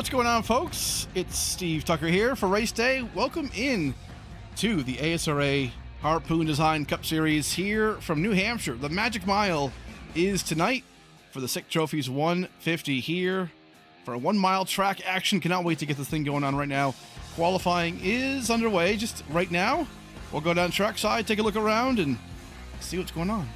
What's going on, folks? It's Steve Tucker here for Race Day. Welcome in to the ASRA Harpoon Design Cup Series here from New Hampshire. The Magic Mile is tonight for the SickTrophies 150 here for a 1 mile track action. Cannot wait to get this thing going on right now. Qualifying is underway just right now. We'll go down trackside, take a look around, and see what's going on.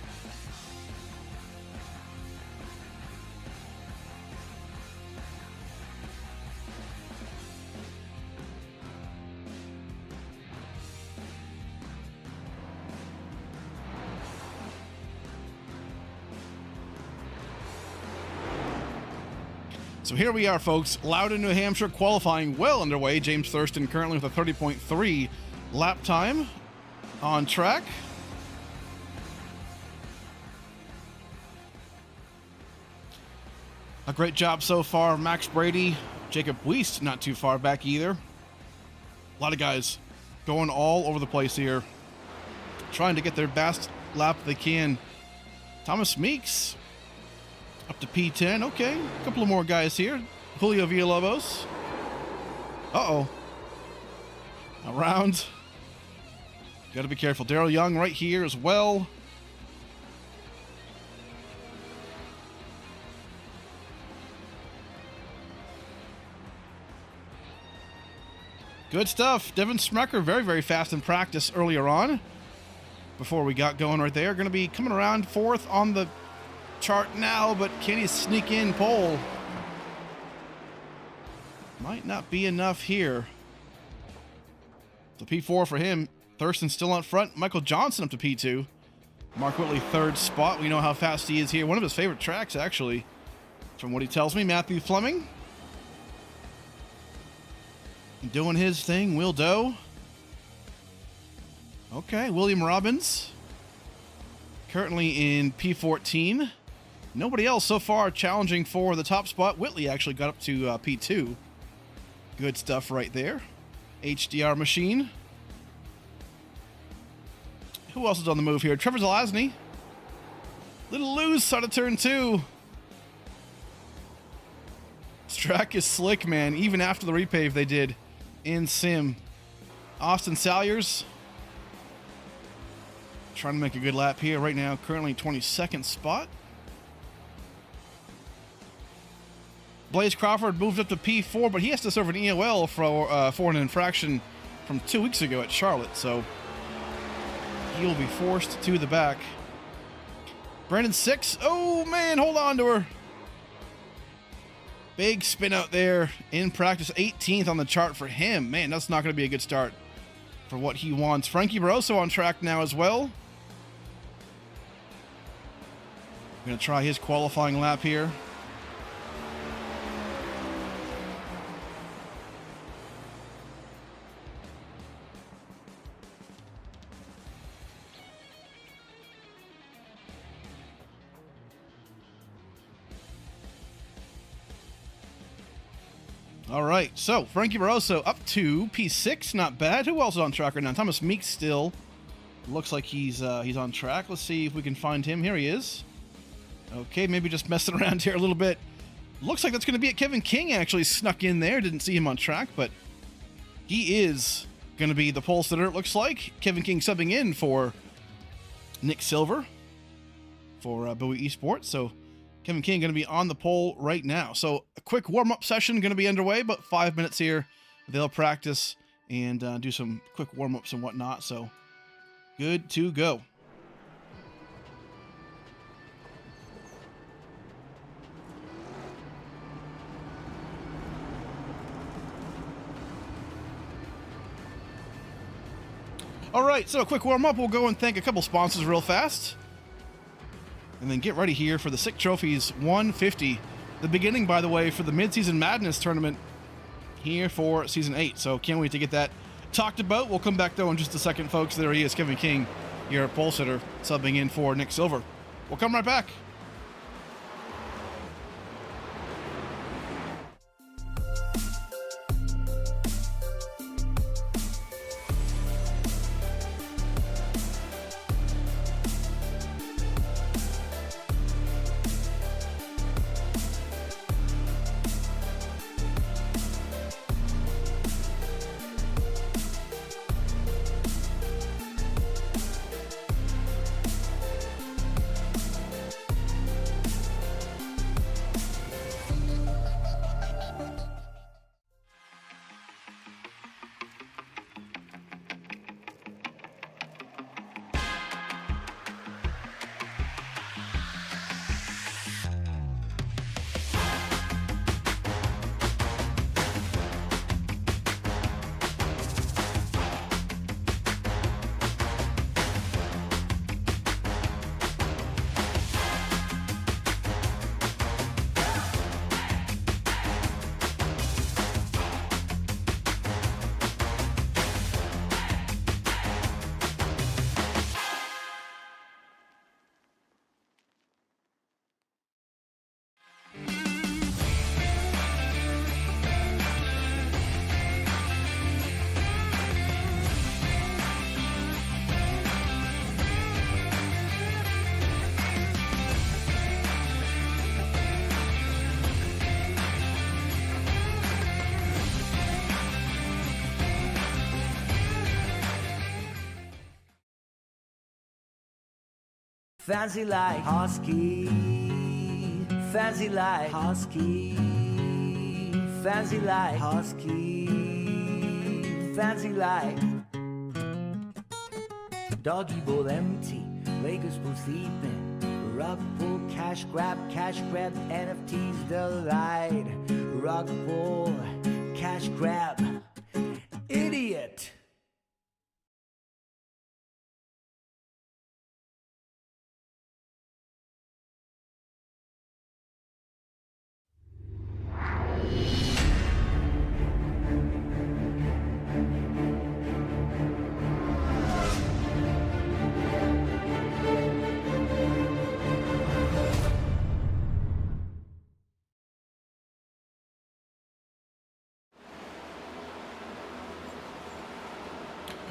So here we are, folks. Loudon, New Hampshire, qualifying well underway. James Thurston currently with a 30.3 lap time on track. A great job so far. Max Brady, Jacob Wiest, not too far back either. A lot of guys going all over the place here, trying to get their best lap they can. Thomas Meeks up to P10. Okay, a couple of more guys here. Julio Villalobos. Uh-oh. Around. Got to be careful. Daryl Young right here as well. Good stuff. Devin Smecker, very, very fast in practice earlier on. Before we got going right there. Going to be coming around fourth on the chart now, but can he sneak in pole? Might not be enough here. So P4 for him. Thurston still out front. Michael Johnson up to P2. Mark Whitley third spot. We know how fast he is here. One of his favorite tracks, actually, from what he tells me. Matthew Fleming doing his thing. Will Doe. Okay, William Robbins currently in P14. Nobody else so far challenging for the top spot. Whitley actually got up to P2. Good stuff right there. HDR machine. Who else is on the move here? Trevor Zelazny. Little loose out of turn 2. This track is slick, man. Even after the repave they did in sim. Austin Salyers trying to make a good lap here right now. Currently 22nd spot. Blaze Crawford moved up to P4, but he has to serve an EOL for an infraction from 2 weeks ago at Charlotte, so he will be forced to the back. Brandon Six, oh man, hold on to her. Big spin out there in practice, 18th on the chart for him. Man, that's not going to be a good start for what he wants. Frankie Barroso on track now as well. Going to try his qualifying lap here. All right, so Frankie Barroso up to P6, not bad. Who else is on track right now? Thomas Meeks still looks like he's on track. Let's see if we can find him. Here he is. Okay, maybe just messing around here a little bit. Looks like that's going to be it. Kevin King actually snuck in there. Didn't see him on track, but he is going to be the pole sitter, it looks like. Kevin King subbing in for Nick Silver for Bowie Esports. So Kevin King going to be on the pole right now. So a quick warm-up session going to be underway, about 5 minutes here. They'll practice and do some quick warm-ups and whatnot. So good to go. All right, so a quick warm-up. We'll go and thank a couple sponsors real fast. And then get ready here for the SickTrophies 150. The beginning, by the way, for the Mid-Season Madness tournament here for Season 8. So can't wait to get that talked about. We'll come back, though, in just a second, folks. There he is, Kevin King, your pole sitter, subbing in for Nick Silver. We'll come right back. Fancy like Husky, fancy like Husky, fancy like Husky, fancy like Doggy bowl empty, Lakers pool sleeping, rug pull, cash grab, NFTs delight, rug pull, cash grab, idiot.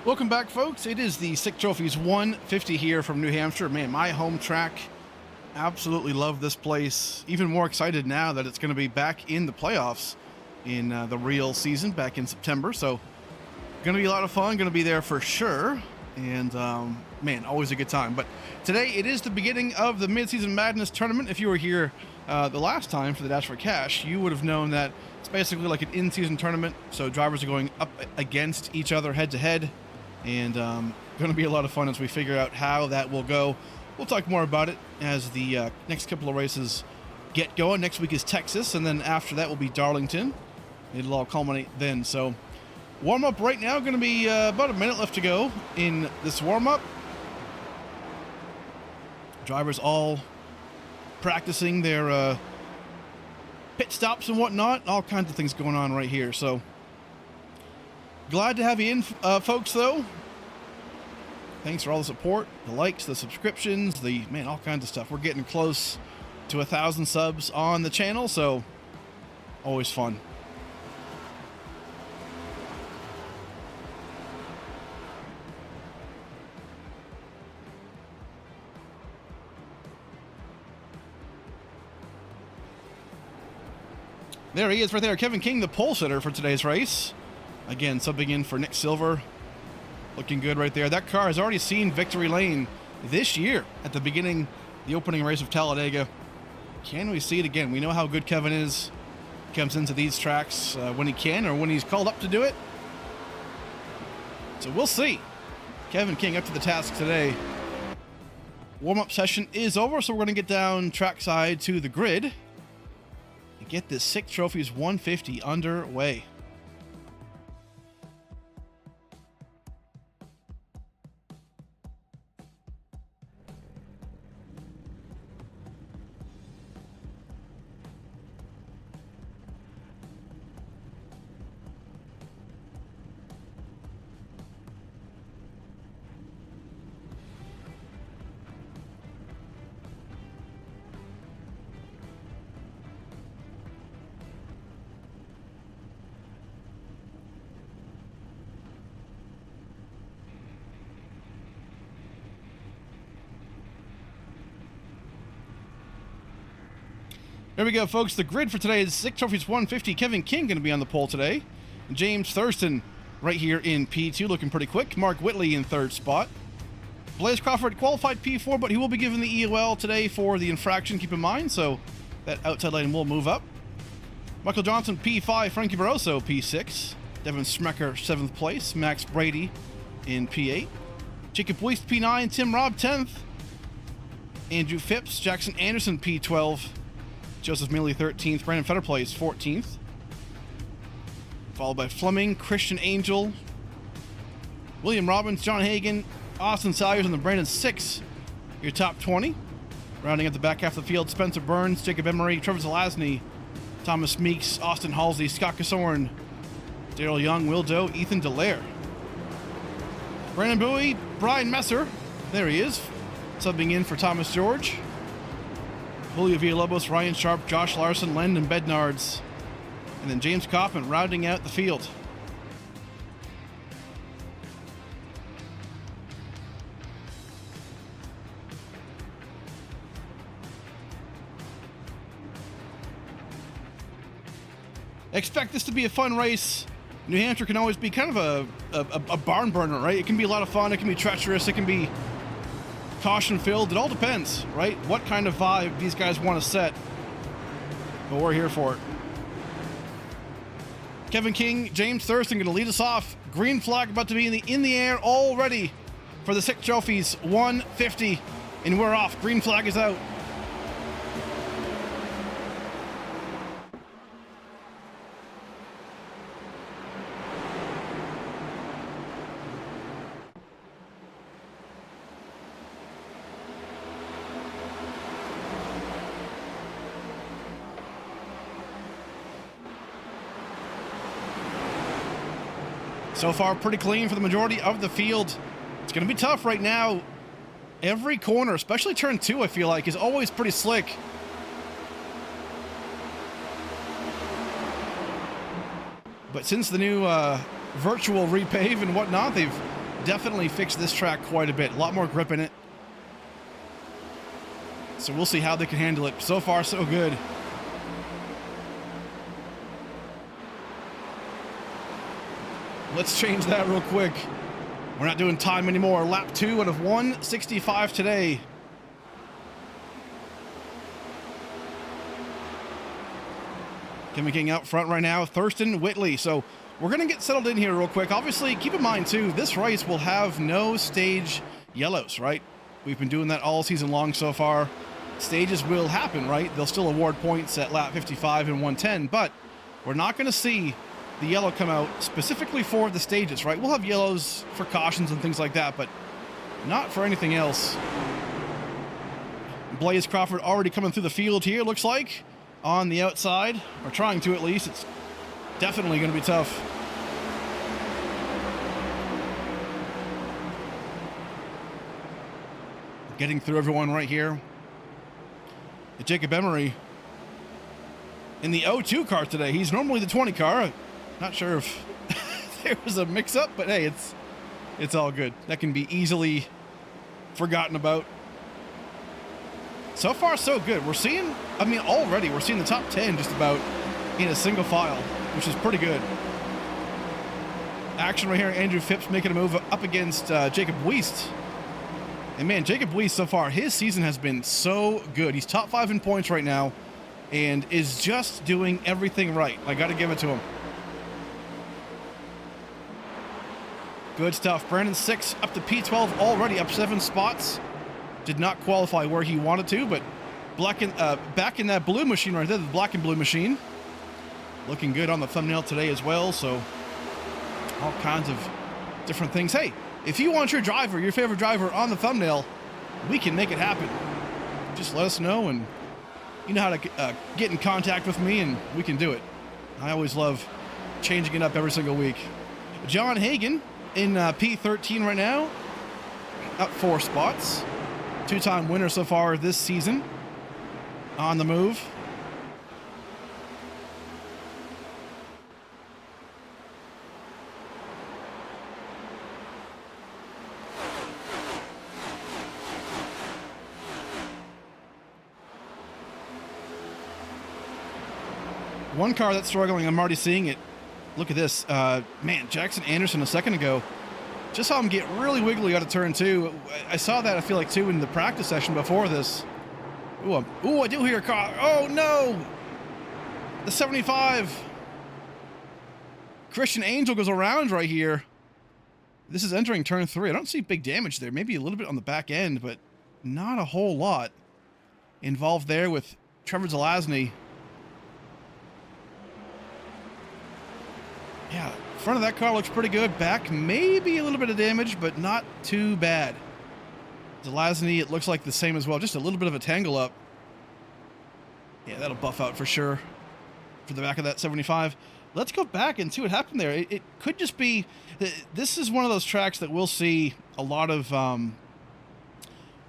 Welcome back, folks. It is the SickTrophies 150 here from New Hampshire. Man, my home track. Absolutely love this place. Even more excited now that it's going to be back in the playoffs in the real season back in September. So, going to be a lot of fun. Going to be there for sure. And, man, always a good time. But today, it is the beginning of the Midseason Madness tournament. If you were here the last time for the Dash for Cash, you would have known that it's basically like an in-season tournament. So, drivers are going up against each other head-to-head. And going to be a lot of fun as we figure out how that will go. We'll talk more about it as the next couple of races get going. Next week is Texas, and then after that will be Darlington. It'll all culminate then. So warm-up right now, going to be about a minute left to go in this warm-up. Drivers all practicing their pit stops and whatnot. All kinds of things going on right here. So glad to have you in, folks, though. Thanks for all the support, the likes, the subscriptions, all kinds of stuff. We're getting close to 1,000 subs on the channel, so always fun. There he is right there, Kevin King, the pole sitter for today's race. Again, subbing in for Nick Silver. Looking good right there. That car has already seen victory lane this year at the beginning, the opening race of Talladega. Can we see it again? We know how good Kevin is. Comes into these tracks when he can or when he's called up to do it. So we'll see. Kevin King up to the task today. Warm-up session is over, so we're going to get down trackside to the grid and get this SickTrophies 150 underway. There we go, folks. The grid for today is SickTrophies 150. Kevin King going to be on the pole today. James Thurston right here in P2, looking pretty quick. Mark Whitley in third spot. Blaze Crawford qualified P4, but he will be given the EOL today for the infraction, keep in mind, so that outside lane will move up. Michael Johnson P5, Frankie Barroso P6. Devin Smecker 7th place. Max Brady in P8. Jacob Weiss P9, Tim Robb 10th. Andrew Phipps, Jackson Anderson P12. Joseph Mealy 13th, Brandon Fetterplace 14th. Followed by Fleming, Christian Angel, William Robbins, John Hagan, Austin Salyers, and the Brandon 6. Your top 20. Rounding out the back half of the field, Spencer Burns, Jacob Emery, Trevor Zelazny, Thomas Meeks, Austin Halsey, Scott Casorn, Daryl Young, Will Doe, Ethan Dallaire. Brandon Bowie, Brian Messer, there he is, subbing in for Thomas George. Julio Villalobos, Ryan Sharp, Josh Larson, Landon Bednards, and then James Kaufman rounding out the field. Expect this to be a fun race. New Hampshire can always be kind of a barn burner, right? It can be a lot of fun, it can be treacherous, it can be caution filled. It all depends, right? What kind of vibe these guys want to set. But we're here for it. Kevin King, James Thurston going to lead us off. Green flag about to be in the air already for the SickTrophies 150. And we're off. Green flag is out. So far, pretty clean for the majority of the field. It's going to be tough right now. Every corner, especially turn 2, I feel like, is always pretty slick. But since the new virtual repave and whatnot, they've definitely fixed this track quite a bit. A lot more grip in it. So we'll see how they can handle it. So far, so good. Let's change that real quick. We're not doing time anymore. Lap 2 out of 165 today. Kevin King out front right now. Thurston, Whitley. So we're going to get settled in here real quick. Obviously, keep in mind, too, this race will have no stage yellows, right? We've been doing that all season long so far. Stages will happen, right? They'll still award points at lap 55 and 110, but we're not going to see the yellow come out specifically for the stages, right? We'll have yellows for cautions and things like that, but not for anything else. Blaze Crawford already coming through the field here, looks like, on the outside, or trying to at least. It's definitely going to be tough. Getting through everyone right here. Jacob Emery in the 02 car today. He's normally the 20 car. Not sure if there was a mix-up, but hey, it's all good. That can be easily forgotten about. So far, so good. We're seeing, I mean, already we're seeing the top 10 just about in a single file, which is pretty good. Action right here. Andrew Phipps making a move up against Jacob Weist. And man, Jacob Weist so far, his season has been so good. He's top 5 in points right now and is just doing everything right. I got to give it to him. Good stuff. Brandon 6 up to P12 already, up 7 spots. Did not qualify where he wanted to, but back in that blue machine right there, the black and blue machine. Looking good on the thumbnail today as well, so all kinds of different things. Hey, if you want your driver, your favorite driver on the thumbnail, we can make it happen. Just let us know, and you know how to get in contact with me, and we can do it. I always love changing it up every single week. John Hagan in P13 right now, up 4 spots. 2-time winner so far this season. On the move. One car that's struggling, I'm already seeing it. Look at this. Man, Jackson Anderson a second ago. Just saw him get really wiggly out of turn 2. I saw that, I feel like, too, in the practice session before this. Ooh, I do hear a car. Oh, no! The 75. Christian Angel goes around right here. This is entering turn 3. I don't see big damage there. Maybe a little bit on the back end, but not a whole lot involved there with Trevor Zelazny. Yeah, front of that car looks pretty good. Back, maybe a little bit of damage, but not too bad. Zelazny, it looks like the same as well. Just a little bit of a tangle up. Yeah, that'll buff out for sure for the back of that 75. Let's go back and see what happened there. It could just be... This is one of those tracks that we'll see a lot of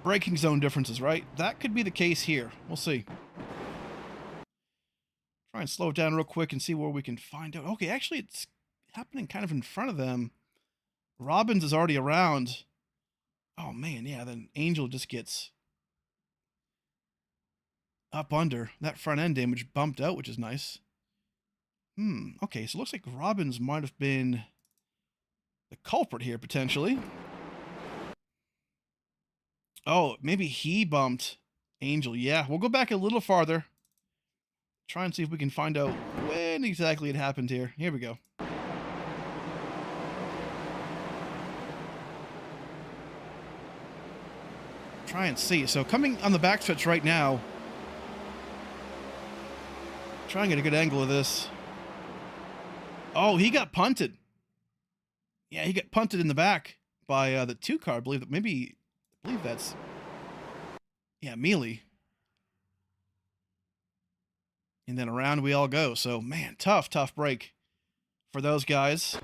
braking zone differences, right? That could be the case here. We'll see. Try and slow it down real quick and see where we can find out. Okay, actually, it's happening kind of in front of them. Robbins is already around. Oh, man, yeah, then Angel just gets up under. That front end damage bumped out, which is nice. Okay, so it looks like Robbins might have been the culprit here, potentially. Oh, maybe he bumped Angel. Yeah, we'll go back a little farther. Try and see if we can find out when exactly it happened here. Here we go. Try and see. So coming on the backstretch right now. Try and get a good angle of this. Oh, he got punted. Yeah, he got punted in the back by the 2 car. I believe that's, yeah, Mealy. And then around we all go. So, man, tough break for those guys.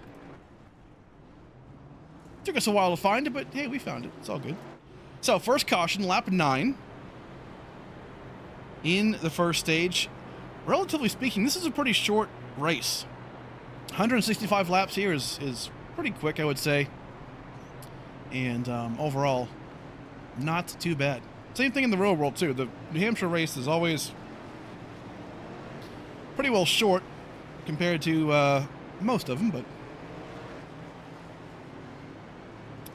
Took us a while to find it, but hey, we found it. It's all good. So, first caution, lap 9 in the first stage. Relatively speaking, this is a pretty short race. 165 laps here is pretty quick, I would say. And overall, not too bad. Same thing in the real world, too. The New Hampshire race is always pretty well short compared to most of them, but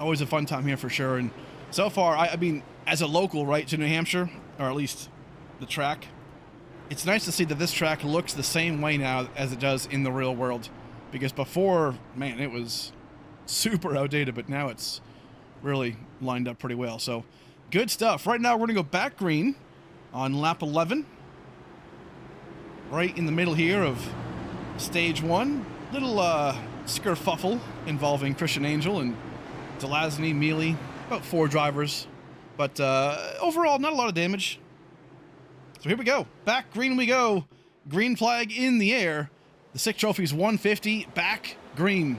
always a fun time here for sure. And so far, I mean, as a local, right, to New Hampshire, or at least the track, it's nice to see that this track looks the same way now as it does in the real world. Because before, man, it was super outdated, but now it's really lined up pretty well. So, good stuff. Right now, we're going to go back green on lap 11. Right in the middle here of stage 1. Little skerfuffle involving Christian Angel and Delazny, Mealy. About 4 drivers. But overall, not a lot of damage. So here we go. Back green we go. Green flag in the air. The SickTrophies 150, back green.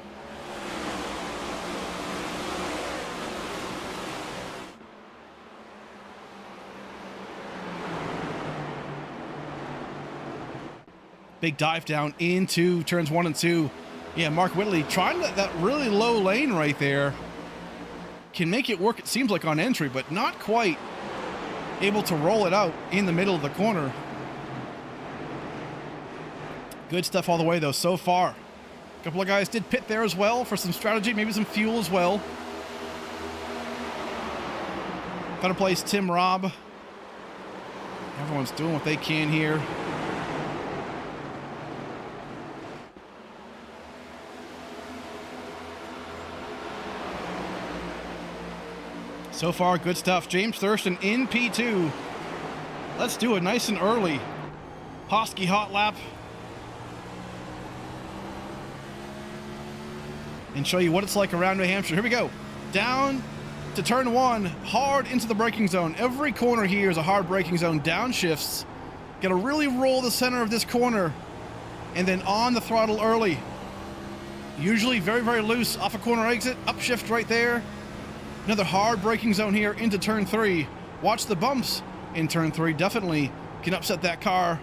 Big dive down into turns 1 and 2. Yeah, Mark Whitley trying that really low lane right there. Can make it work, it seems like, on entry, but not quite able to roll it out in the middle of the corner. Good stuff all the way, though, so far. A couple of guys did pit there as well for some strategy, maybe some fuel as well. Got to place Tim Robb. Everyone's doing what they can here. So far, good stuff. James Thurston in P2. Let's do it nice and early. Hosky hot lap. And show you what it's like around New Hampshire. Here we go. Down to turn 1. Hard into the braking zone. Every corner here is a hard braking zone. Downshifts. Got to really roll the center of this corner. And then on the throttle early. Usually very, very loose. Off a corner exit. Upshift right there. Another hard braking zone here into turn 3. Watch the bumps in turn 3. Definitely can upset that car.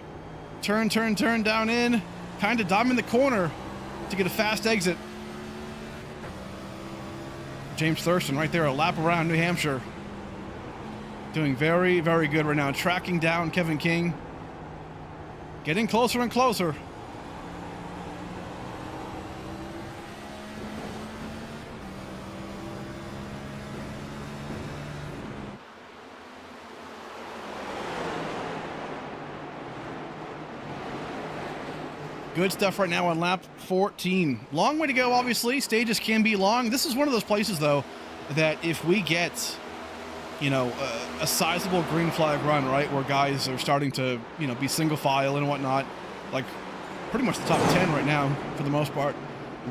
Turn down in. Kind of diamond the corner to get a fast exit. James Thurston right there, a lap around New Hampshire. Doing very, very good right now. Tracking down Kevin King. Getting closer and closer. Good stuff right now on lap 14. Long way to go, obviously. Stages can be long. This is one of those places, though, that if we get, you know, a sizable green flag run, right, where guys are starting to, you know, be single file and whatnot, like pretty much the top 10 right now for the most part,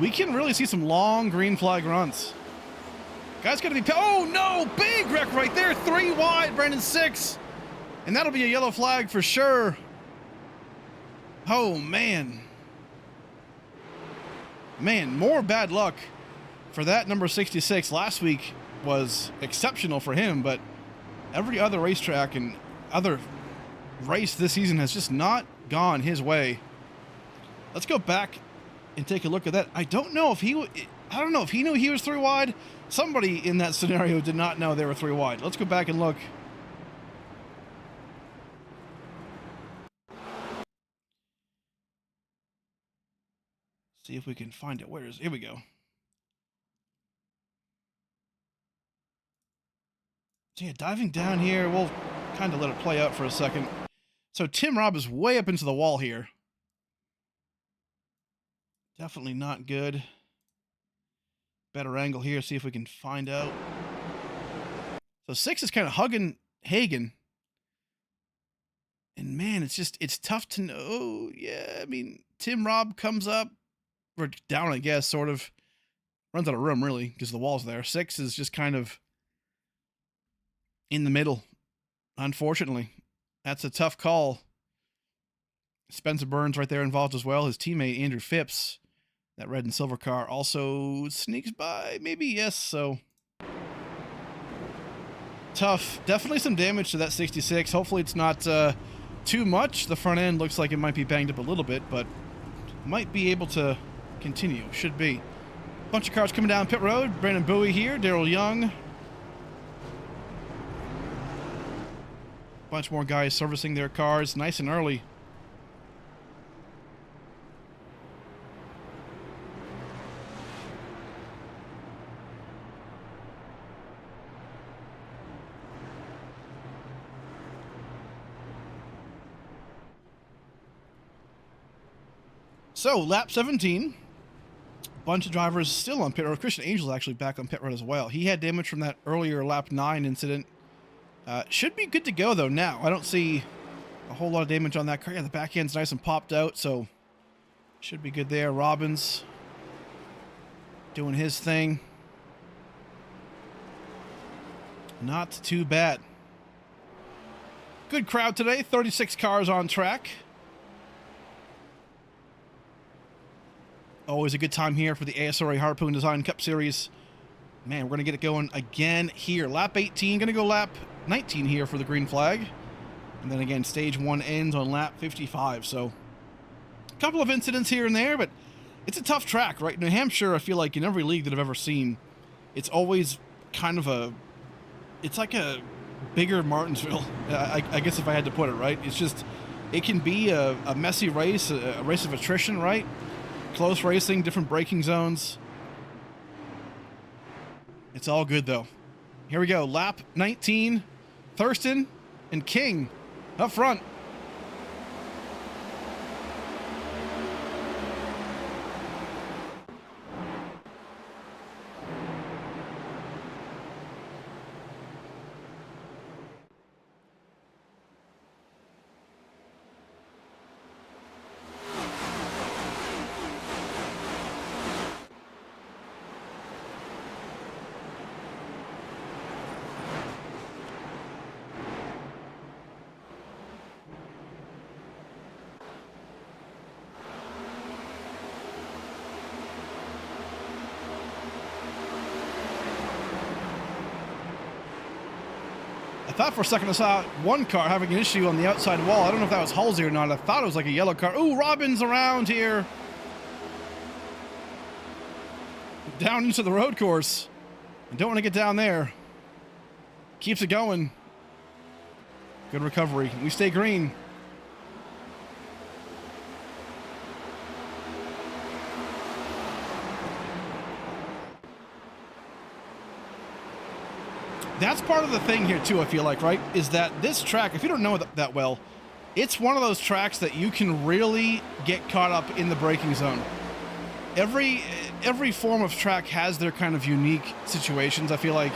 we can really see some long green flag runs. Guys got to be... Oh, no! Big wreck right there! 3 wide, Brandon 6. And that'll be a yellow flag for sure. Oh, man. Man, more bad luck for that number 66. Last week was exceptional for him, but every other racetrack and other race this season has just not gone his way. Let's go back and take a look at that. I don't know if he knew he was 3 wide. Somebody in that scenario did not know they were 3 wide. Let's go back and look. See if we can find it. Where is it? Here we go. So yeah, diving down here, we'll kind of let it play out for a second. So Tim Robb is way up into the wall here. Definitely not good. Better angle here, see if we can find out. So 6 is kind of hugging Hagen. And man, it's tough to know. Yeah, I mean, Tim Robb comes up, or down, I guess, sort of. Runs out of room, really, because the wall's there. 6 is just kind of in the middle, unfortunately. That's a tough call. Spencer Burns right there involved as well. His teammate, Andrew Phipps, that red and silver car, also sneaks by, maybe, yes, so. Tough. Definitely some damage to that 66. Hopefully it's not too much. The front end looks like it might be banged up a little bit, but might be able to continue. Should be. Bunch of cars coming down pit road. Brandon Bowie here. Daryl Young. Bunch more guys servicing their cars nice and early. So, lap 17. Bunch of drivers still on pit road. Christian Angel's actually back on pit road as well. He had damage from that earlier lap 9 incident. Should be good to go, though, now. I don't see a whole lot of damage on that car. Yeah, the back end's nice and popped out, so should be good there. Robbins doing his thing. Not too bad. Good crowd today. 36 cars on track. Always a good time here for the ASRA Harpoon Design Cup Series. Man, we're going to get it going again here. Lap 18, going to go lap 19 here for the green flag. And then again, stage 1 ends on lap 55. So, a couple of incidents here and there, but it's a tough track, right? New Hampshire, I feel like in every league that I've ever seen, it's always kind of it's like a bigger Martinsville, I guess if I had to put it, right? It's just, it can be a messy race, a race of attrition, right? Close racing, different braking zones. It's all good, though. Here we go. Lap 19. Thurston and King up front. I thought for a second I saw one car having an issue on the outside wall. I don't know if that was Halsey or not. I thought it was like a yellow car. Ooh, Robbins around here. Down into the road course. I don't want to get down there. Keeps it going. Good recovery. We stay green. That's part of the thing here, too, I feel like, right? Is that this track, if you don't know it that well, it's one of those tracks that you can really get caught up in the braking zone. Every form of track has their kind of unique situations, I feel like,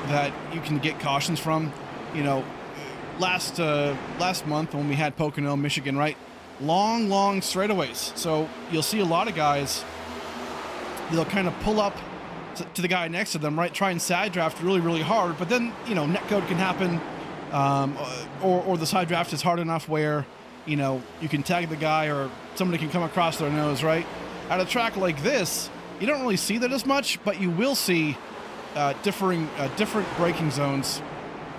that you can get cautions from. You know, last month when we had Pocono, Michigan, right? Long straightaways. So you'll see a lot of guys, they'll kind of pull up to the guy next to them, right? Try and side draft really hard, but then, you know, netcode can happen, or the side draft is hard enough where, you know, you can tag the guy or somebody can come across their nose, right? At a track like this, you don't really see that as much, but you will see different braking zones.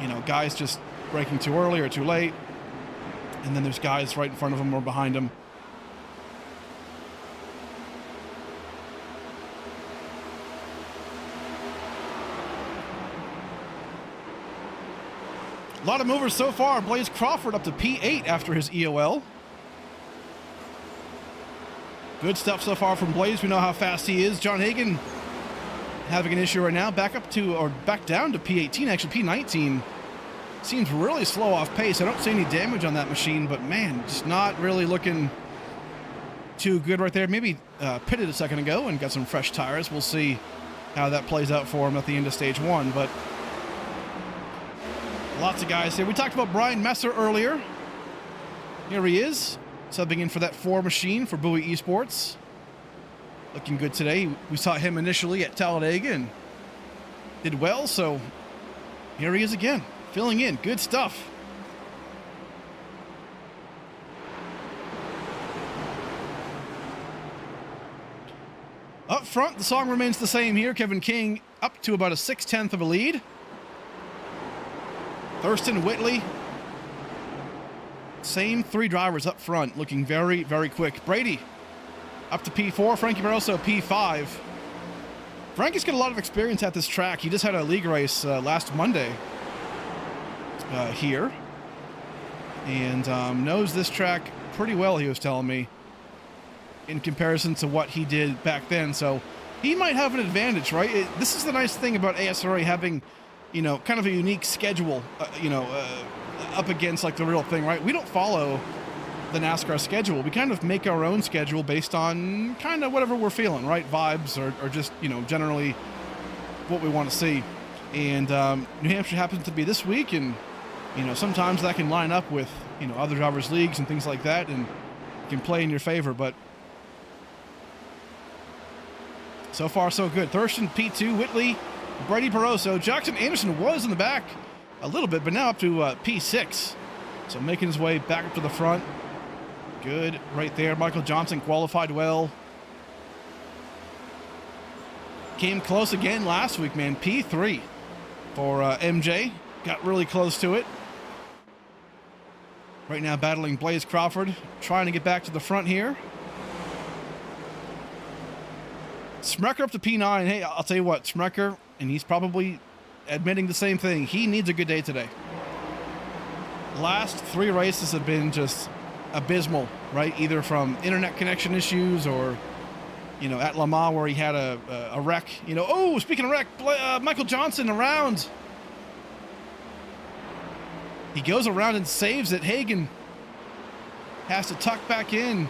You know, guys just braking too early or too late, and then there's guys right in front of them or behind them. A lot of movers so far. Blaze Crawford up to P8 after his EOL. Good stuff so far from Blaze. We know how fast he is. John Hagen having an issue right now. Back down to P18, actually P19. Seems really slow off pace. I don't see any damage on that machine, but man, just not really looking too good right there. Maybe pitted a second ago and got some fresh tires. We'll see how that plays out for him at the end of stage 1, but lots of guys here. We talked about Brian Messer earlier. Here he is, subbing in for that 4 machine for Bowie Esports. Looking good today. We saw him initially at Talladega and did well, so here he is again. Filling in. Good stuff. Up front, the song remains the same here. Kevin King up to about a 6/10 of a lead. Thurston Whitley. Same 3 drivers up front, looking very, very quick. Brady up to P4. Frankie Barroso P5. Frankie's got a lot of experience at this track. He just had a league race last Monday. Here, and knows this track pretty well, he was telling me, in comparison to what he did back then. So he might have an advantage, right? This is the nice thing about ASRA having, you know, kind of a unique schedule, up against like the real thing, right? We don't follow the NASCAR schedule. We kind of make our own schedule based on kind of whatever we're feeling, right? Vibes or just, you know, generally what we want to see. And New Hampshire happens to be this week, and you know, sometimes that can line up with, you know, other drivers' leagues and things like that, and can play in your favor. But so far, so good. Thurston, P2, Whitley, Brady Barroso. Jackson Anderson was in the back a little bit, but now up to P6. So making his way back up to the front. Good right there. Michael Johnson qualified well. Came close again last week, man. P3 for MJ. Got really close to it. Right now battling Blaze Crawford, trying to get back to the front here. Smecker up to P9. Hey, I'll tell you what, Smecker, and he's probably admitting the same thing, he needs a good day today. Last 3 races have been just abysmal, right? Either from internet connection issues or, you know, at Le Mans where he had a wreck. You know, oh, speaking of wreck, Michael Johnson around. He goes around and saves it. Hagen has to tuck back in.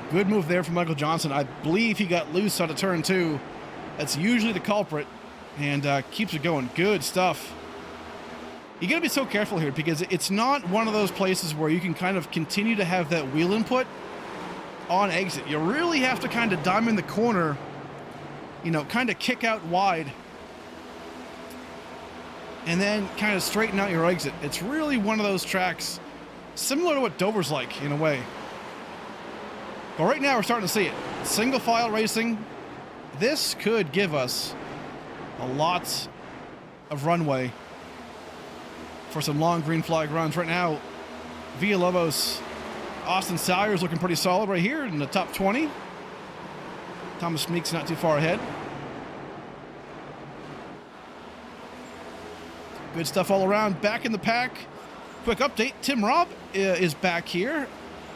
Good move there from Michael Johnson. I believe he got loose out of turn 2. That's usually the culprit, and keeps it going. Good stuff. You got to be so careful here because it's not one of those places where you can kind of continue to have that wheel input on exit. You really have to kind of diamond the corner, you know, kind of kick out wide, and then kind of straighten out your exit. It's really one of those tracks similar to what Dover's like in a way. But right now we're starting to see it. Single file racing. This could give us a lot of runway for some long green flag runs. Right now, Villalobos, Austin Salyer's looking pretty solid right here in the top 20. Thomas Meek's not too far ahead. Good stuff all around. Back in the pack. Quick update. Tim Robb is back here.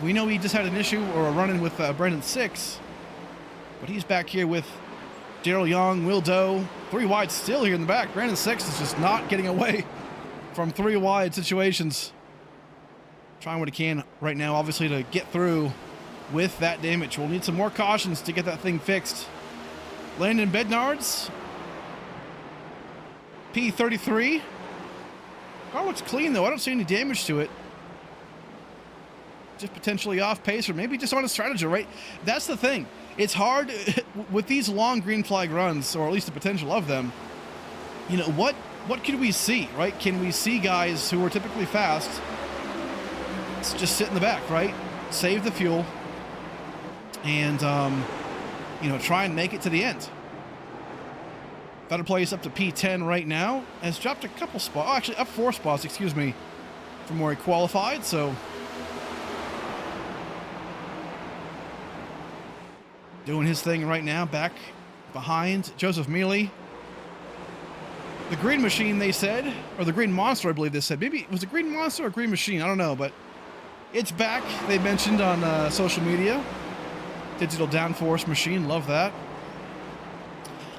We know he just had an issue or a run-in with Brendan Six, but he's back here with Daryl Young, Will Doe. 3 wide still here in the back. Brandon Six is just not getting away from 3 wide situations. Trying what he can right now, obviously, to get through with that damage. We'll need some more cautions to get that thing fixed. Landon Bednards, P33. Car looks clean, though. I don't see any damage to it. Just potentially off pace or maybe just on a strategy, right? That's the thing. It's hard with these long green flag runs, or at least the potential of them. You know, what can we see, right? Can we see guys who are typically fast just sit in the back, right? Save the fuel and, you know, try and make it to the end. Better place up to P10 right now. Has dropped a couple spots. Oh, actually, up 4 spots, excuse me, from where he qualified. So doing his thing right now, back behind Joseph Mealy. The Green Machine, they said, or the Green Monster, I believe they said. Maybe it was a Green Monster or Green Machine, I don't know, but it's back. They mentioned on social media. Digital Downforce Machine, love that.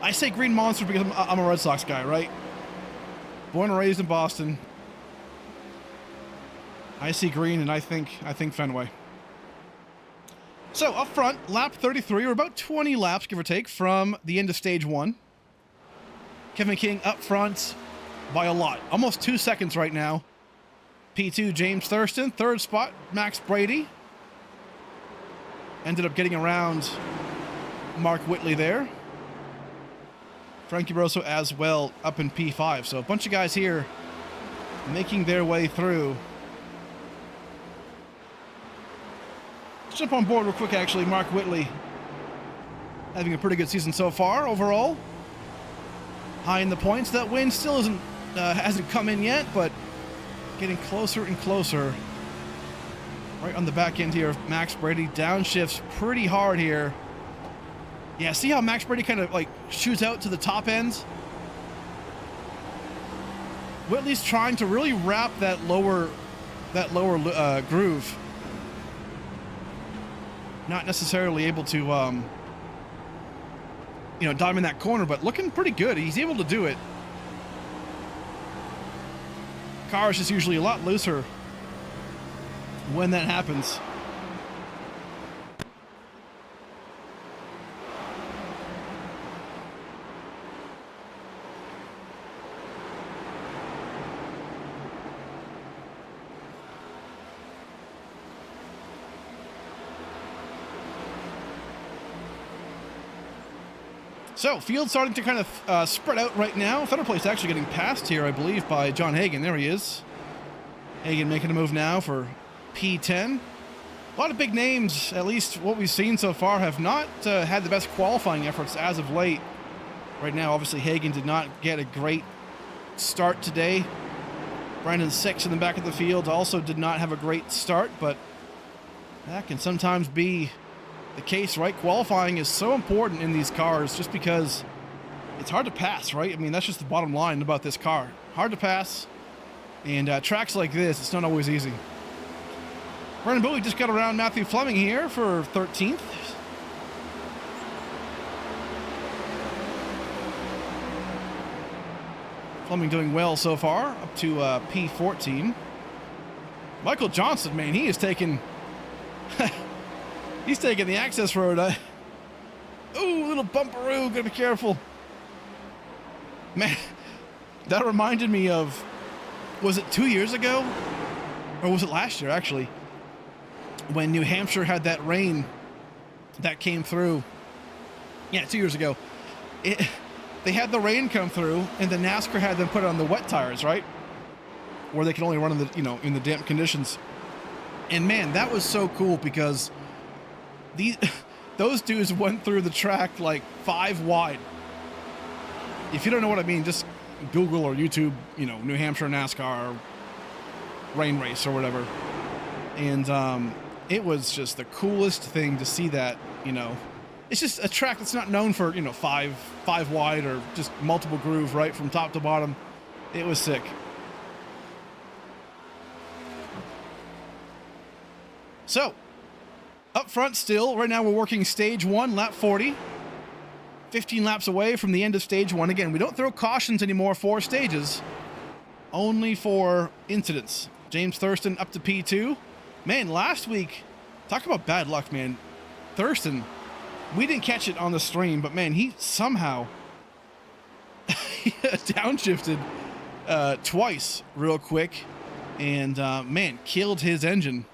I say Green Monster because I'm a Red Sox guy, right? Born and raised in Boston. I see green, and I think Fenway. So up front, lap 33, or about 20 laps, give or take, from the end of stage 1. Kevin King up front by a lot, almost 2 seconds right now. P2, James Thurston. Third spot, Max Brady. Ended up getting around Mark Whitley there. Frankie Barroso as well up in P5. So a bunch of guys here making their way through. Let's jump on board real quick, actually. Mark Whitley having a pretty good season so far overall. High in the points. That win still hasn't come in yet, but getting closer and closer. Right on the back end here of Max Brady. Downshifts pretty hard here. Yeah, see how Max Brady kind of like shoots out to the top ends? Whitley's trying to really wrap that lower groove. Not necessarily able to, diamond that corner, but looking pretty good. He's able to do it. Car is just usually a lot looser when that happens. So, field starting to kind of spread out right now. Thunder Place actually getting passed here, I believe, by John Hagan. There he is. Hagan making a move now for P10. A lot of big names, at least what we've seen so far, have not had the best qualifying efforts as of late. Right now, obviously, Hagan did not get a great start today. Brandon Six in the back of the field also did not have a great start, but that can sometimes be the case, right? Qualifying is so important in these cars just because it's hard to pass, right? I mean, that's just the bottom line about this car. Hard to pass, and tracks like this, it's not always easy. Brennan Bowie just got around Matthew Fleming here for 13th. Fleming doing well so far, up to P14. Michael Johnson, man, he is taking... He's taking the access road. Ooh, little bumperoo. Gotta be careful. Man, that reminded me of... Was it 2 years ago? Or was it last year, actually? When New Hampshire had that rain that came through. Yeah, 2 years ago. They had the rain come through, and the NASCAR had them put on the wet tires, right? Where they can only run in the, in the damp conditions. And man, that was so cool because those dudes went through the track like 5 wide. If you don't know what I mean, just Google or YouTube, New Hampshire NASCAR rain race or whatever. And it was just the coolest thing to see that, It's just a track that's not known for, 5 wide or just multiple groove, right, from top to bottom. It was sick. So, up front still, right now we're working stage 1, lap 40. 15 laps away from the end of stage 1. Again, we don't throw cautions anymore for stages, only for incidents. James Thurston up to P2. Man, last week, talk about bad luck, man. Thurston, we didn't catch it on the stream, but man, he somehow downshifted twice real quick and, man, killed his engine.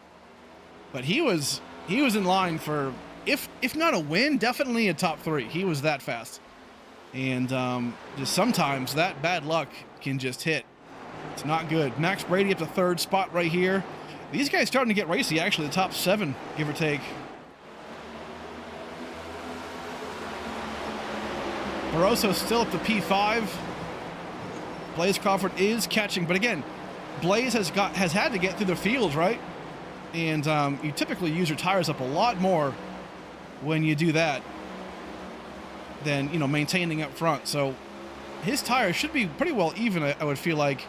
But he was in line for, if not a win, definitely a top 3. He was that fast. And just sometimes that bad luck can just hit. It's not good. Max Brady up to 3rd spot right here. These guys starting to get racy, actually, the top 7, give or take. Barroso still up to P5. Blaze Crawford is catching, but again, Blaze has had to get through the field, right? And you typically use your tires up a lot more when you do that than, maintaining up front. So his tires should be pretty well even, I would feel like,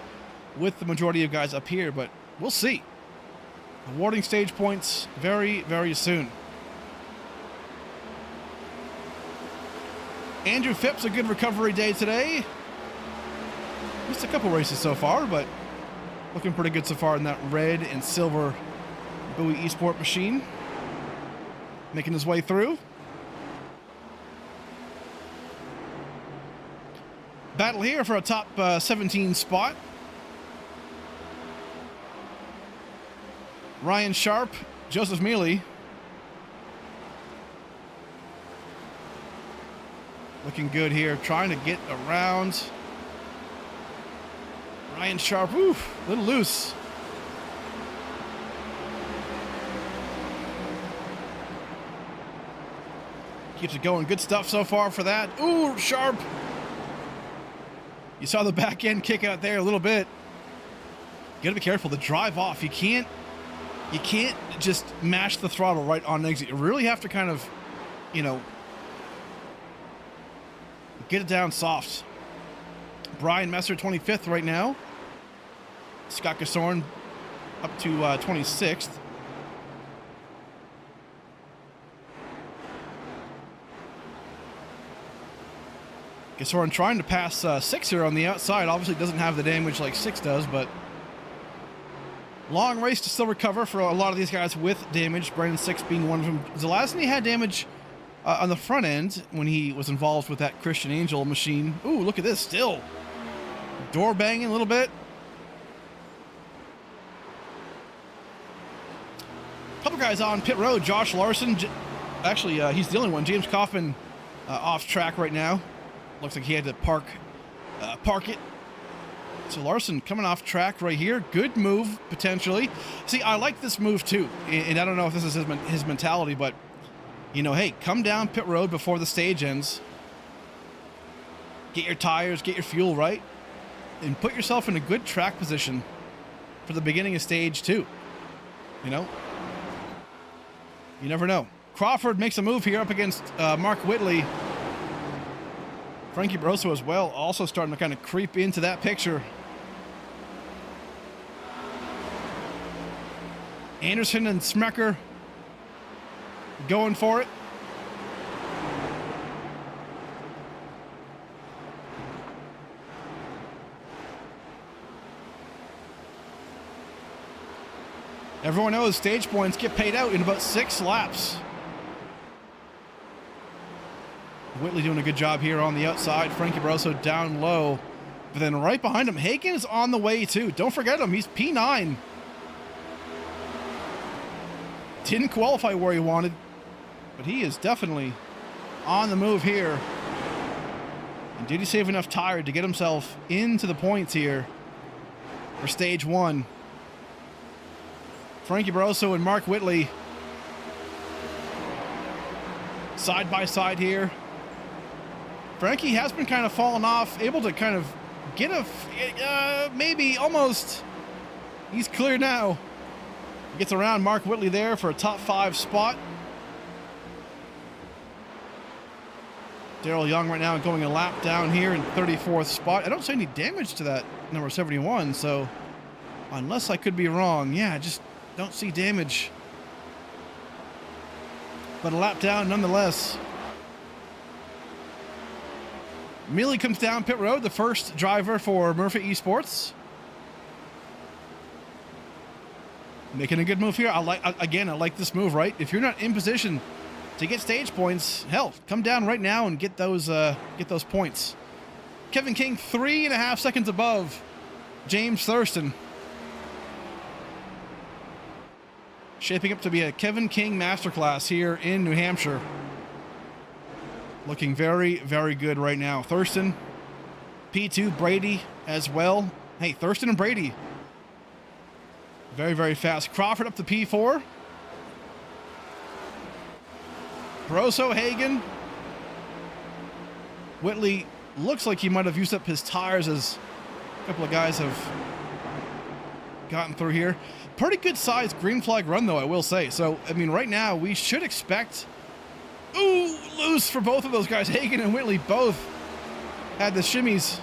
with the majority of guys up here, but we'll see. Awarding stage points very, very soon. Andrew Phipps, a good recovery day today. Missed a couple races so far, but looking pretty good so far in that red and silver Bowie Esport machine. Making his way through. Battle here for a top 17 spot. Ryan Sharp, Joseph Mealy. Looking good here, trying to get around. Ryan Sharp, a little loose. Keeps it going, good stuff so far for that. Ooh, Sharp. You saw the back end kick out there a little bit. You gotta be careful, the drive off, you can't just mash the throttle right on exit. You really have to kind of, you know, get it down soft. Brian Messer, 25th right now. Scott Gasorn up to 26th. Gasorn trying to pass Six here on the outside. Obviously doesn't have the damage like Six does, but long race to still recover for a lot of these guys with damage. Brandon Six being one of them. Zelazny had damage on the front end when he was involved with that Christian Angel machine. Ooh, look at this still. Door banging a little bit. Couple guys on pit road. Josh Larson. Actually, he's the only one. James Kaufman off track right now. Looks like he had to park it. So Larson coming off track right here. Good move, potentially. See, I like this move too. And I don't know if this is his mentality, but, you know, hey, come down pit road before the stage ends. Get your tires, get your fuel right. And put yourself in a good track position for the beginning of stage 2. You know? You never know. Crawford makes a move here up against Mark Whitley. Frankie Barroso as well, also starting to kind of creep into that picture. Anderson and Smecker going for it. Everyone knows stage points get paid out in about 6 laps. Whitley doing a good job here on the outside. Frankie Barroso down low. But then right behind him, Hagen is on the way too. Don't forget him, he's P9. Didn't qualify where he wanted, but he is definitely on the move here. And did he save enough tire to get himself into the points here for stage 1? Frankie Barroso and Mark Whitley side by side Frankie has been kind of falling off, able to kind of get maybe almost. He's clear now. Gets around Mark Whitley there for a top 5 spot. Daryl Young right now going a lap down here in 34th spot. I don't see any damage to that number 71, so unless I could be wrong, yeah, I just don't see damage. But a lap down nonetheless. Mealy comes down pit road, the first driver for Murphy Esports. Making a good move here. I like this move, right? If you're not in position to get stage points, hell, come down right now and get those points. Kevin King 3.5 seconds above James Thurston. Shaping up to be a Kevin King masterclass here in New Hampshire. Looking very, very good right now. Thurston, P2, Brady as well. Hey, Thurston and Brady. Very, very fast. Crawford up to P4. Barroso, Hagen. Whitley looks like he might have used up his tires as a couple of guys have gotten through here. Pretty good sized green flag run though, I will say. So, I mean, right now we should expect... Ooh, loose for both of those guys. Hagen and Whitley both had the shimmies.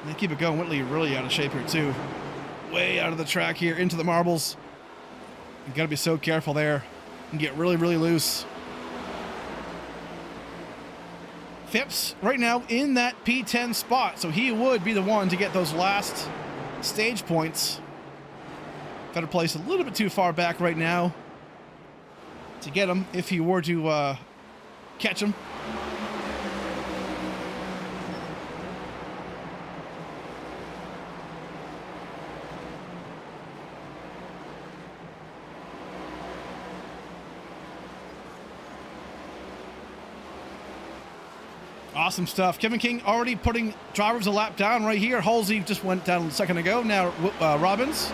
They keep it going. Whitley really out of shape here too. Way out of the track here into the marbles. You gotta be so careful there and get really, really loose. Phipps right now in that P10 spot, so he would be the one to get those last stage points. Better place a little bit too far back right now to get him if he were to catch him. Awesome stuff. Kevin King already putting drivers a lap down right here. Halsey just went down a second ago. Now Robbins.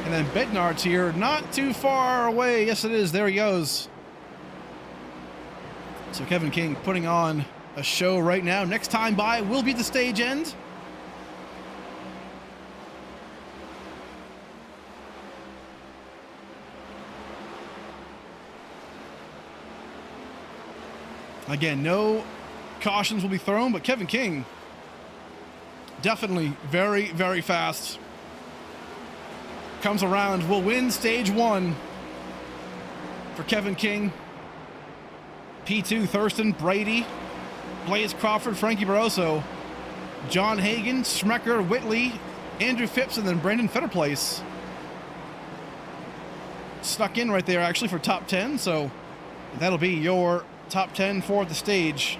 And then Bednar's here. Not too far away. Yes, it is. There he goes. So Kevin King putting on a show right now. Next time by will be the stage end. Again, no cautions will be thrown, but Kevin King definitely very, very fast. Comes around, will win stage 1 for Kevin King. P2, Thurston, Brady, Blaze Crawford, Frankie Barroso, John Hagan, Schmecker, Whitley, Andrew Phipps, and then Brandon Fetterplace. Snuck in right there actually for top 10, so that'll be your top 10 for the stage.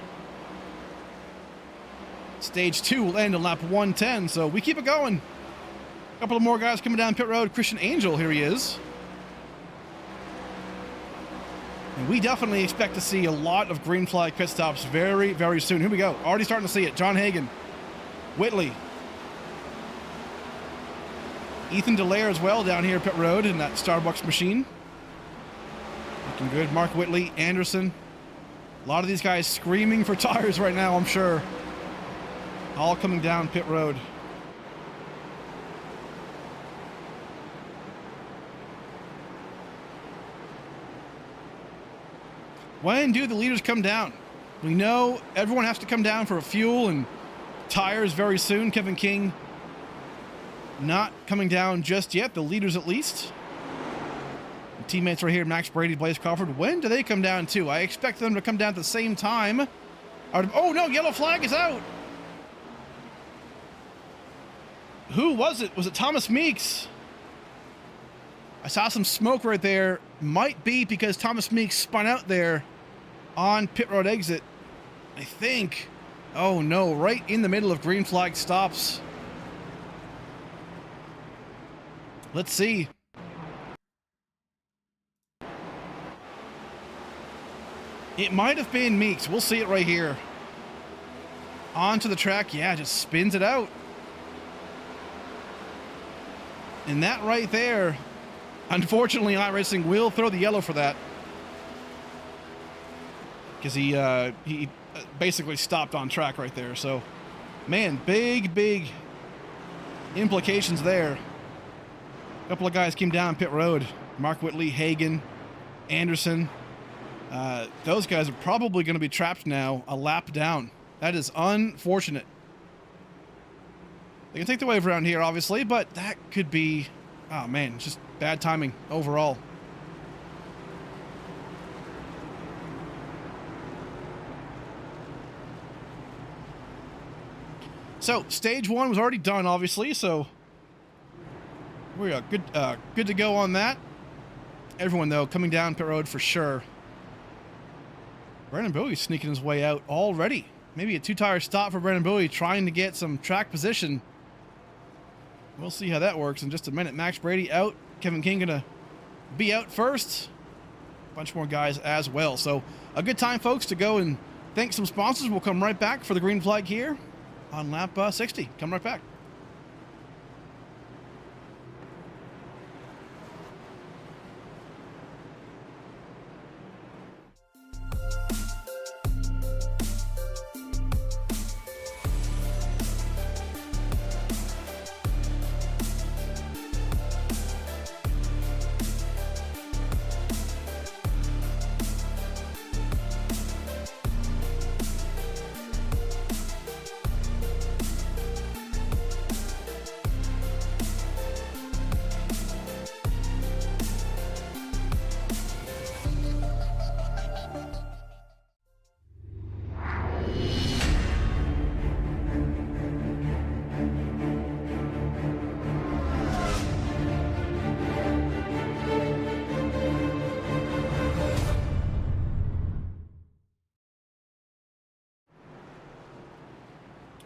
Stage 2 will end on lap 110, so we keep it going. A couple of more guys coming down pit road. Christian Angel, here he is. And we definitely expect to see a lot of green flag pit stops very, very soon. Here we go. Already starting to see it. John Hagan, Whitley, Ethan Delaire as well down here pit road in that Starbucks machine. Looking good. Mark Whitley, Anderson. A lot of these guys screaming for tires right now, I'm sure. All coming down pit road. When do the leaders come down? We know everyone has to come down for fuel and tires very soon. Kevin King not coming down just yet. The leaders at least. The teammates right here, Max Brady, Blaze Crawford. When do they come down too? I expect them to come down at the same time. Oh no, yellow flag is out. Who was it? Was it Thomas Meeks? I saw some smoke right there. Might be because Thomas Meeks spun out there on pit road exit, I think. Oh no, right in the middle of green flag stops. Let's see. It might have been Meeks. We'll see it right here. Onto the track. Yeah, just spins it out. And that right there, unfortunately, iRacing will throw the yellow for that. Because he basically stopped on track right there. So, man, big implications there. A couple of guys came down pit road. Mark Whitley, Hagan, Anderson. Those guys are probably going to be trapped now a lap down. That is unfortunate. They can take the wave around here, obviously, but that could be, oh man, just bad timing overall. So, stage 1 was already done, obviously, so we are good to go on that. Everyone, though, coming down pit road for sure. Brandon Bowie sneaking his way out already. Maybe a 2-tire stop for Brandon Bowie, trying to get some track position. We'll see how that works in just a minute. Max Brady out. Kevin King gonna be out first. A bunch more guys as well. So a good time, folks, to go and thank some sponsors. We'll come right back for the green flag here on lap 60. Come right back.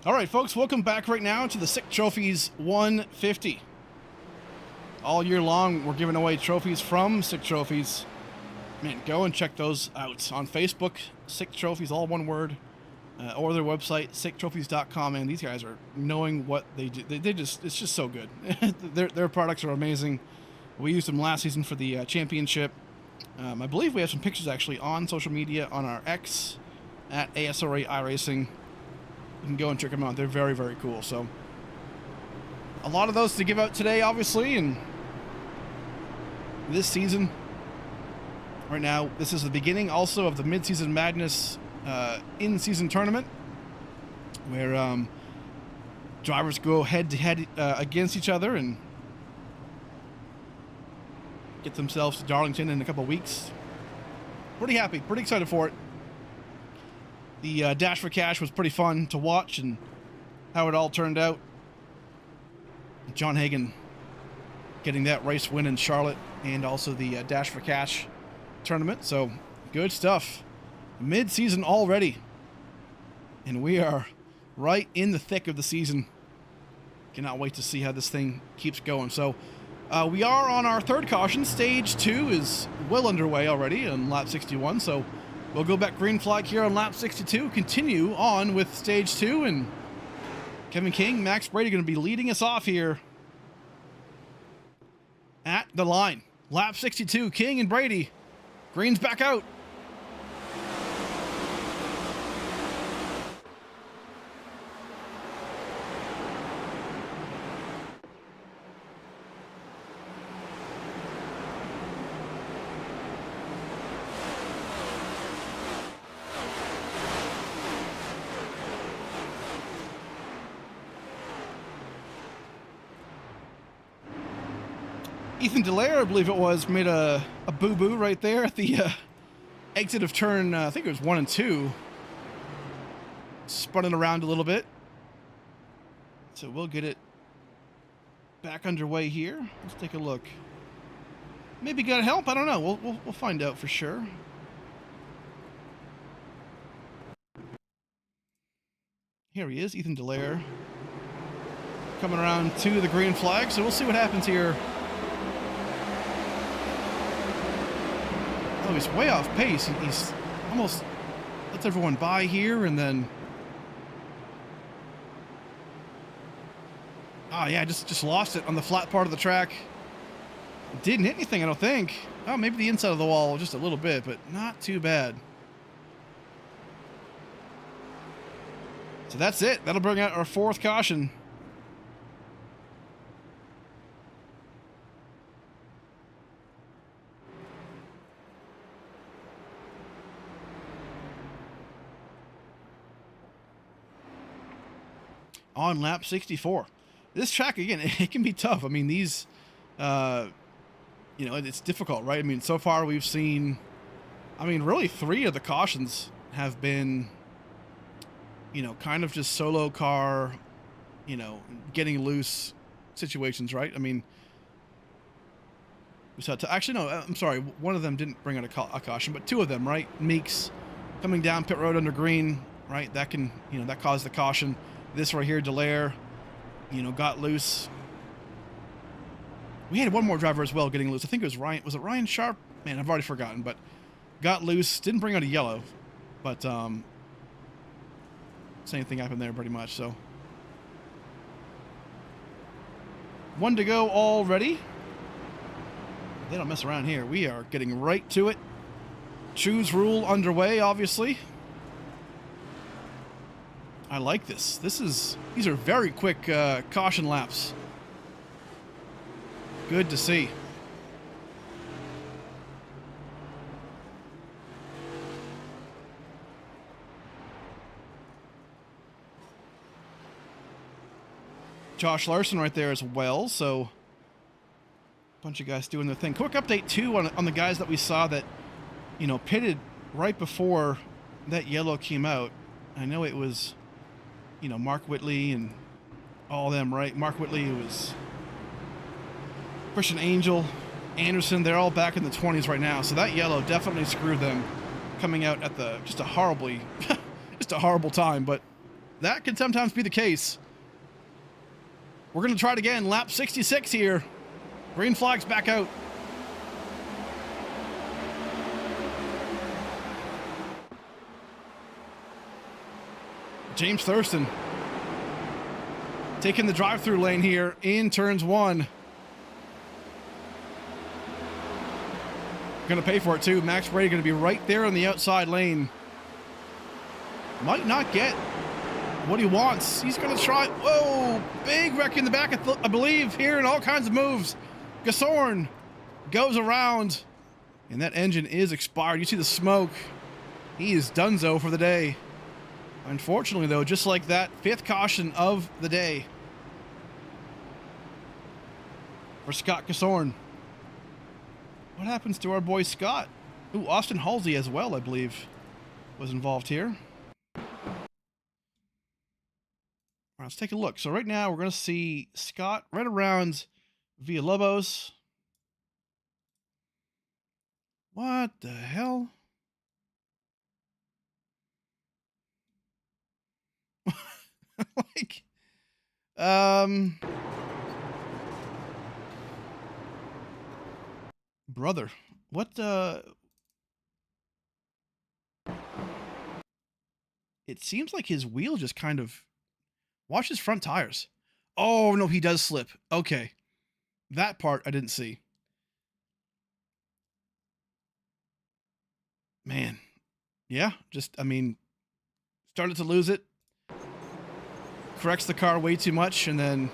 All right, folks, welcome back right now to the SickTrophies 150. All year long, we're giving away trophies from SickTrophies. Man, go and check those out on Facebook, SickTrophies, all one word, or their website, SickTrophies.com. And these guys are knowing what they do. They just, it's just so good. Their products are amazing. We used them last season for the championship. I believe we have some pictures actually on social media on our X at ASRA iRacing. You can go and check them out. They're very, very cool. So, a lot of those to give out today, obviously, and this season. Right now, this is the beginning also of the Mid-Season Madness in-season tournament, where drivers go head-to-head against each other and get themselves to Darlington in a couple of weeks. Pretty happy, pretty excited for it. The Dash for Cash was pretty fun to watch and how it all turned out. John Hagan getting that race win in Charlotte and also the Dash for Cash tournament. So good stuff. Mid-season already. And we are right in the thick of the season. Cannot wait to see how this thing keeps going. So we are on our third caution. Stage 2 is well underway already on lap 61. So we'll go back green flag here on lap 62. Continue on with stage 2. And Kevin King, Max Brady going to be leading us off here at the line. Lap 62, King and Brady. Green's back out. Ethan Delaire, I believe it was, made a boo-boo right there at the exit of turn, I think it was 1 and 2. Spun it around a little bit. So we'll get it back underway here. Let's take a look. Maybe got help? I don't know. We'll find out for sure. Here he is, Ethan Delaire. Coming around to the green flag, so we'll see what happens here. Oh, he's way off pace. He's almost lets everyone by here, and then... Oh, yeah, just lost it on the flat part of the track. Didn't hit anything, I don't think. Oh, maybe the inside of the wall just a little bit, but not too bad. So that's it. That'll bring out our fourth caution. On lap 64. This track, again, it can be tough. I mean, these, you know, it's difficult, right? I mean, so far we've seen, I mean, really 3 of the cautions have been, you know, kind of just solo car, you know, getting loose situations, right? I mean, we saw, actually, no, I'm sorry. One of them didn't bring out a caution, but 2 of them, right? Meeks coming down pit road under green, right? That can, you know, that caused the caution. This right here, Delaire, you know, got loose. We had one more driver as well getting loose. I think it was Ryan. Was it Ryan Sharp? Man, I've already forgotten, but got loose. Didn't bring out a yellow, but same thing happened there pretty much. So 1 to go already. They don't mess around here. We are getting right to it. Choose rule underway, obviously. I like this. These are very quick caution laps. Good to see. Josh Larson right there as well, so a bunch of guys doing their thing. Quick update too on the guys that we saw that, you know, pitted right before that yellow came out. I know it was, you know, Mark Whitley and all them, right? Mark Whitley was Christian Angel, Anderson. They're all back in the 20s right now. So that yellow definitely screwed them coming out at the, just a horrible time. But that can sometimes be the case. We're going to try it again. Lap 66 here. Green flag's back out. James Thurston taking the drive-through lane here in turns 1. Going to pay for it too. Max Brady going to be right there on the outside lane. Might not get what he wants. He's going to try. Whoa, big wreck in the back, I believe, here, and all kinds of moves. Gasorn goes around, and that engine is expired. You see the smoke. He is donezo for the day. Unfortunately, though, just like that, 5th caution of the day for Scott Gasorn. What happens to our boy Scott? Ooh, Austin Halsey as well, I believe, was involved here. All right, let's take a look. So right now we're going to see Scott right around Villalobos. What the hell? Like, brother, what, it seems like his wheel just kind of, watch his front tires. Oh, no, he does slip. Okay. That part I didn't see. Man. Yeah, just, I mean, started to lose it. Corrects the car way too much and then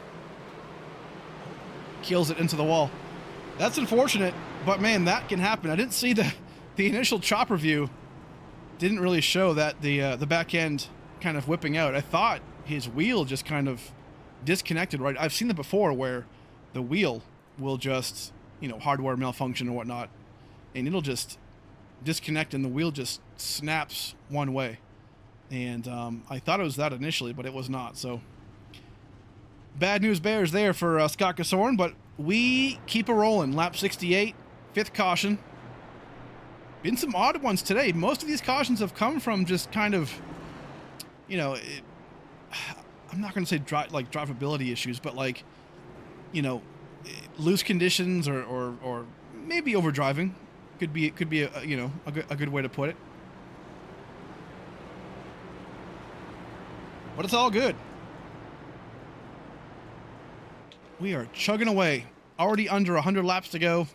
kills it into the wall. That's unfortunate, but man, that can happen. I didn't see the initial chopper view. Didn't really show that the back end kind of whipping out. I thought his wheel just kind of disconnected, right? I've seen that before where the wheel will just, you know, hardware malfunction or whatnot, and it'll just disconnect and the wheel just snaps one way. And I thought it was that initially, but it was not. So bad news bears there for Scott Gasorn, but we keep a rolling. Lap 68, 5th caution. Been some odd ones today. Most of these cautions have come from just kind of, you know, I'm not going to say drivability issues, but like, you know, loose conditions or maybe overdriving could be a, you know, a good way to put it. But it's all good. We are chugging away. Already under 100 laps to go.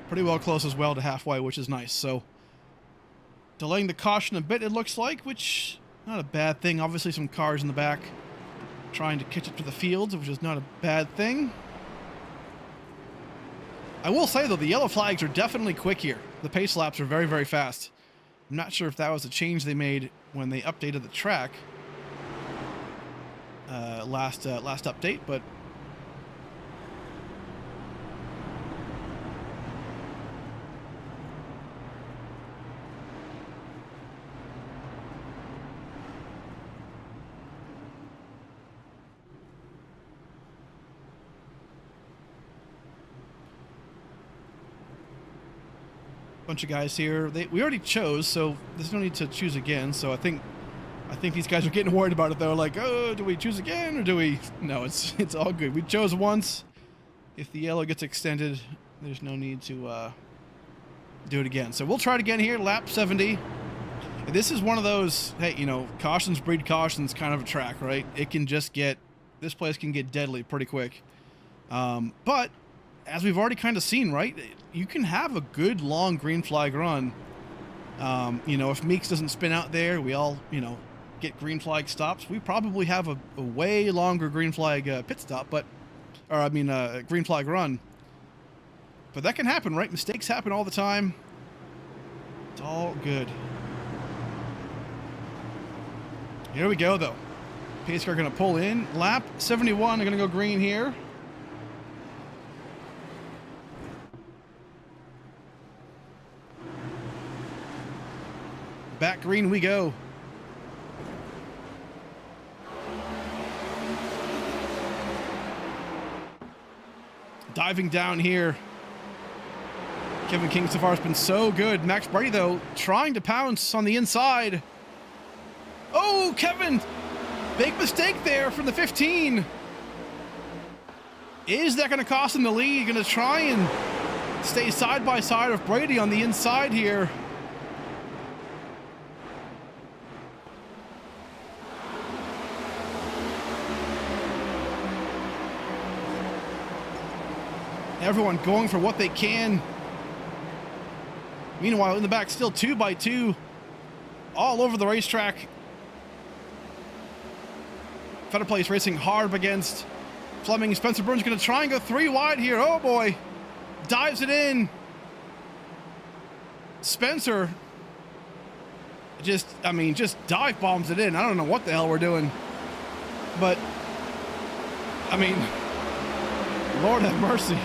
Pretty well close as well to halfway, which is nice. So delaying the caution a bit, it looks like, which not a bad thing. Obviously some cars in the back trying to catch up to the field, which is not a bad thing. I will say, though, the yellow flags are definitely quick here. The pace laps are very, very fast. I'm not sure if that was a change they made when they updated the track last update, but bunch of guys here. We already chose, so there's no need to choose again. So I think these guys are getting worried about it though. Like, oh, do we choose again or do we? No, it's all good. We chose once. If the yellow gets extended, there's no need to do it again. So we'll try it again here. Lap 70. And this is one of those, hey, you know, cautions breed cautions kind of a track, right? It can just get, this place can get deadly pretty quick. But as we've already kind of seen, right, you can have a good long green flag run. You know, if Meeks doesn't spin out there, we all, you know, get green flag stops. We probably have a way longer green flag pit stop, but, or I mean, green flag run. But that can happen, right? Mistakes happen all the time. It's all good. Here we go, though. Pace car going to pull in. Lap 71, they're going to go green here. Back green we go. Diving down here. Kevin King so far has been so good. Max Brady, though, trying to pounce on the inside. Oh, Kevin! Big mistake there from the 15. Is that going to cost him the lead? Going to try and stay side by side with Brady on the inside here. Everyone going for what they can. Meanwhile, in the back, still 2x2 all over the racetrack. Fetter Place racing hard up against Fleming. Spencer Burns going to try and go 3 wide here. Oh boy. Dives it in. Spencer just dive bombs it in. I don't know what the hell we're doing. But, I mean, Lord have mercy.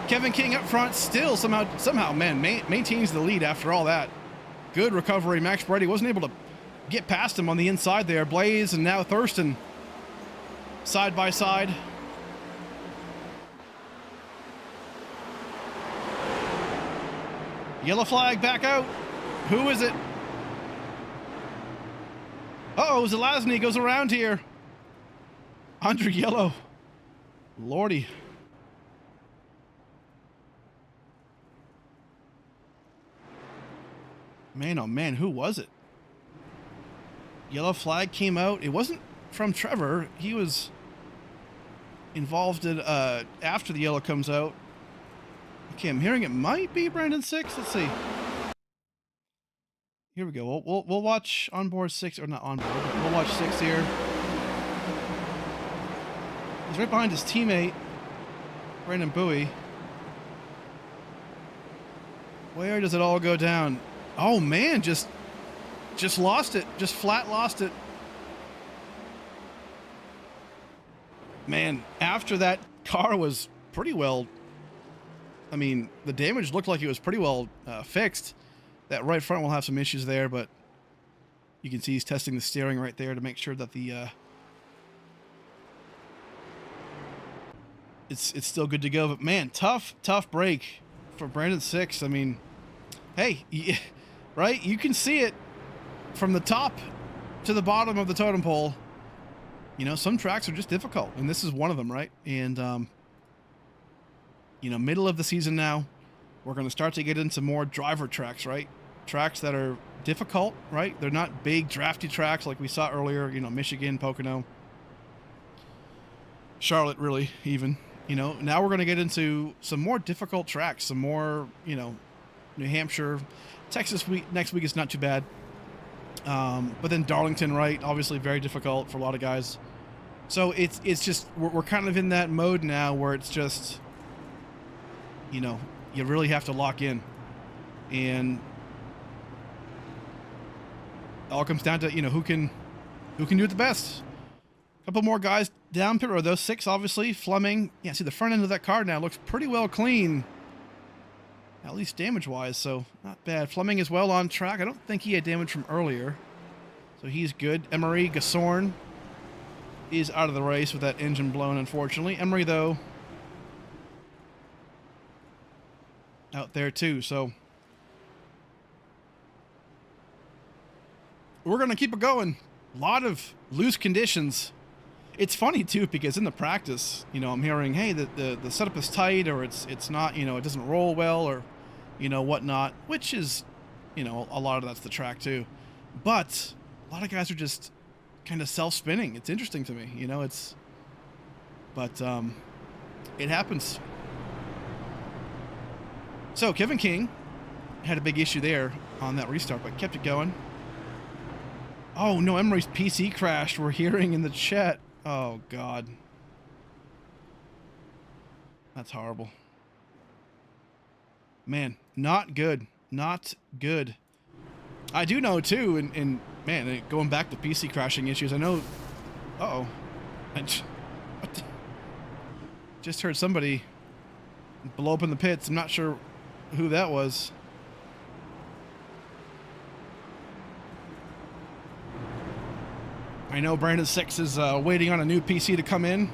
Kevin King up front still somehow, man, maintains the lead after all that. Good recovery. Max Brady wasn't able to get past him on the inside there. Blaze and now Thurston side by side. Yellow flag back out. Who is it? Uh-oh, Zelazny goes around here. Under yellow. Lordy. Man, oh man, who was it? Yellow flag came out. It wasn't from Trevor. He was involved in after the yellow comes out. Okay, I'm hearing it might be Brandon 6. Let's see. Here we go. We'll watch onboard 6, or not onboard, but we'll watch 6 here. He's right behind his teammate, Brandon Bowie. Where does it all go down? Oh man, just lost it. Just flat lost it. Man, after that car was pretty well, I mean, the damage looked like it was pretty well fixed. That right front will have some issues there, but you can see he's testing the steering right there to make sure that the it's still good to go. But man, tough break for Brandon 6. I mean, hey, right? You can see it from the top to the bottom of the totem pole. You know, some tracks are just difficult, and this is one of them, right? And you know, middle of the season now, we're going to start to get into more driver tracks, right? Tracks that are difficult, right? They're not big, drafty tracks like we saw earlier, you know, Michigan, Pocono, Charlotte, really, even. You know, now we're going to get into some more difficult tracks, some more, you know, New Hampshire, Texas next week is not too bad. But then Darlington, right? Obviously very difficult for a lot of guys. So it's just, we're kind of in that mode now where it's just, you know, you really have to lock in. And it all comes down to, you know, who can do it the best. A couple more guys down pit road, those 6, obviously. Fleming, yeah, see the front end of that car now looks pretty well clean. At least damage-wise, so not bad. Fleming is well on track. I don't think he had damage from earlier, so he's good. Emery Gassorn is out of the race with that engine blown, unfortunately. Emery, though, out there too, so we're going to keep it going. A lot of loose conditions. It's funny, too, because in the practice, you know, I'm hearing, hey, the setup is tight, or it's not, you know, it doesn't roll well, or, you know, whatnot, which is, you know, a lot of that's the track, too. But a lot of guys are just kind of self-spinning. It's interesting to me, you know, but it happens. So Kevin King had a big issue there on that restart, but kept it going. Oh, no, Emery's PC crashed, we're hearing in the chat. Oh, God. That's horrible. Man, not good. Not good. I do know, too, and man, going back to PC crashing issues, I know... Uh-oh. Just heard somebody blow up in the pits. I'm not sure who that was. I know Brandon 6 is waiting on a new PC to come in.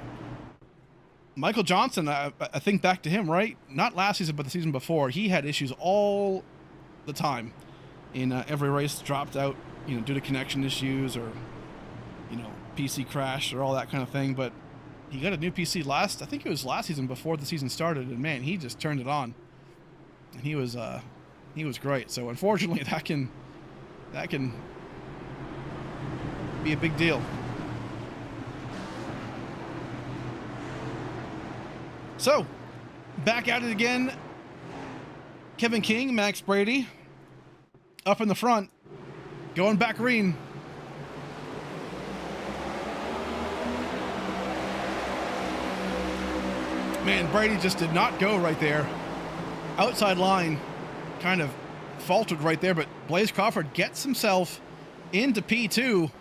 Michael Johnson, I think back to him, right? Not last season, but the season before. He had issues all the time in every race, dropped out, due to connection issues or, PC crash or all that kind of thing. But he got a new PC I think it was last season before the season started, and man, he just turned it on. And he was great. So unfortunately, that can be a big deal. So, back at it again. Kevin King, Max Brady, up in the front, going back green. Man, Brady just did not go right there. Outside line kind of faltered right there, but Blaze Crawford gets himself into P2.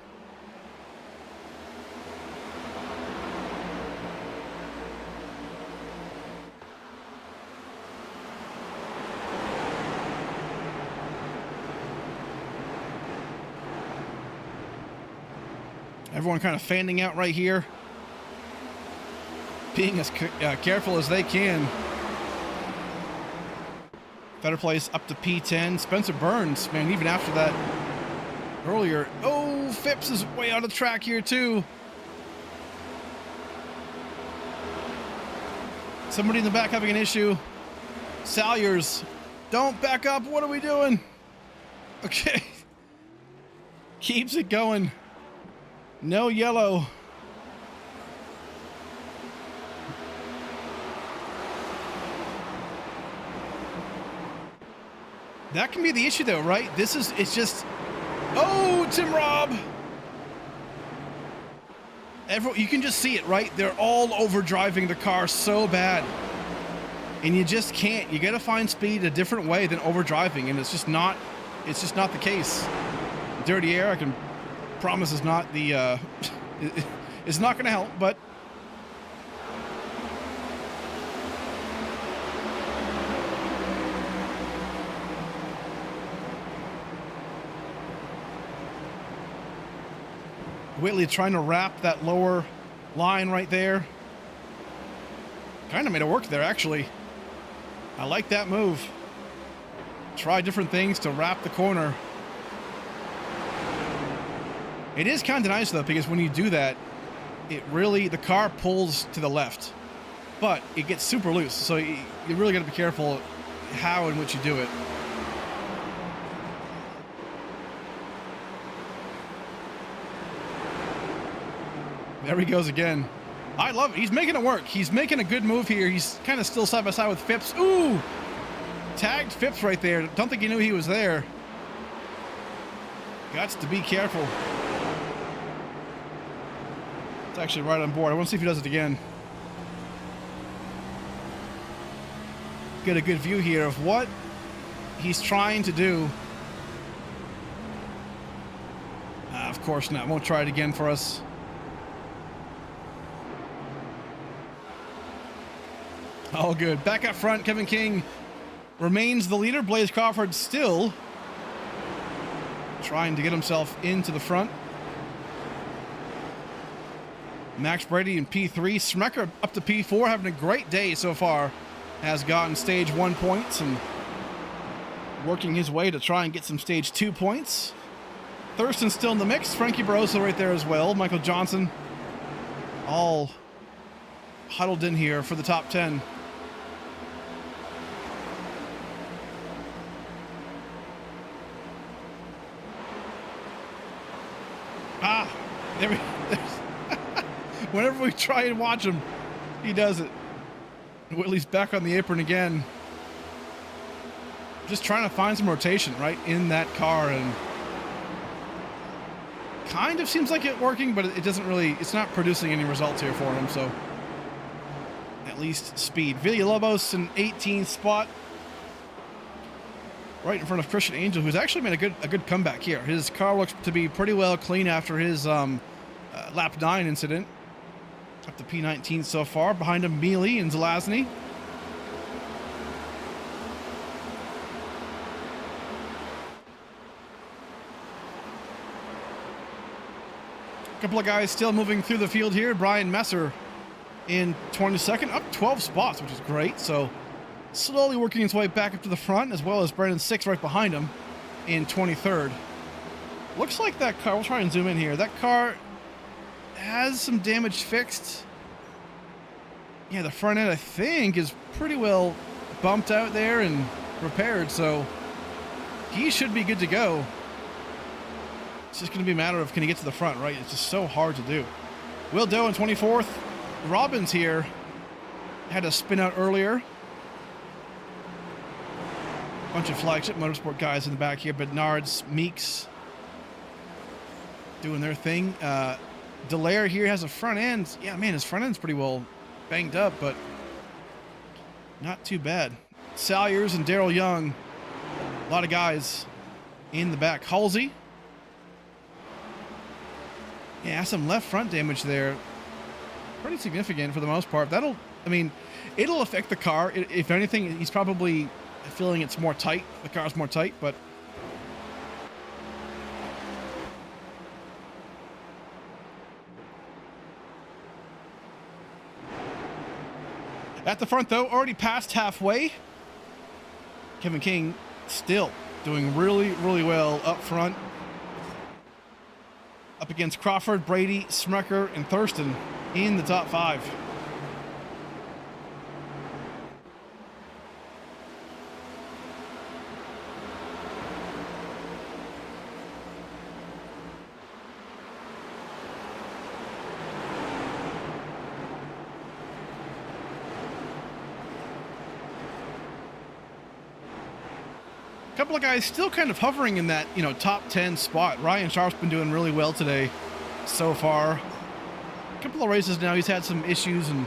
Everyone kind of fanning out right here, being as careful as they can. Better place up to P10. Spencer Burns, man, even after that earlier. Oh, Phipps is way out of track here too. Somebody in the back having an issue. Salyers, don't back up. What are we doing? Okay. Keeps it going. No yellow. That can be the issue though, right? It's just, oh, Tim Robb. You can just see it, right? They're all overdriving the car so bad. And you just can't. You got to find speed a different way than overdriving, and it's just not the case. Dirty air, I can promise, is not the it's not going to help, but Whitley trying to wrap that lower line right there. Kind of made it work there, actually. I like that move. Try different things to wrap the corner. It is kind of nice, though, because when you do that, the car pulls to the left, but it gets super loose. So you really got to be careful how and which you do it. There he goes again. I love it. He's making it work. He's making a good move here. He's kind of still side by side with Phipps. Ooh! Tagged Phipps right there. Don't think he knew he was there. Got to be careful. It's actually right on board. I want to see if he does it again. Get a good view here of what he's trying to do. Of course not. Won't try it again for us. All good. Back up front, Kevin King remains the leader. Blaze Crawford still trying to get himself into the front. Max Brady in P3. Smecker up to P4, having a great day so far. Has gotten stage 1 points and working his way to try and get some stage 2 points. Thurston still in the mix. Frankie Barroso right there as well. Michael Johnson all huddled in here for the top 10. There we whenever we try and watch him, he does it. Whitley's back on the apron again. Just trying to find some rotation right in that car, and kind of seems like it's working, but it doesn't really, it's not producing any results here for him, so at least speed. Villalobos in 18th spot. Right in front of Christian Angel, who's actually made a good comeback here. His car looks to be pretty well clean after his lap 9 incident. Up to P19 so far. Behind him, Mealy and Zelazny. A couple of guys still moving through the field here. Brian Messer in 22nd, up 12 spots, which is great. So slowly working his way back up to the front, as well as Brandon Six right behind him in 23rd. Looks like that car, we'll try and zoom in here. That car has some damage fixed. Yeah, the front end, I think, is pretty well bumped out there and repaired, so he should be good to go. It's just going to be a matter of can he get to the front, right? It's just so hard to do. Will Doe in 24th. Robbins here had to spin out earlier. Bunch of flagship motorsport guys in the back here. Bednards, Meeks doing their thing. Dallaire here has a front end. Yeah, man, his front end's pretty well banged up, but not too bad. Salyers and Daryl Young, a lot of guys in the back. Halsey, yeah, some left front damage there. Pretty significant for the most part. That'll, I mean, it'll affect the car. If anything, he's probably feeling it's more tight. The car's more tight, but at the front, though, already past halfway. Kevin King still doing really, really well up front. Up against Crawford, Brady, Smucker, and Thurston in the top 5. Couple of guys still kind of hovering in that, top 10 spot. Ryan Sharp's been doing really well today so far. A couple of races now, he's had some issues and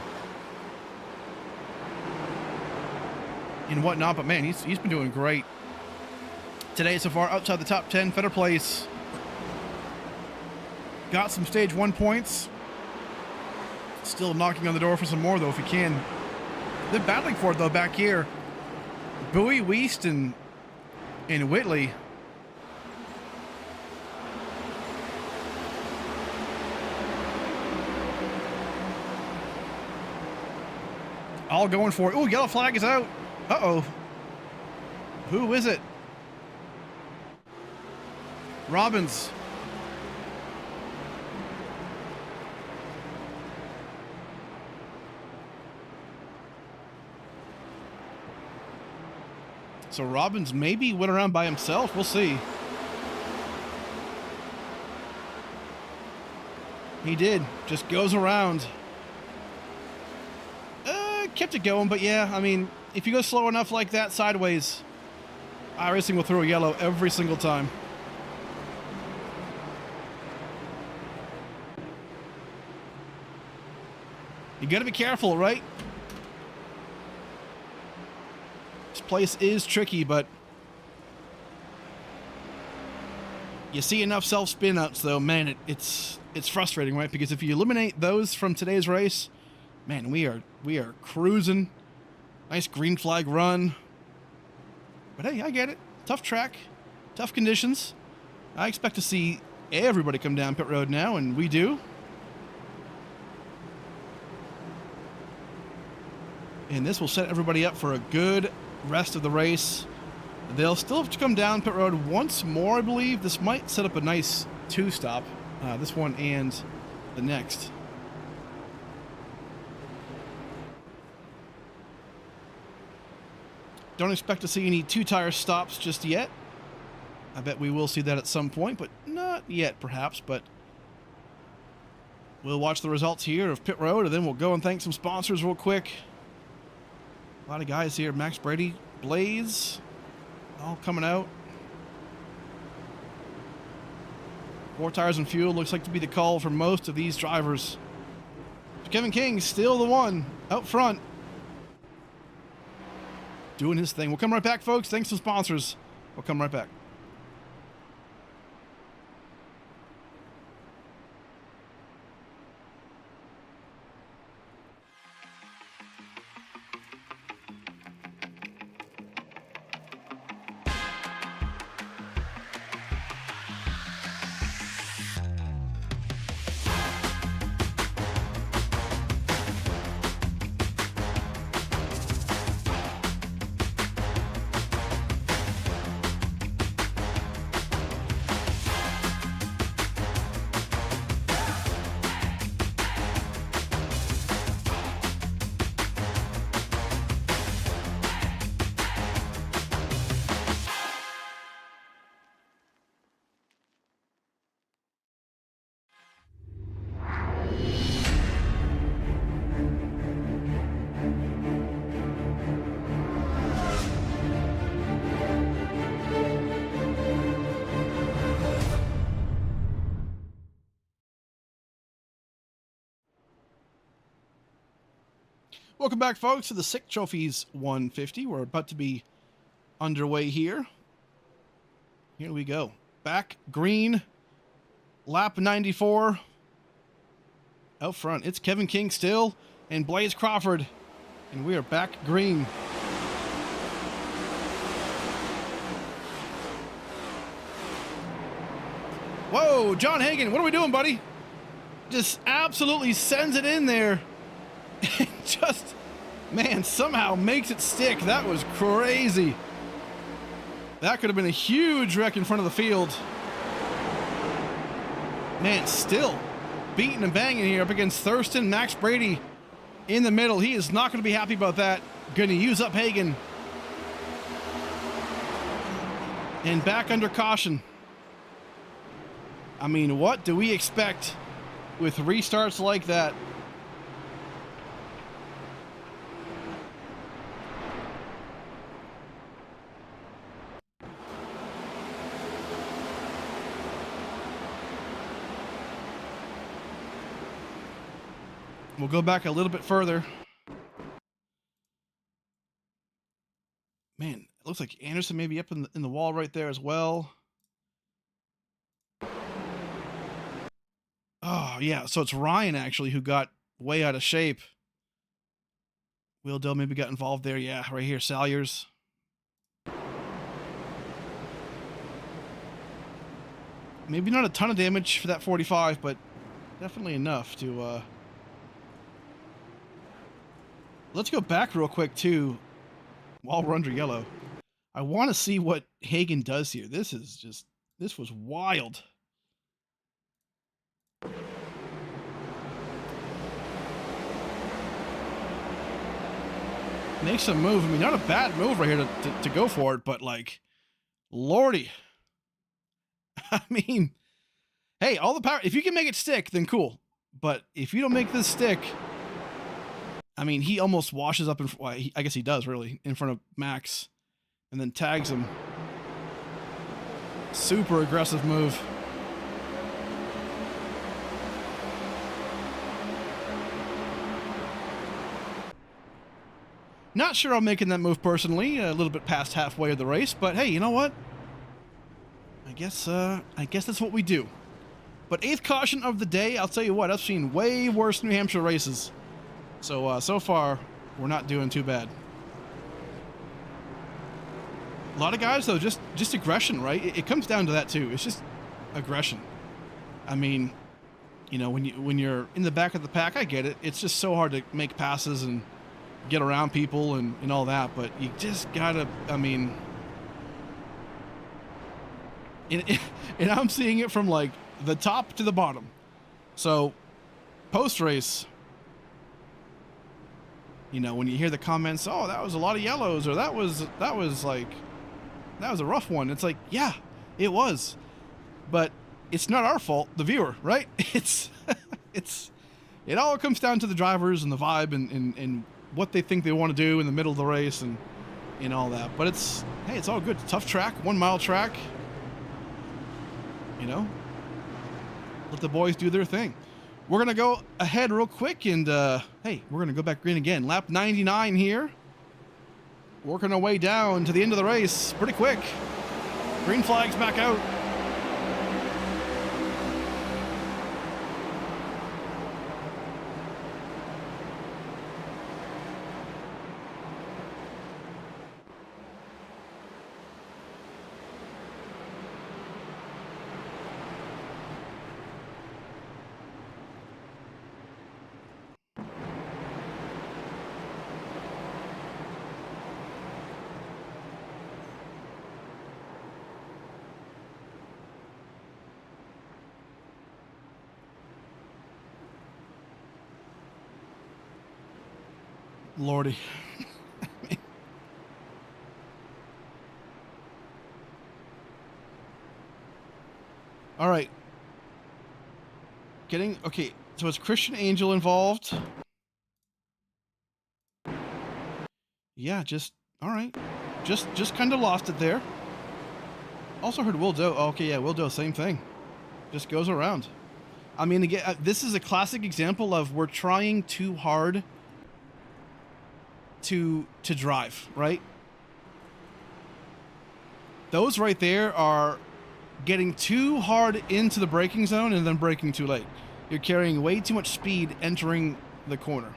whatnot, but man, he's been doing great today so far. Outside the top 10, Fetter Place got some stage 1 points. Still knocking on the door for some more, though, if he can. They're battling for it, though, back here. Bowie, Weist, and Whitley. All going for it. Oh, yellow flag is out. Uh-oh. Who is it? Robbins. So Robbins maybe went around by himself. We'll see. He did. Just goes around. Kept it going, but yeah, I mean, if you go slow enough like that sideways, iRacing will throw a yellow every single time. You gotta be careful, right? This place is tricky, but you see enough self-spin outs, though, man, it's frustrating, right? Because if you eliminate those from today's race, man, we are cruising. Nice green flag run. But hey, I get it. Tough track, tough conditions. I expect to see everybody come down pit road now, and we do. And this will set everybody up for a good rest of the race. They'll still have to come down pit road once more, I believe. This might set up a nice 2-stop. This one and the next. Don't expect to see any 2-tire stops just yet. I bet we will see that at some point, but not yet, perhaps. But we'll watch the results here of pit road, and then we'll go and thank some sponsors real quick. A lot of guys here. Max Brady, Blaze, all coming out. 4 tires and fuel looks like to be the call for most of these drivers. Kevin King still the one out front, doing his thing. We'll come right back, folks. Thanks to sponsors. We'll come right back. Welcome back, folks, to the SickTrophies 150. We're about to be underway here. Here we go. Back green. Lap 94. Out front, it's Kevin King still and Blaze Crawford. And we are back green. Whoa, John Hagen, what are we doing, buddy? Just absolutely sends it in there. And just, man, somehow makes it stick. That was crazy. That could have been a huge wreck in front of the field. Man, still beating and banging here up against Thurston. Max Brady in the middle. He is not going to be happy about that. Going to use up Hagen. And back under caution. I mean, what do we expect with restarts like that? We'll go back a little bit further. Man, it looks like Anderson may be up in the wall right there as well. Oh, yeah. So it's Ryan, actually, who got way out of shape. Will Dill maybe got involved there. Yeah, right here. Salyers. Maybe not a ton of damage for that 45, but definitely enough to... Let's go back real quick, too, while we're under yellow. I want to see what Hagen does here. This was wild. Makes a move. I mean, not a bad move right here to go for it, but, like, lordy. I mean, hey, all the power. If you can make it stick, then cool. But if you don't make this stick... I mean, he almost washes up, well, I guess he does, really, in front of Max, and then tags him. Super aggressive move. Not sure I'm making that move personally, a little bit past halfway of the race, but hey, you know what? I guess that's what we do. But 8th caution of the day, I'll tell you what, I've seen way worse New Hampshire races. So, so far, we're not doing too bad. A lot of guys, though, just aggression, right? It comes down to that, too. It's just aggression. I mean, you know, when you're in the back of the pack, I get it. It's just so hard to make passes and get around people and all that, but you just gotta, I mean... And I'm seeing it from, like, the top to the bottom. So, post-race... You know, when you hear the comments, oh, that was a lot of yellows, or that was a rough one. It's like, yeah, it was. But it's not our fault, the viewer, right? It all comes down to the drivers and the vibe and what they think they want to do in the middle of the race and all that. But hey, it's all good. It's a tough track, 1 mile track. You know, let the boys do their thing. We're going to go ahead real quick and, hey, we're going to go back green again. Lap 99 here. Working our way down to the end of the race pretty quick. Green flag's back out. Lordy. All right. Okay, so is Christian Angel involved? Yeah, all right. Just kind of lost it there. Also heard Will Doe. Oh, okay, yeah, Will Doe, same thing. Just goes around. I mean, again, this is a classic example of we're trying too hard to drive, right? Those right there are getting too hard into the braking zone and then braking too late. You're carrying way too much speed entering the corner.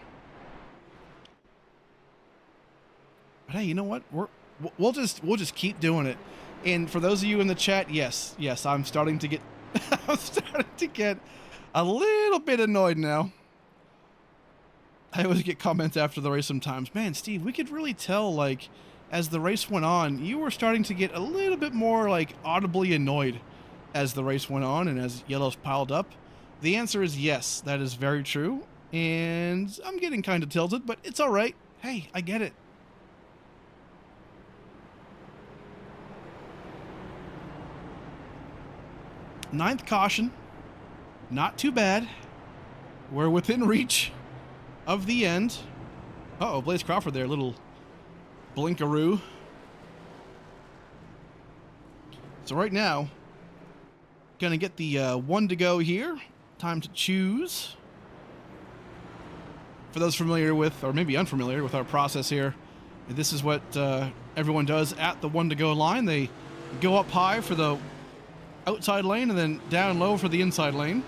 But hey, you know what? We'll just keep doing it. And for those of you in the chat, yes, I'm starting to get I'm starting to get a little bit annoyed now. I always get comments after the race sometimes. Man, Steve, we could really tell, like, as the race went on, you were starting to get a little bit more, like, audibly annoyed as the race went on and as yellows piled up. The answer is yes, that is very true. And I'm getting kind of tilted, but it's all right. Hey, I get it. Ninth caution. Not too bad. We're within reach of the end. Uh-oh, Blaze Crawford there, little blinkaroo. So right now, gonna get the one to go here. Time to choose. For those familiar with, or maybe unfamiliar with our process here, this is what everyone does at the one to go line. They go up high for the outside lane and then down low for the inside lane.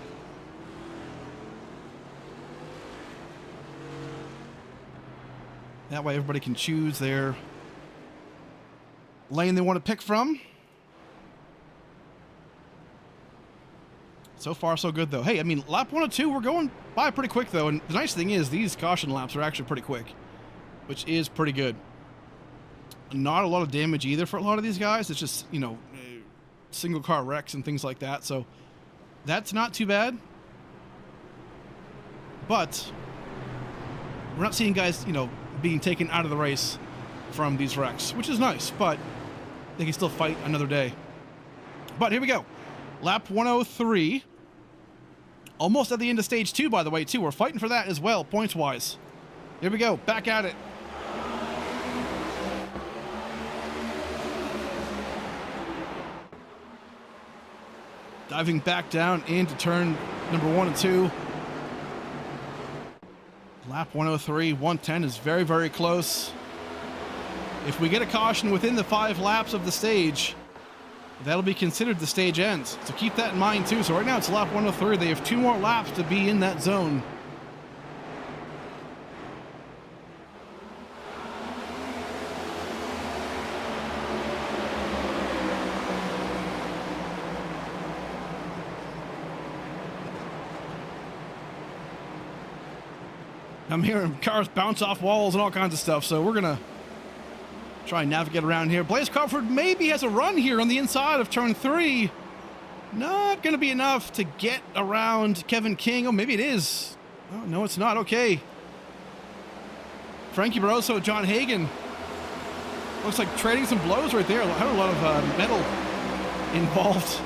That way everybody can choose their lane they want to pick from. So far, so good, though. Hey, I mean, lap 102, we're going by pretty quick, though. And the nice thing is these caution laps are actually pretty quick, which is pretty good. Not a lot of damage either for a lot of these guys. It's just, you know, single car wrecks and things like that. So that's not too bad. But we're not seeing guys, you know, being taken out of the race from these wrecks, which is nice, but they can still fight another day. But here we go. Lap 103. Almost at the end of stage 2, by the way, too. We're fighting for that as well, points-wise. Here we go. Back at it. Diving back down into turn number 1 and 2. Lap 103, 110 is very, very close. If we get a caution within the 5 laps of the stage, that'll be considered the stage ends. So keep that in mind too. So right now it's lap 103. They have 2 more laps to be in that zone. I'm hearing cars bounce off walls and all kinds of stuff, so we're gonna try and navigate around here. Blaze Crawford maybe has a run here on the inside of turn 3. Not gonna be enough to get around Kevin King. Oh, maybe it is. Oh, no, it's not. Okay. Frankie Barroso, John Hagan. Looks like trading some blows right there. A lot of metal involved.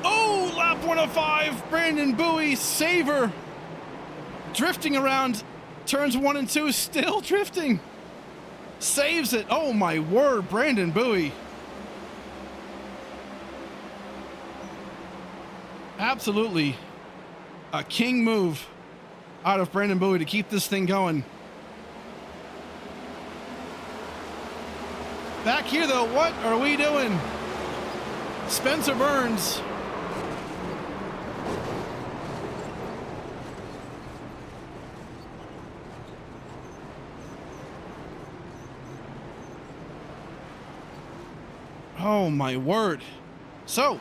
Oh, lap 105. Brandon Bowie, Saver. Drifting around turns 1 and 2, still drifting. Saves it. Oh my word, Brandon Bowie. Absolutely a king move out of Brandon Bowie to keep this thing going. Back here though, what are we doing? Spencer Burns. Oh my word. So,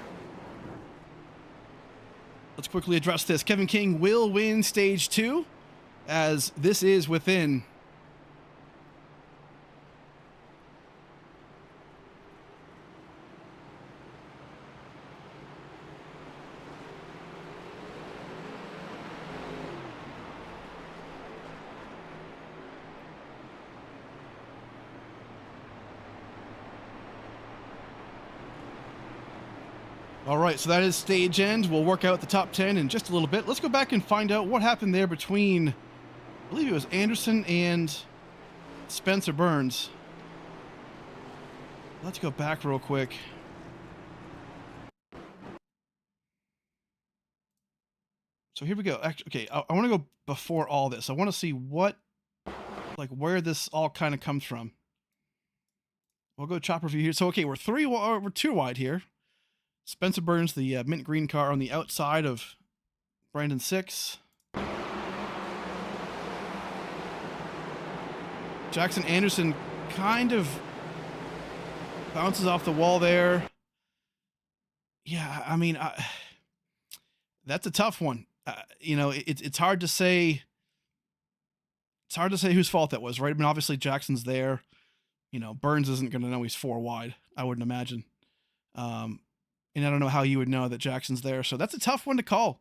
let's quickly address this. Kevin King will win stage 2, as this is within All right, so that is stage end. We'll work out the top 10 in just a little bit. Let's go back and find out what happened there between, I believe it was Anderson and Spencer Burns. Let's go back real quick. So here we go. Actually, okay, I want to go before all this. I want to see what like where this all kind of comes from. We'll go chopper view here. So okay, we're 2 wide here. Spencer Burns, the mint green car, on the outside of Brandon 6. Jackson Anderson kind of bounces off the wall there. Yeah, I mean, that's a tough one. You know, it's hard to say. It's hard to say whose fault that was, right? I mean, obviously Jackson's there. You know, Burns isn't going to know he's 4 wide, I wouldn't imagine. And I don't know how you would know that Jackson's there. So that's a tough one to call.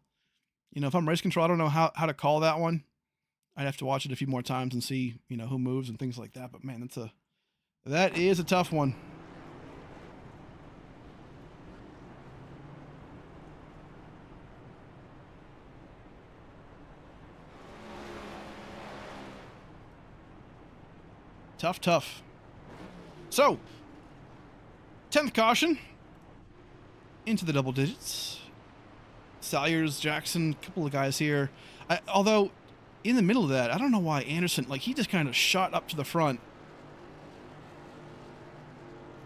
You know, if I'm race control, I don't know how to call that one. I'd have to watch it a few more times and see, you know, who moves and things like that. But man, that is a tough one. Tough. So, 10th caution. Into the double digits. Salyers, Jackson, a couple of guys here. Although, in the middle of that, I don't know why Anderson, like, he just kind of shot up to the front.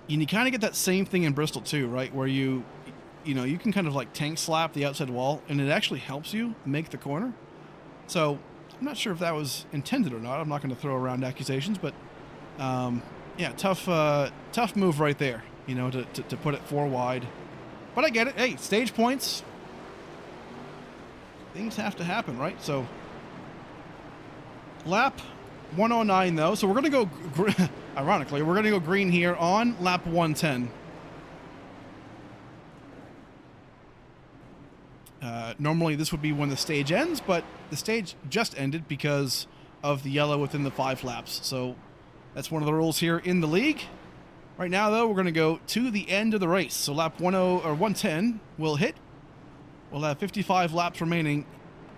And you kind of get that same thing in Bristol, too, right? Where you know, you can kind of, like, tank slap the outside wall, and it actually helps you make the corner. So, I'm not sure if that was intended or not. I'm not going to throw around accusations, but, yeah, tough move right there, you know, to put it 4 wide. But I get it. Hey, stage points. Things have to happen, right? So, lap 109, though. So we're going to go, ironically, we're going to go green here on lap 110. Normally, this would be when the stage ends, but the stage just ended because of the yellow within the 5 laps. So, that's one of the rules here in the league. Right now, though, we're going to go to the end of the race. So lap 110 will hit. We'll have 55 laps remaining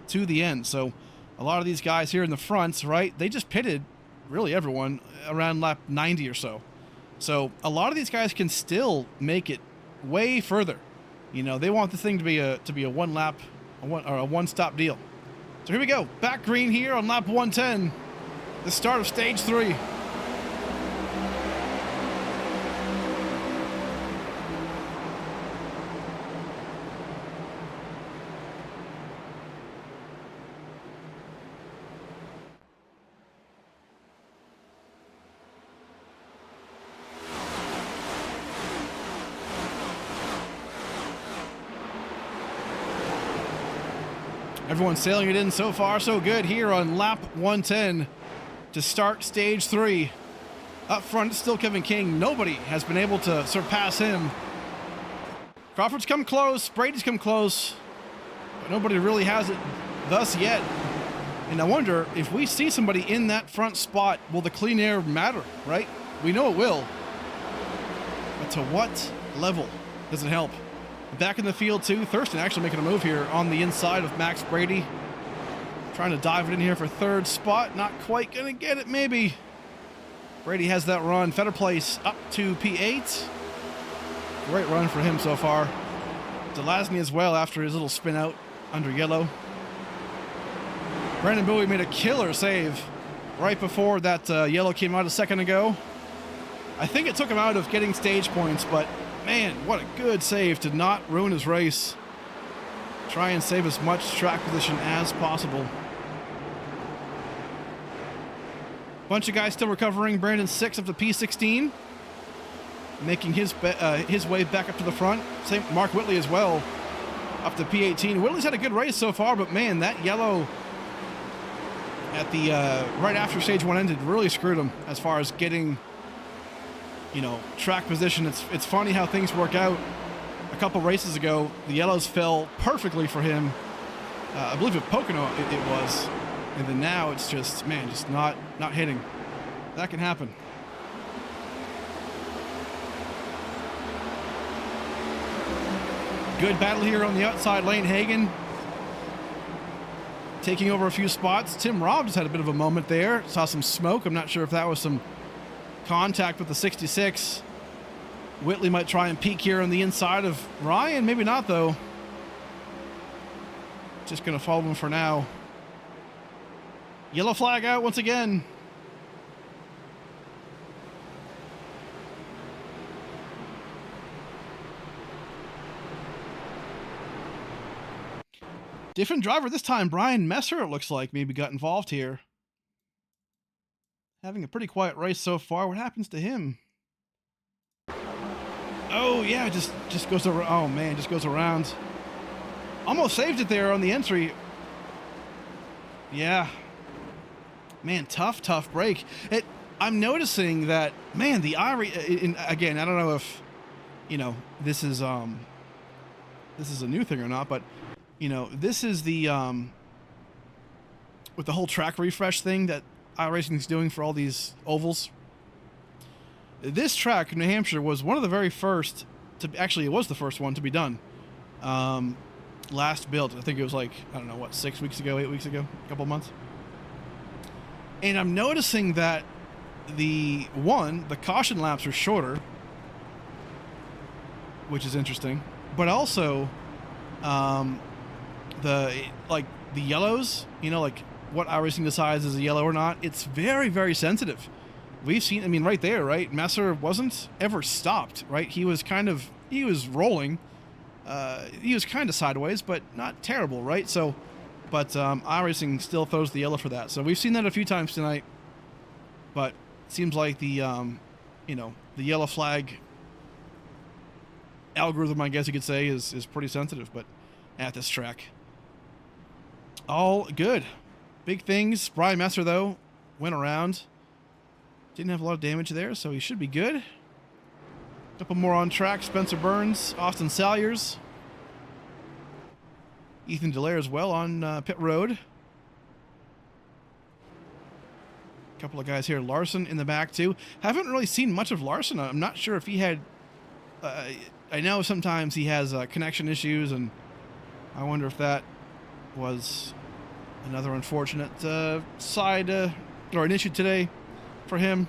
to the end. So a lot of these guys here in the front, right, they just pitted, really everyone, around lap 90 or so. So a lot of these guys can still make it way further. You know, they want the thing to be a one-stop deal. So here we go. Back green here on lap 110. The start of stage 3. Everyone's sailing it in so far, so good here on lap 110 to start stage 3. Up front, still Kevin King. Nobody has been able to surpass him. Crawford's come close. Brady's come close. But nobody really has it thus yet. And I wonder if we see somebody in that front spot, will the clean air matter, right? We know it will. But to what level does it help? Back in the field, too. Thurston actually making a move here on the inside of Max Brady. Trying to dive it in here for 3rd spot. Not quite going to get it, maybe. Brady has that run. Fetter Place up to P8. Great run for him so far. Delasny as well after his little spin out under yellow. Brandon Bowie made a killer save right before that yellow came out a second ago. I think it took him out of getting stage points, but man, what a good save to not ruin his race. Try and save as much track position as possible. Bunch of guys still recovering. Brandon 6 up to P16. Making his way back up to the front. Same Mark Whitley as well. Up to P18. Whitley's had a good race so far, but man, that yellow at the right after stage 1 ended really screwed him as far as getting, you know, track position. It's funny how things work out. A couple races ago, the yellows fell perfectly for him. I believe at Pocono it was. And then now it's just, man, just not hitting. That can happen. Good battle here on the outside lane. Hagen taking over a few spots. Tim Robb just had a bit of a moment there. Saw some smoke. I'm not sure if that was some contact with the 66. Whitley might try and peek here on the inside of Ryan. Maybe not, though. Just going to follow him for now. Yellow flag out once again. Different driver this time. Brian Messer, it looks like, maybe got involved here. Having a pretty quiet race so far. What happens to him? Oh, yeah, just goes around. Oh, man, just goes around. Almost saved it there on the entry. Yeah. Man, tough break. I'm noticing that, man, the again, I don't know if, you know, this is a new thing or not, but, you know, this is the, with the whole track refresh thing that iRacing is doing for all these ovals. This track in New Hampshire was one of the very first to, actually, it was the first one to be done. Last built, I think it was like, I don't know, what, 6 weeks ago, 8 weeks ago, a couple months. And I'm noticing that the caution laps are shorter, which is interesting, but also the yellows, you know, like what iRacing decides is a yellow or not, it's very, very sensitive. We've seen, I mean, right there, right? Messer wasn't ever stopped, right? He was rolling. He was kind of sideways, but not terrible, right? So, but iRacing still throws the yellow for that. So we've seen that a few times tonight, but it seems like the, you know, the yellow flag algorithm, I guess you could say, is pretty sensitive, but at this track. All good. Big things. Brian Messer, though, went around. Didn't have a lot of damage there, so he should be good. Couple more on track. Spencer Burns, Austin Salyers, Ethan Delaire as well on pit road. Couple of guys here. Larson in the back, too. Haven't really seen much of Larson. I'm not sure if he had... I know sometimes he has connection issues, and I wonder if that was another unfortunate side or an issue today for him.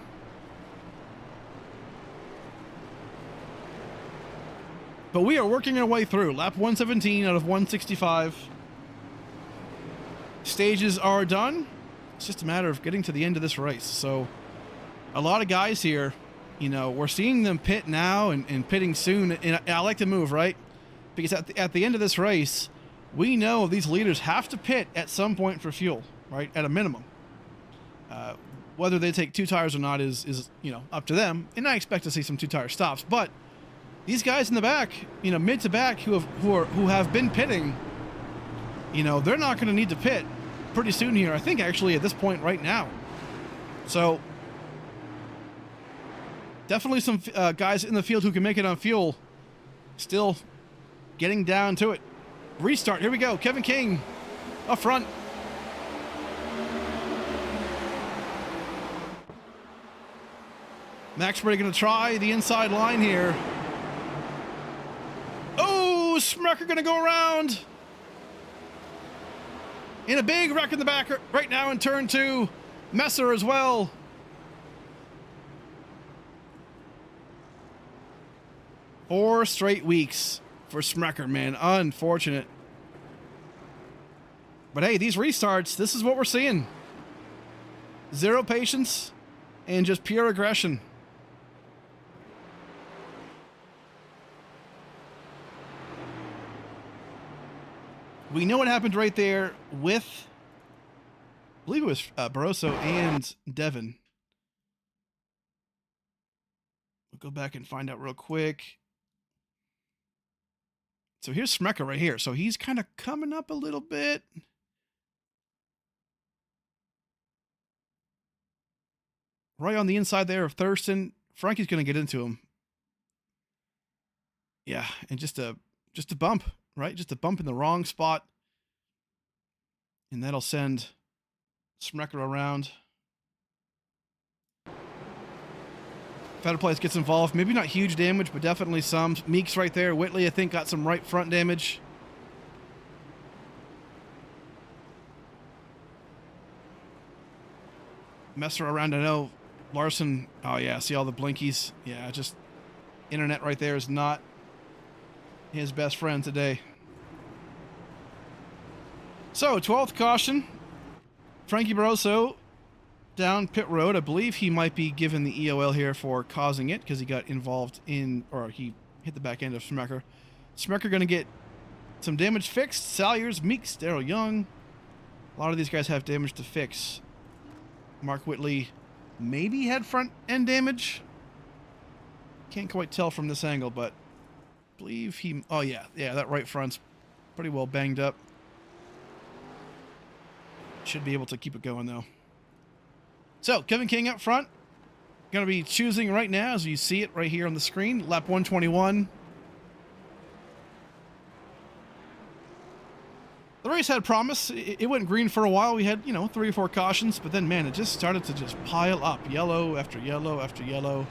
But we are working our way through. Lap 117 out of 165. Stages are done. It's just a matter of getting to the end of this race. So a lot of guys here, you know, we're seeing them pit now and pitting soon. And I like to move, right? Because at the end of this race, we know these leaders have to pit at some point for fuel, right? At a minimum. Whether they take 2 tires or not is you know, up to them. And I expect to see some 2-tire stops. But these guys in the back, you know, mid to back who have been pitting, you know, they're not going to need to pit pretty soon here. I think actually at this point right now. So definitely some guys in the field who can make it on fuel. Still getting down to it. Restart. Here we go. Kevin King up front. Max Brady going to try the inside line here. Oh, Smucker going to go around. In a big wreck in the back right now in turn 2. Messer as well. Four straight weeks for Smucker, man. Unfortunate. But hey, these restarts, this is what we're seeing. Zero patience and just pure aggression. We know what happened right there with, I believe it was Barroso and Devin. We'll go back and find out real quick. So here's Smucker right here. So he's kind of coming up a little bit. Right on the inside there of Thurston. Frankie's going to get into him. Yeah, and just a bump, right? Just a bump in the wrong spot. And that'll send Smucker around. Feather Place gets involved. Maybe not huge damage, but definitely some. Meeks right there. Whitley, I think, got some right front damage. Messer around, I know. Larson, oh yeah, see all the blinkies? Yeah, just internet right there is not his best friend today. So, 12th caution. Frankie Barroso down pit road. I believe he might be given the EOL here for causing it because he got involved in, or he hit the back end of Smucker. Smucker going to get some damage fixed. Salyers, Meeks, Daryl Young. A lot of these guys have damage to fix. Mark Whitley maybe had front end damage. Can't quite tell from this angle, but I believe he... Oh, yeah. Yeah, that right front's pretty well banged up. Should be able to keep it going, though. So, Kevin King up front. Going to be choosing right now, as you see it right here on the screen. Lap 121. The race had promise. It went green for a while. We had, 3 or 4 cautions, but then, man, it just started to just pile up. Yellow after yellow after yellow.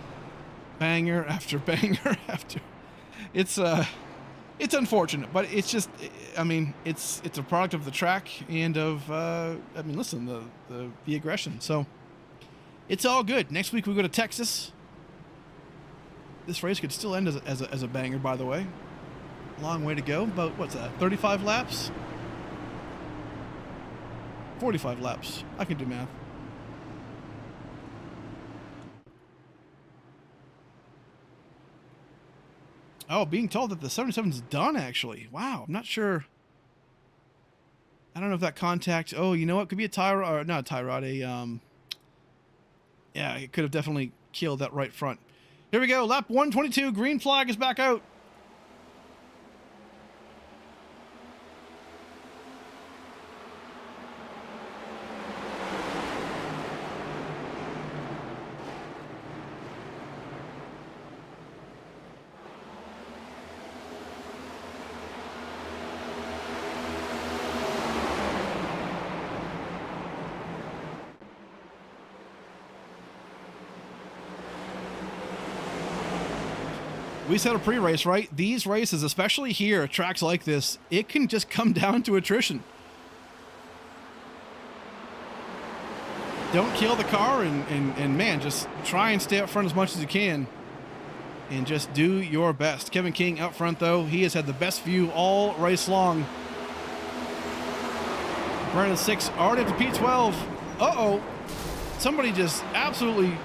Banger after banger after... It's unfortunate, but it's just, I mean, it's a product of the track and of, listen, the aggression. So, it's all good. Next week we go to Texas. This race could still end as a banger, by the way. Long way to go. About, what's that, 35 laps? 45 laps. I can do math. Oh, being told that the 77's done, actually. Wow, I'm not sure. I don't know if that contact... Oh, you know what? Could be a tie rod, or not a tie rod, yeah, it could have definitely killed that right front. Here we go, lap 122. Green flag is back out. We said a pre-race, right? These races, especially here, tracks like this, it can just come down to attrition. Don't kill the car and man, just try and stay up front as much as you can. And just do your best. Kevin King up front, though. He has had the best view all race long. Brandon 6 already at the P12. Uh-oh. Somebody just absolutely...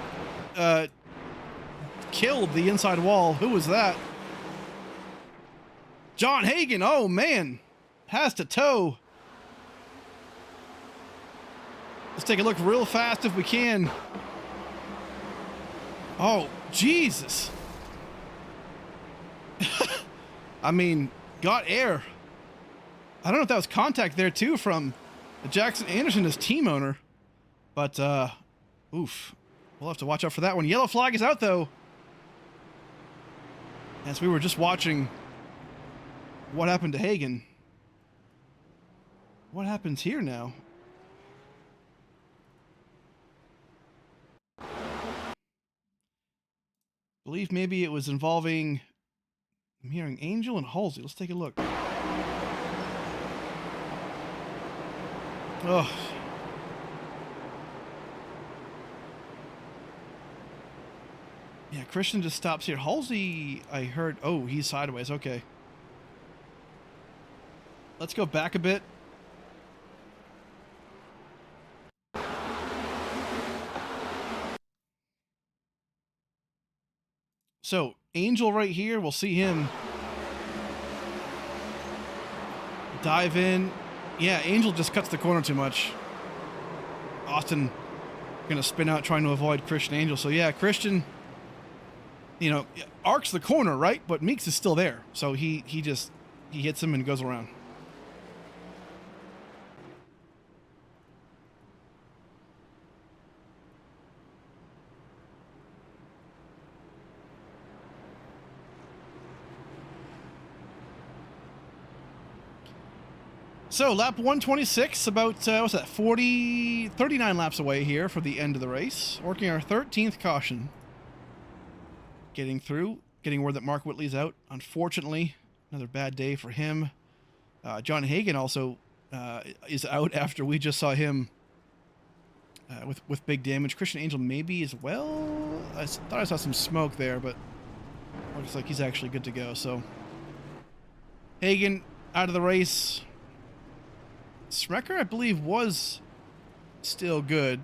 killed the inside wall. Who was that? John Hagen. Oh, man. Has to tow. Let's take a look real fast if we can. Oh, Jesus. I mean, got air. I don't know if that was contact there, too, from Jackson Anderson, his team owner. But, oof. We'll have to watch out for that one. Yellow flag is out, though. As we were just watching what happened to Hagen. What happens here now? I believe maybe it was involving... I'm hearing Angel and Halsey. Let's take a look. Oh. Yeah, Christian just stops here. Halsey, I heard... Oh, he's sideways. Okay. Let's go back a bit. So, Angel right here. We'll see him dive in. Yeah, Angel just cuts the corner too much. Austin going to spin out trying to avoid Christian Angel. So, yeah, Christian... arcs the corner, right? But Meeks is still there. So he hits him and goes around. So lap 126, about, what's that, 39 laps away here for the end of the race. Working our 13th caution. Getting through, getting word that Mark Whitley's out. Unfortunately, another bad day for him. John Hagen also is out after we just saw him with big damage. Christian Angel maybe as well. I thought I saw some smoke there, but looks like he's actually good to go. So Hagen out of the race. Smecker, I believe, was still good.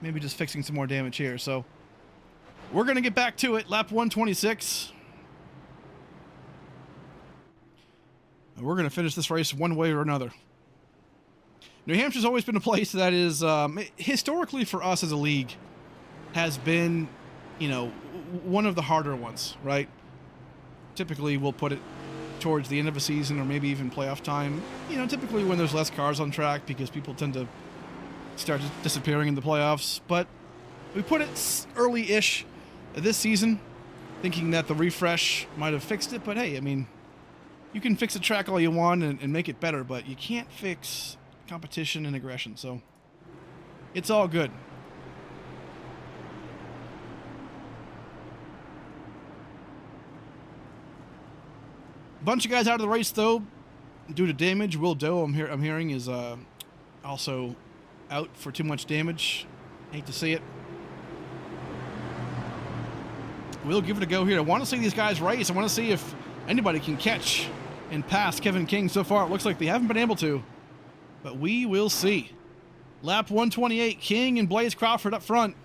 Maybe just fixing some more damage here. So we're going to get back to it. Lap 126. We're going to finish this race one way or another. New Hampshire's always been a place that is, historically for us as a league, has been, you know, one of the harder ones, right? Typically, we'll put it towards the end of a season or maybe even playoff time. You know, typically when there's less cars on track because people tend to start disappearing in the playoffs. But we put it early-ish this season, thinking that the refresh might have fixed it. But hey, I mean, you can fix a track all you want and make it better, but you can't fix competition and aggression, so it's all good. Bunch of guys out of the race though due to damage. Will Doe, I'm hearing, is also out for too much damage. Hate to see it. We'll give it a go here. I want to see these guys race. I want to see if anybody can catch and pass Kevin King. So far it looks like they haven't been able to, but we will see. Lap 128, King and Blaze Crawford up front.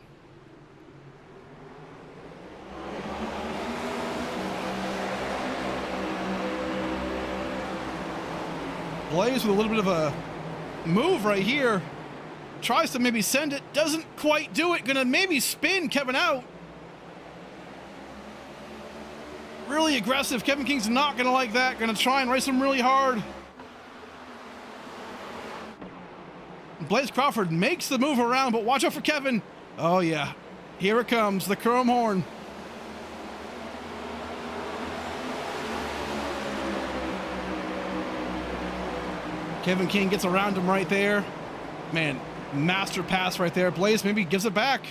Blaze with a little bit of a move right here. Tries to maybe send it, doesn't quite do it. Gonna maybe spin Kevin out. Really aggressive. Kevin King's not gonna like that. Gonna try and race him really hard. Blaze Crawford makes the move around, but watch out for Kevin. Oh yeah, here it comes, the chrome horn. Kevin King gets around him right there. Man, master pass right there. Blaze maybe gives it back.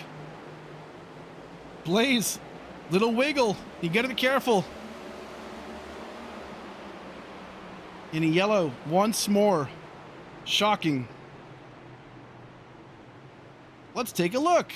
Blaze, little wiggle. You gotta be careful. In a yellow once more. Shocking. Let's take a look.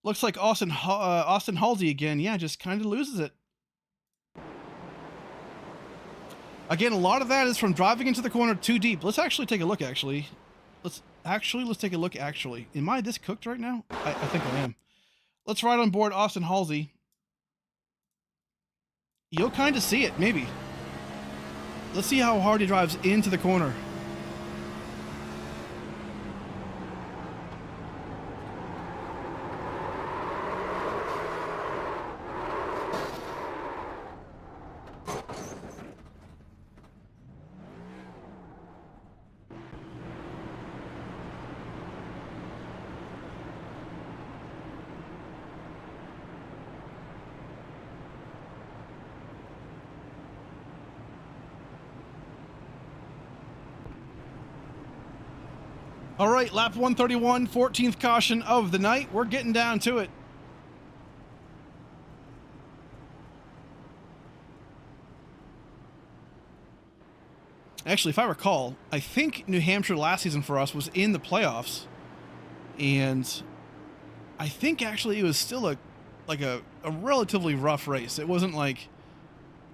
Looks like Austin Halsey again. Yeah, just kind of loses it. Again, a lot of that is from driving into the corner too deep. Let's actually take a look, actually. Let's take a look, actually. Am I this cooked right now? I think I am. Let's ride on board Austin Halsey. You'll kind of see it, maybe. Let's see how hard he drives into the corner. All right, lap 131, 14th caution of the night. We're getting down to it. Actually, if I recall, I think New Hampshire last season for us was in the playoffs. And I think actually it was still a relatively rough race. It wasn't like,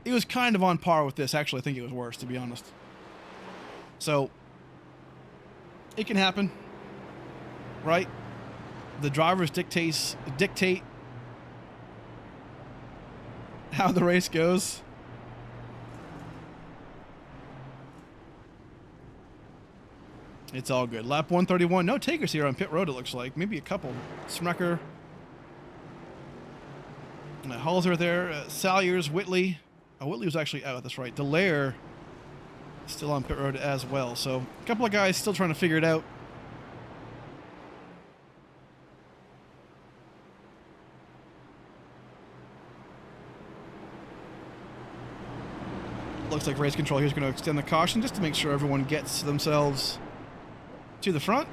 it was kind of on par with this. Actually, I think it was worse, to be honest. So it can happen, right? The drivers dictate how the race goes. It's all good. Lap 131. No takers here on pit road, it looks like. Maybe a couple. Smecker. Halser there. Salyers, Whitley. Oh, Whitley was actually out. That's right. Dallaire still on pit road as well. So a couple of guys still trying to figure it out. Looks like race control here is going to extend the caution just to make sure everyone gets themselves to the front.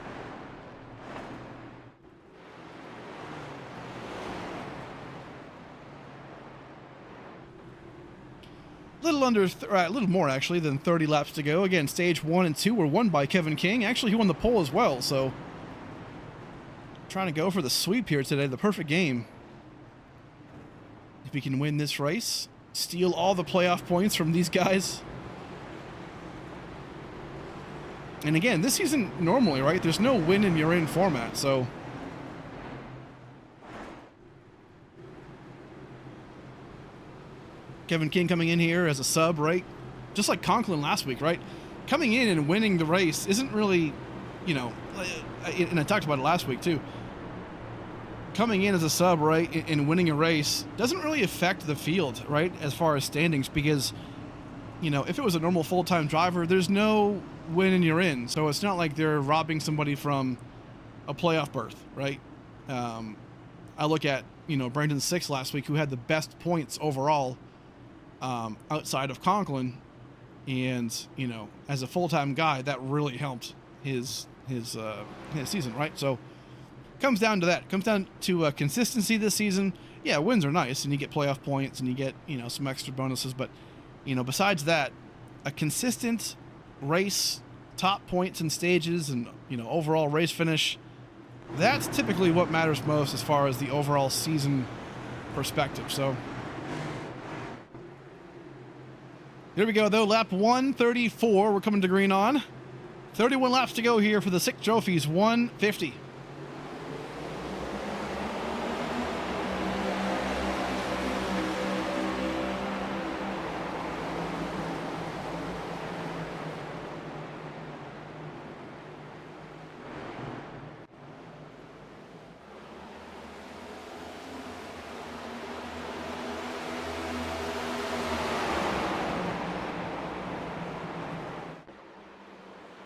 A little more actually than 30 laps to go. Again, stage 1 and 2 were won by Kevin King. Actually, he won the pole as well, so trying to go for the sweep here today, the perfect game. if he can win this race, steal all the playoff points from these guys. And again, this season normally, right, there's no win and you're in format, so Kevin King coming in here as a sub, right? Just like Conklin last week, right? Coming in and winning the race isn't really, you know, and I talked about it last week too. Coming in as a sub, right, and winning a race doesn't really affect the field, right, as far as standings, because, you know, if it was a normal full-time driver, there's no win and you're in. So it's not like they're robbing somebody from a playoff berth, right? I look at, you know, Brandon Six last week, who had the best points overall outside of Conklin, and, you know, as a full-time guy, that really helped his season, right? So comes down to that. Comes down to consistency this season. Yeah, wins are nice, and you get playoff points, and you get, you know, some extra bonuses, but, you know, besides that, a consistent race, top points and stages, and, you know, overall race finish, that's typically what matters most as far as the overall season perspective. So here we go, though. Lap 134. We're coming to green on. 31 laps to go here for the SickTrophies 150.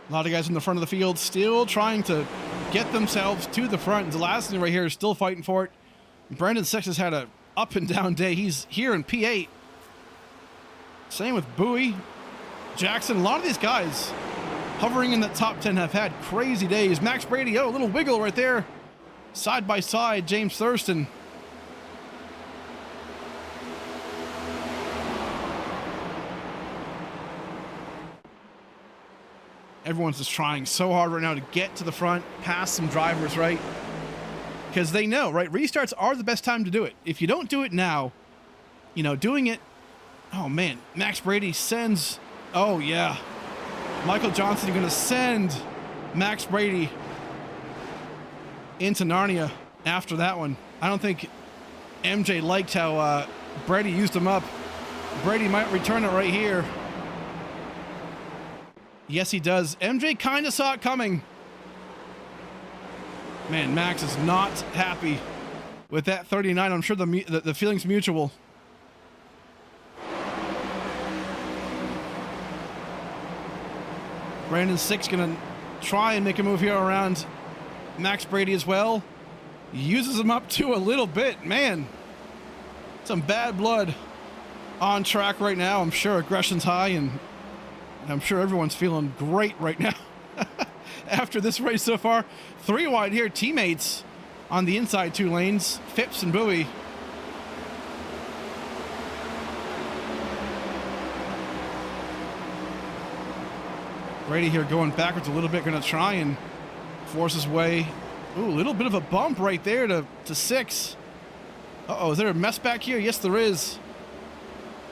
A lot of guys in the front of the field still trying to get themselves to the front. The last thing right here is still fighting for it. Brandon Six has had a up and down day. He's here in P8. Same with Bowie, Jackson. A lot of these guys hovering in the top 10 have had crazy days. Max Brady, oh, a little wiggle right there. Side by side, James Thurston. Everyone's just trying so hard right now to get to the front, pass some drivers, right? Because they know, right? Restarts are the best time to do it. If you don't do it now, you know, doing it... Oh, man. Max Brady sends... Oh, yeah. Michael Johnson going to send Max Brady into Narnia after that one. I don't think MJ liked how Brady used him up. Brady might return it right here. Yes, he does. MJ kind of saw it coming. Man, Max is not happy with that 39. I'm sure the feeling's mutual. Brandon Six going to try and make a move here around Max Brady as well. Uses him up to a little bit. Man, some bad blood on track right now. I'm sure aggression's high, and I'm sure everyone's feeling great right now after this race so far. 3 wide here, teammates on the inside 2 lanes, Phipps and Bowie. Brady here going backwards a little bit, going to try and force his way. Ooh, a little bit of a bump right there to Six. Uh-oh, is there a mess back here? Yes, there is.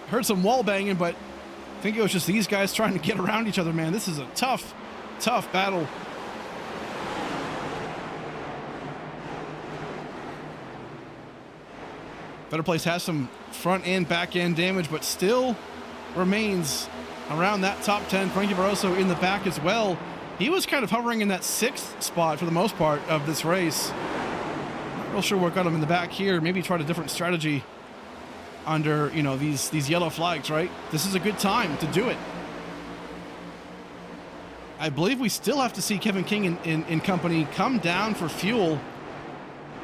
Heard some wall banging, but I think it was just these guys trying to get around each other, man. This is a tough, tough battle. Better Place has some front and back end damage, but still remains around that top 10. Frankie Barroso in the back as well. He was kind of hovering in that 6th spot for the most part of this race. Not real sure what got him in the back here. Maybe he tried a different strategy under, you know, these yellow flags, right? This is a good time to do it. I believe we still have to see Kevin King and company come down for fuel,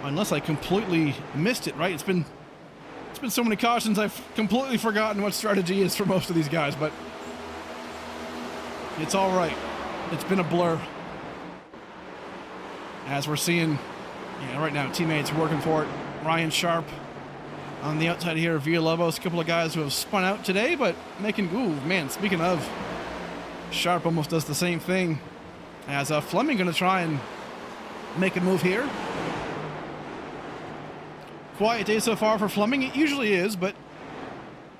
unless I completely missed it, right? It's been so many cautions, I've completely forgotten what strategy is for most of these guys, but it's all right. It's been a blur. As we're seeing, yeah, right now, teammates working for it. Ryan Sharp on the outside here, Villalobos, a couple of guys who have spun out today, but making, ooh, man, speaking of, Sharp almost does the same thing as Fleming going to try and make a move here. quiet day so far for Fleming. It usually is, but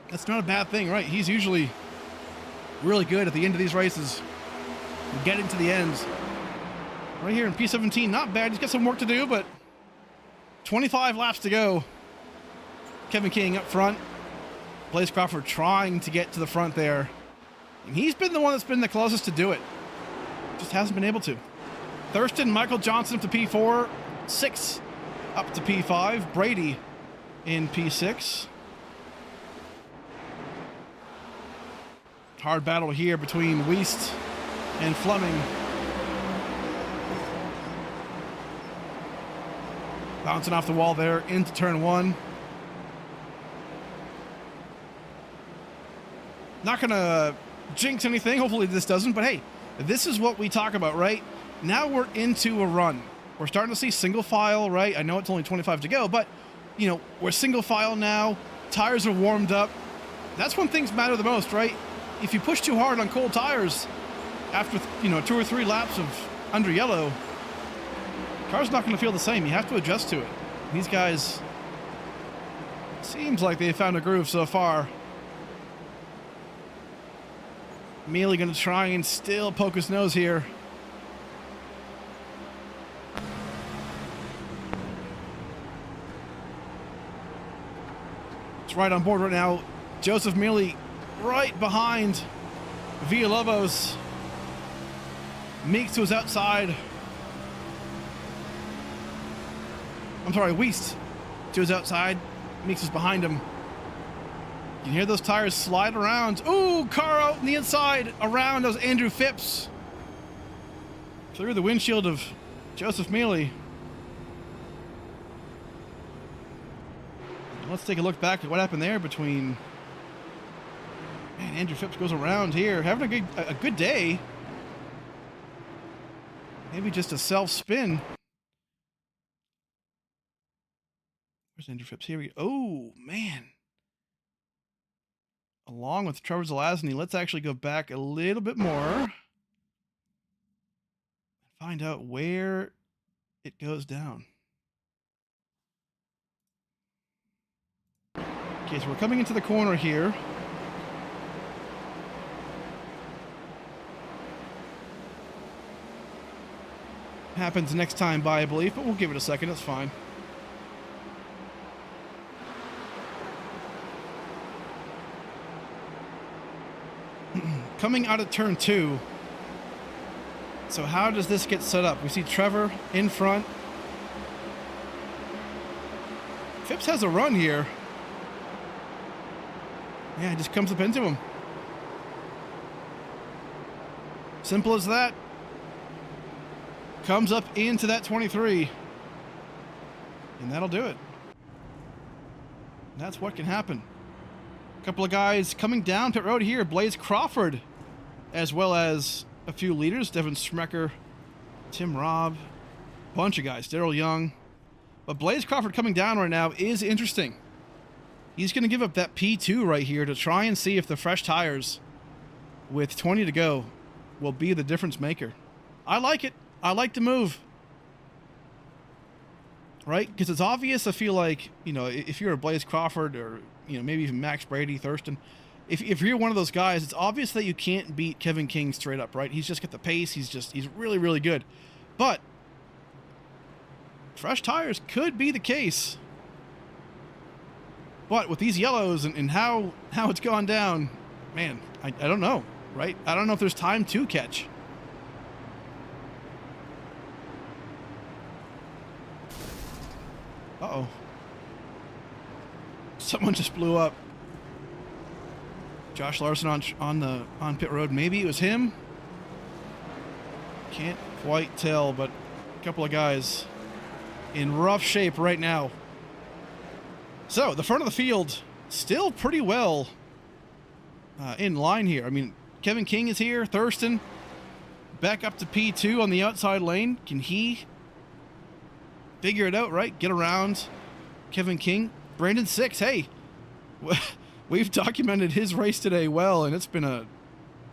that's not a bad thing, right? He's usually really good at the end of these races, getting to the ends. Right here in P17, not bad. He's got some work to do, but 25 laps to go. Kevin King up front. Blaze Crawford trying to get to the front there. And he's been the one that's been the closest to do it. Just hasn't been able to. Thurston, Michael Johnson up to P4. 6 up to P5. Brady in P6. Hard battle here between Weist and Fleming. Bouncing off the wall there into turn 1. Not gonna jinx anything, hopefully this doesn't, but hey, this is what we talk about, right? Now we're into a run. We're starting to see single file, right? I know it's only 25 to go, but you know, we're single file now. Tires are warmed up. That's when things matter the most, right? If you push too hard on cold tires after, you know, 2 or 3 laps of under yellow, car's not going to feel the same. You have to adjust to it. These guys, seems like they found a groove so far. Mealy going to try and still poke his nose here. It's right on board right now. Joseph Mealy right behind Villalobos. Meeks to his outside. I'm sorry, Weist to his outside. Meeks is behind him. You can hear those tires slide around. Ooh, car out on the inside. Around those Andrew Phipps. Through the windshield of Joseph Mealy. Let's take a look back at what happened there between... Man, Andrew Phipps goes around here. Having a good day. Maybe just a self-spin. Where's Andrew Phipps? Here we go. Oh, man. Along with Trevor Zelazny, let's actually go back a little bit more and find out where it goes down. Okay, so we're coming into the corner here. Happens next time by, I believe, but we'll give it a second. It's fine. Coming out of turn 2. So how does this get set up? We see Trevor in front. Phipps has a run here. Yeah, it just comes up into him. Simple as that. Comes up into that 23. And that'll do it. That's what can happen. A couple of guys coming down pit road here. Blaze Crawford, as well as a few leaders. Devin Smecker, Tim Robb, bunch of guys. Daryl Young. But Blaze Crawford coming down right now is interesting. He's going to give up that P2 right here to try and see if the fresh tires with 20 to go will be the difference maker. I like it. I like the move. Right? Because it's obvious, I feel like, you know, if you're a Blaze Crawford or, you know, maybe even Max Brady, Thurston, if you're one of those guys, it's obvious that you can't beat Kevin King straight up, right? He's just got the pace. He's really, really good. But fresh tires could be the case. But with these yellows and how it's gone down, man, I don't know, right? I don't know if there's time to catch. Uh-oh. Someone just blew up. Josh Larson on pit road. Maybe it was him. Can't quite tell, but a couple of guys in rough shape right now. So, the front of the field still pretty well in line here. I mean, Kevin King is here. Thurston back up to P2 on the outside lane. Can he figure it out, right? Get around Kevin King. Brandon Six, hey, we've documented his race today well, and it's been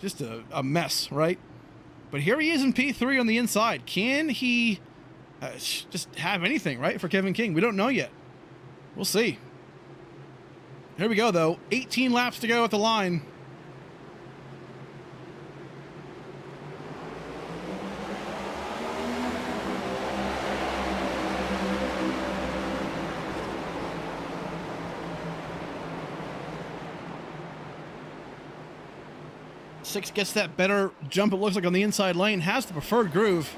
just a mess, right? But here he is in P3 on the inside. Can he just have anything, right, for Kevin King? We don't know yet. We'll see. Here we go, though. 18 laps to go at the line. Six gets that better jump, it looks like, on the inside lane. Has the preferred groove.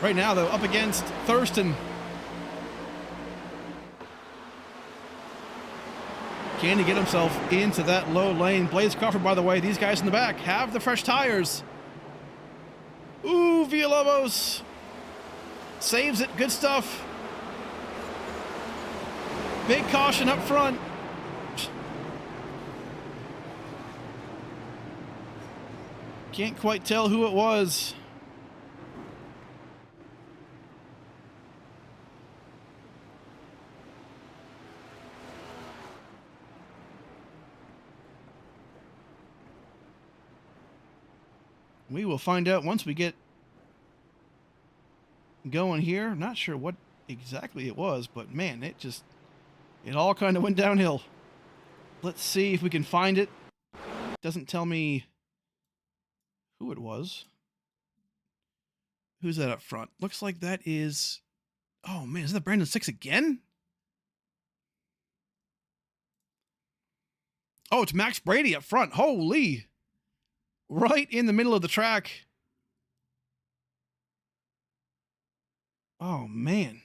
Right now, though, up against Thurston. Can he get himself into that low lane? Blaze Crawford, by the way, these guys in the back have the fresh tires. Ooh, Villalobos saves it. Good stuff. Big caution up front. Can't quite tell who it was. We will find out once we get going here. Not sure what exactly it was, but man, it all kind of went downhill. Let's see if we can find it. Doesn't tell me who it was. Who's that up front? Looks like that is... Oh, man, is that Brandon Six again? Oh, it's Max Brady up front. Holy! Right in the middle of the track. Oh, man.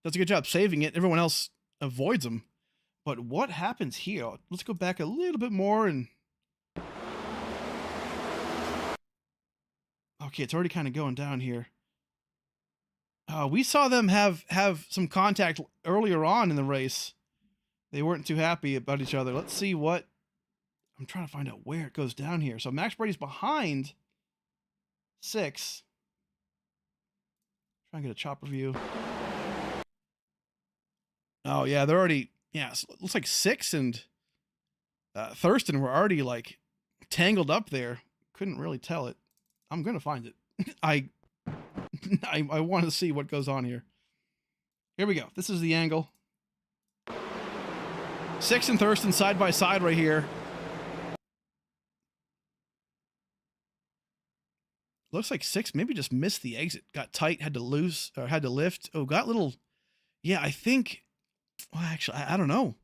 Does a good job saving it. Everyone else avoids him. But what happens here? Let's go back a little bit more and... Okay, it's already kind of going down here. We saw them have some contact earlier on in the race. They weren't too happy about each other. Let's see what... I'm trying to find out where it goes down here. So Max Brady's behind Six. Try and get a chopper view. Oh, yeah, they're already... Yeah, so it looks like Six and Thurston were already, like, tangled up there. Couldn't really tell it. I'm going to find it. I want to see what goes on here. Here we go. This is the angle. Six and Thurston side by side right here. Looks like Six maybe just missed the exit. Got tight, had to lift. Oh, got little... Yeah, I think... Well, actually, I don't know.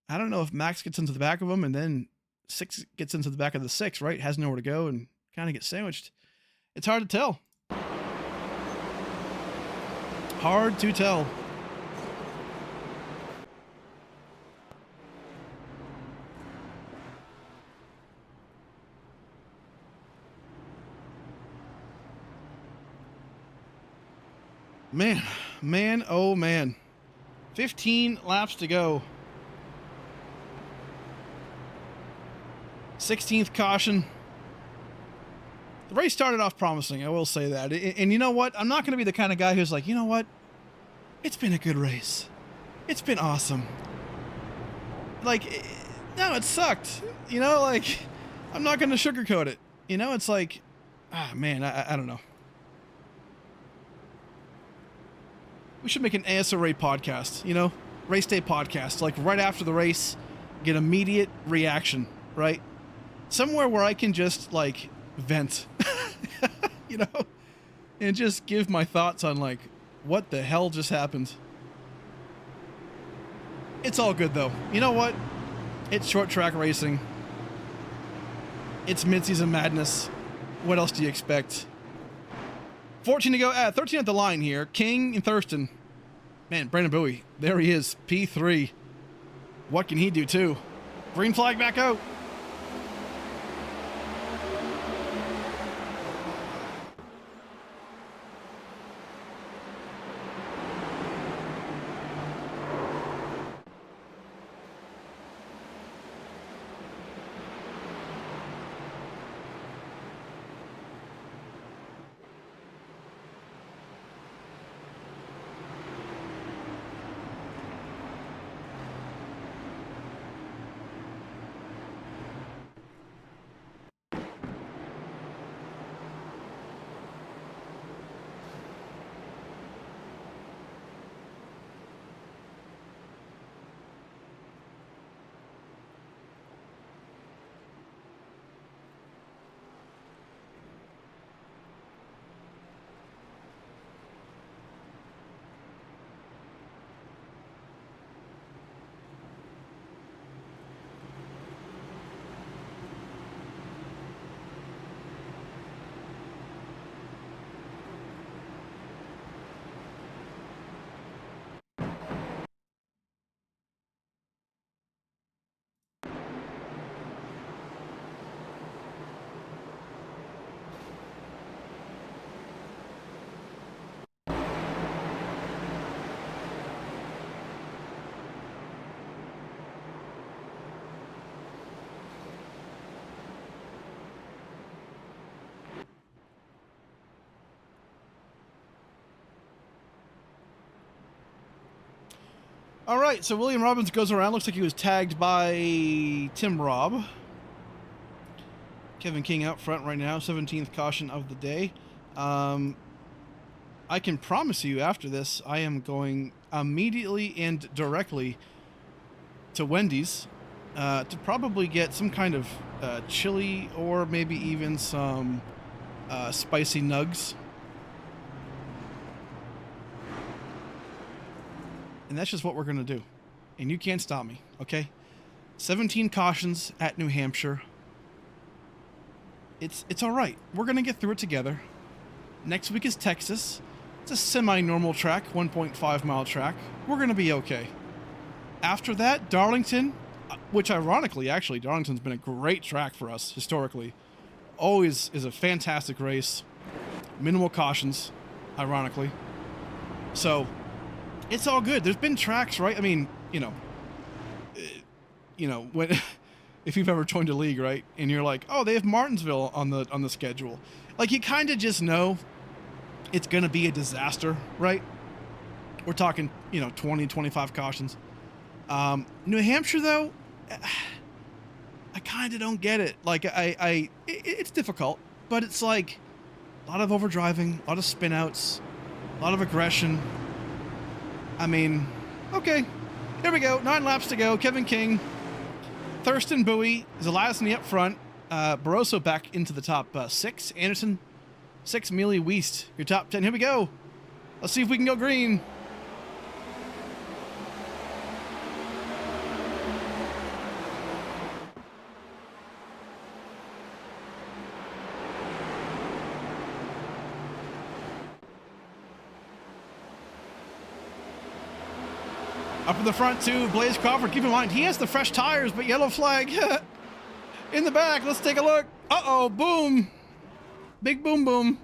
I don't know if Max gets into the back of him and then Six gets into the back of the Six, right? Has nowhere to go and kind of gets sandwiched. It's hard to tell. Hard to tell. Man, oh man. 15 laps to go. 16th caution. The race started off promising, I will say that. And you know what? I'm not going to be the kind of guy who's like, you know what? It's been a good race. It's been awesome. Like, no, it sucked. You know, like, I'm not going to sugarcoat it. You know, it's like, man, I don't know. We should make an ASRA podcast, you know? Race day podcast. Like, right after the race, get immediate reaction, right? Somewhere where I can just, like, vent, you know? And just give my thoughts on, like, what the hell just happened. It's all good, though. You know what? It's short track racing. It's mid-season madness. What else do you expect? 14 to go. 13 at the line here. King and Thurston. Man, Brandon Bowie. There he is. P3. What can he do, too? Green flag back out. All right, so William Robbins goes around. Looks like he was tagged by Tim Robb. Kevin King out front right now, 17th caution of the day. I can promise you after this, I am going immediately and directly to Wendy's to probably get some kind of chili or maybe even some spicy nugs. And that's just what we're going to do. And you can't stop me, okay? 17 cautions at New Hampshire. It's all right. We're going to get through it together. Next week is Texas. It's a semi-normal track, 1.5 mile track. We're going to be okay. After that, Darlington, which ironically, actually, Darlington's been a great track for us historically. Always is a fantastic race. Minimal cautions, ironically. So, it's all good. There's been tracks, right? I mean, you know, when if you've ever joined a league, right, and you're like, oh, they have Martinsville on the schedule. Like, you kind of just know it's going to be a disaster, right? We're talking, 20, 25 cautions. New Hampshire, though, I kind of don't get it. Like, it's difficult, but it's like a lot of overdriving, a lot of spin-outs, a lot of aggression. I mean, okay, here we go. 9 laps to go. Kevin King, Thurston Bowie is the last in the up front. Barroso back into the top 6. Anderson, 6. Mealy, Wiest, your top 10. Here we go. Let's see if we can go green. Up in the front, too, Blaze Crawford. Keep in mind, he has the fresh tires, but yellow flag in the back. Let's take a look. Uh-oh, boom. Big boom, boom.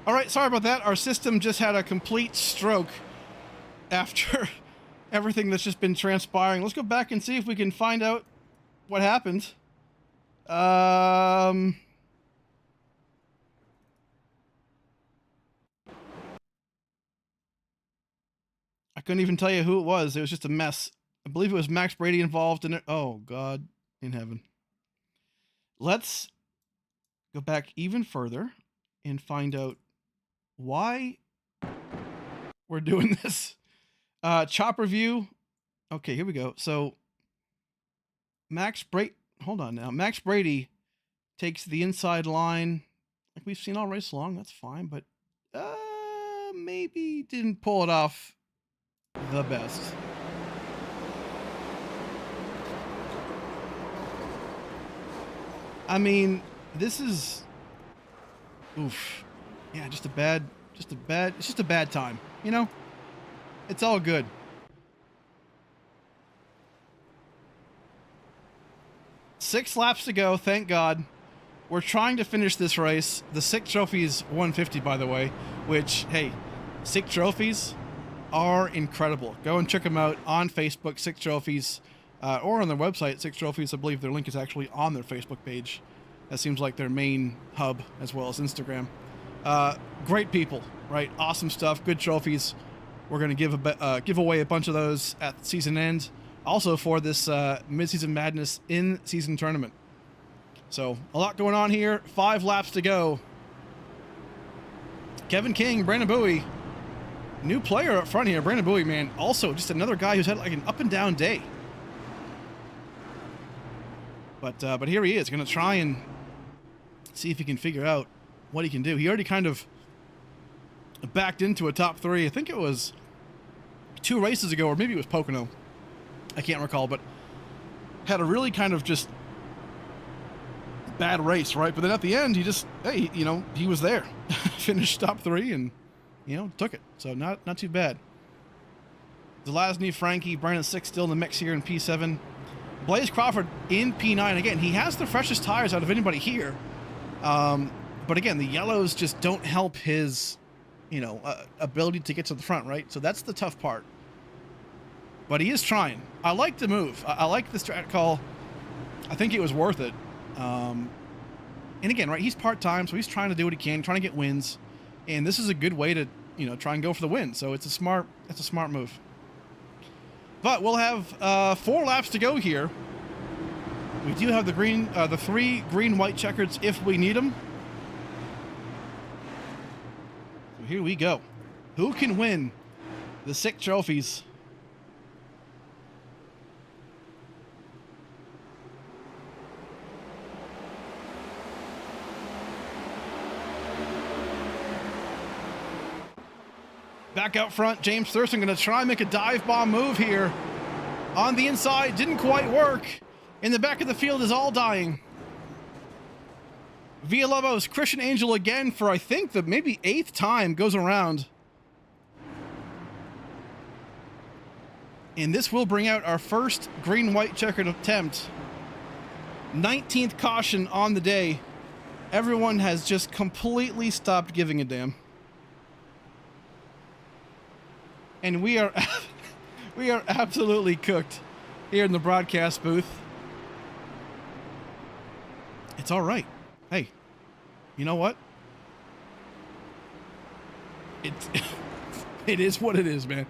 All right, sorry about that. Our system just had a complete stroke after everything that's just been transpiring. Let's go back and see if we can find out what happened. I couldn't even tell you who it was. It was just a mess. I believe it was Max Brady involved in it. Oh, God in heaven. Let's go back even further and find out why we're doing this. Chop review. Okay, here we go. So hold on now. Max Brady takes the inside line like we've seen all race long. That's fine, but maybe didn't pull it off the best. I mean, this is oof. Yeah, it's just a bad time, you know? It's all good. Six laps to go, thank God. We're trying to finish this race. The SickTrophies 150, by the way, which, hey, SickTrophies are incredible. Go and check them out on Facebook, SickTrophies, or on their website, SickTrophies. I believe their link is actually on their Facebook page. That seems like their main hub, as well as Instagram. Great people, right? Awesome stuff. Good trophies. We're going to give away a bunch of those at the season end. Also for this mid-season madness in-season tournament. So a lot going on here. 5 laps to go. Kevin King, Brandon Bowie, New player up front here, Brandon Bowie, man. Also, just another guy who's had like an up and down day. But here he is, going to try and see if he can figure out what he can do. He already kind of backed into a top 3. I think it was 2 races ago, or maybe it was Pocono. I can't recall, but had a really kind of just bad race, right? But then at the end, he just, hey, you know, he was there. Finished top 3 and, you know, took it. So not too bad. Zelazny, Frankie, Brandon Sick still in the mix here in P7. Blaze Crawford in P9. Again, he has the freshest tires out of anybody here. But again, the yellows just don't help his, you know, ability to get to the front, right? So that's the tough part. But he is trying. I like the move. I like the strat call. I think it was worth it. And again, right, he's part-time, so he's trying to do what he can, trying to get wins. And this is a good way to, you know, try and go for the win. So it's a smart move. But we'll have 4 laps to go here. We do have the 3 green-white checkers if we need them. So here we go. Who can win the SickTrophies? Back out front, James Thurston going to try and make a dive bomb move here. On the inside, didn't quite work. In the back of the field is all dying. Villalobos, Christian Angel again for I think the maybe 8th time goes around. And this will bring out our first green-white checkered attempt. 19th caution on the day. Everyone has just completely stopped giving a damn. And we are absolutely cooked here in the broadcast booth. It's all right. Hey, you know what? It is what it is, man.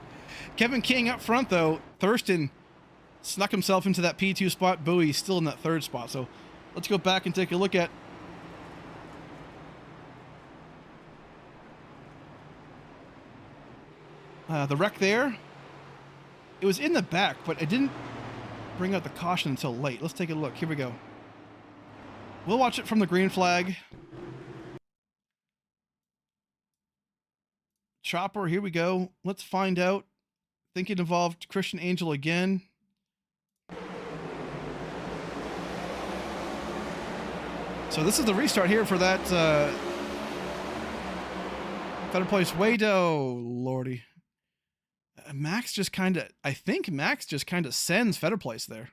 Kevin King up front, though. Thurston snuck himself into that P2 spot. Bowie still in that 3rd spot. So let's go back and take a look at the wreck there. It was in the back, but it didn't bring out the caution until late. Let's take a look. Here we go. We'll watch it from the green flag. Chopper, here we go. Let's find out. I think it involved Christian Angel again. So this is the restart here for that better place. Wado, lordy. Max just kind of, I think Max just kind of sends Fetter Place there.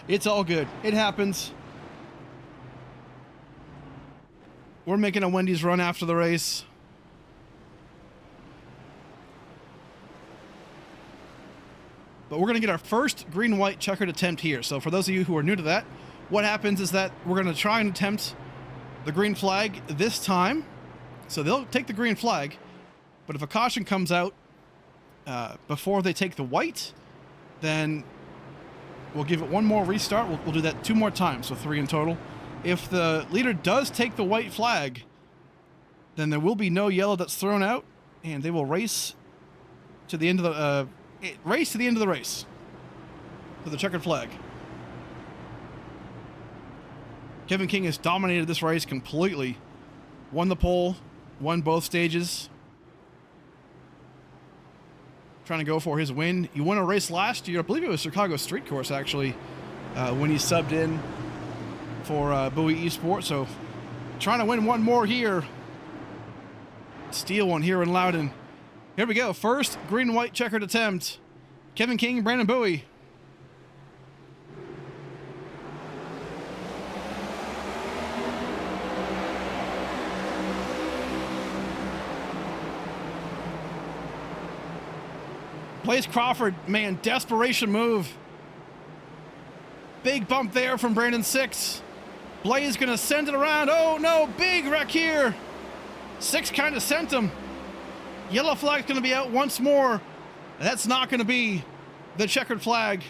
It's all good. It happens. We're making a Wendy's run after the race. But we're going to get our first green-white checkered attempt here. So for those of you who are new to that, what happens is that we're going to try and attempt the green flag this time. So they'll take the green flag, but if a caution comes out before they take the white, then we'll give it one more restart. We'll do that 2 more times, so 3 in total. If the leader does take the white flag, then there will be no yellow that's thrown out, and they will race to the end of the race to the checkered flag. Kevin King has dominated this race completely. Won the pole, won both stages. Trying to go for his win. He won a race last year. I believe it was Chicago Street Course, actually, when he subbed in for Bowie Esports. So trying to win one more here. Steal one here in Loudon. Here we go. First green-white checkered attempt. Kevin King, Brandon Bowie. Blaze Crawford, man, desperation move. Big bump there from Brandon Six. Blaze gonna send it around. Oh no, big wreck here. Six kind of sent him. Yellow flag's gonna be out once more. That's not gonna be the checkered flag.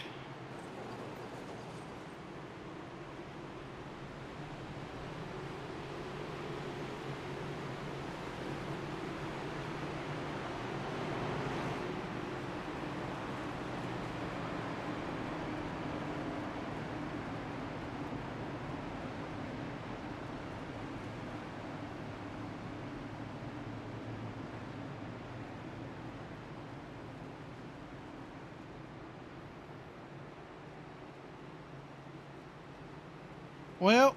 Well,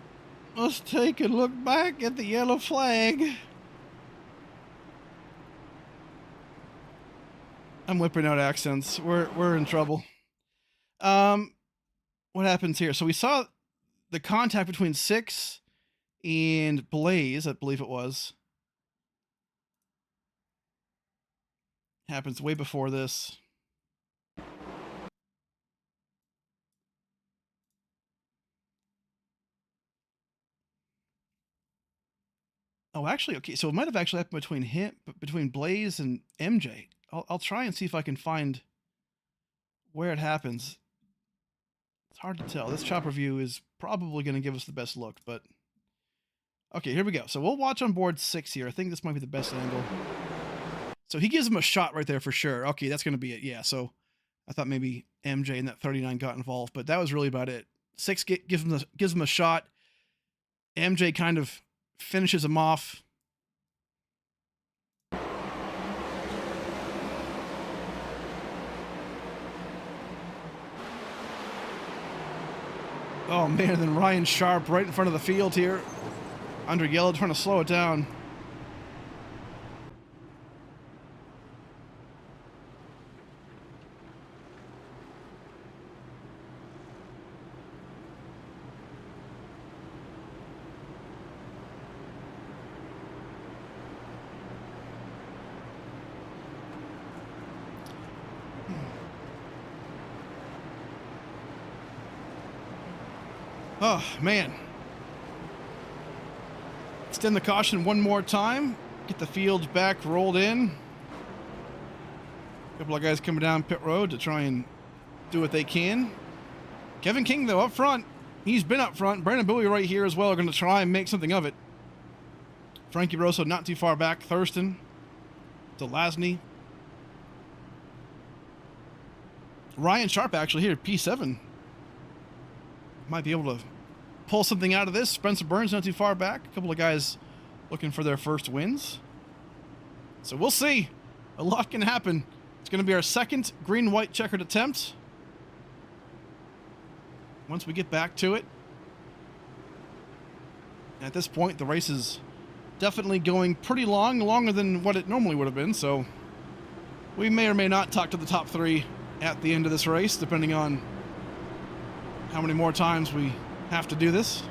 let's take a look back at the yellow flag. I'm whipping out accents. We're in trouble. What happens here? So we saw the contact between Six and Blaze, I believe it was. Happens way before this. Oh, actually, okay. So it might have actually happened between Blaze and MJ. I'll try and see if I can find where it happens. It's hard to tell. This chopper view is probably going to give us the best look, but okay, here we go. So we'll watch on board 6 here. I think this might be the best angle. So he gives him a shot right there for sure. Okay, that's going to be it. Yeah. So I thought maybe MJ and that 39 got involved, but that was really about it. 6 gives him a shot. MJ kind of finishes him off. Oh man, then Ryan Sharp right in front of the field here. Under yellow, trying to slow it down. Oh, man. Extend the caution one more time. Get the field back rolled in. A couple of guys coming down pit road to try and do what they can. Kevin King, though, up front. He's been up front. Brandon Bowie right here as well are going to try and make something of it. Frankie Rosso not too far back. Thurston to Lasney. Ryan Sharp actually here, P7. Might be able to pull something out of this. Spencer Burns not too far back. A couple of guys looking for their first wins. So we'll see. A lot can happen. It's going to be our second green-white checkered attempt. Once we get back to it. At this point, the race is definitely going pretty long, longer than what it normally would have been. So we may or may not talk to the top 3 at the end of this race, depending on how many more times we have to do this.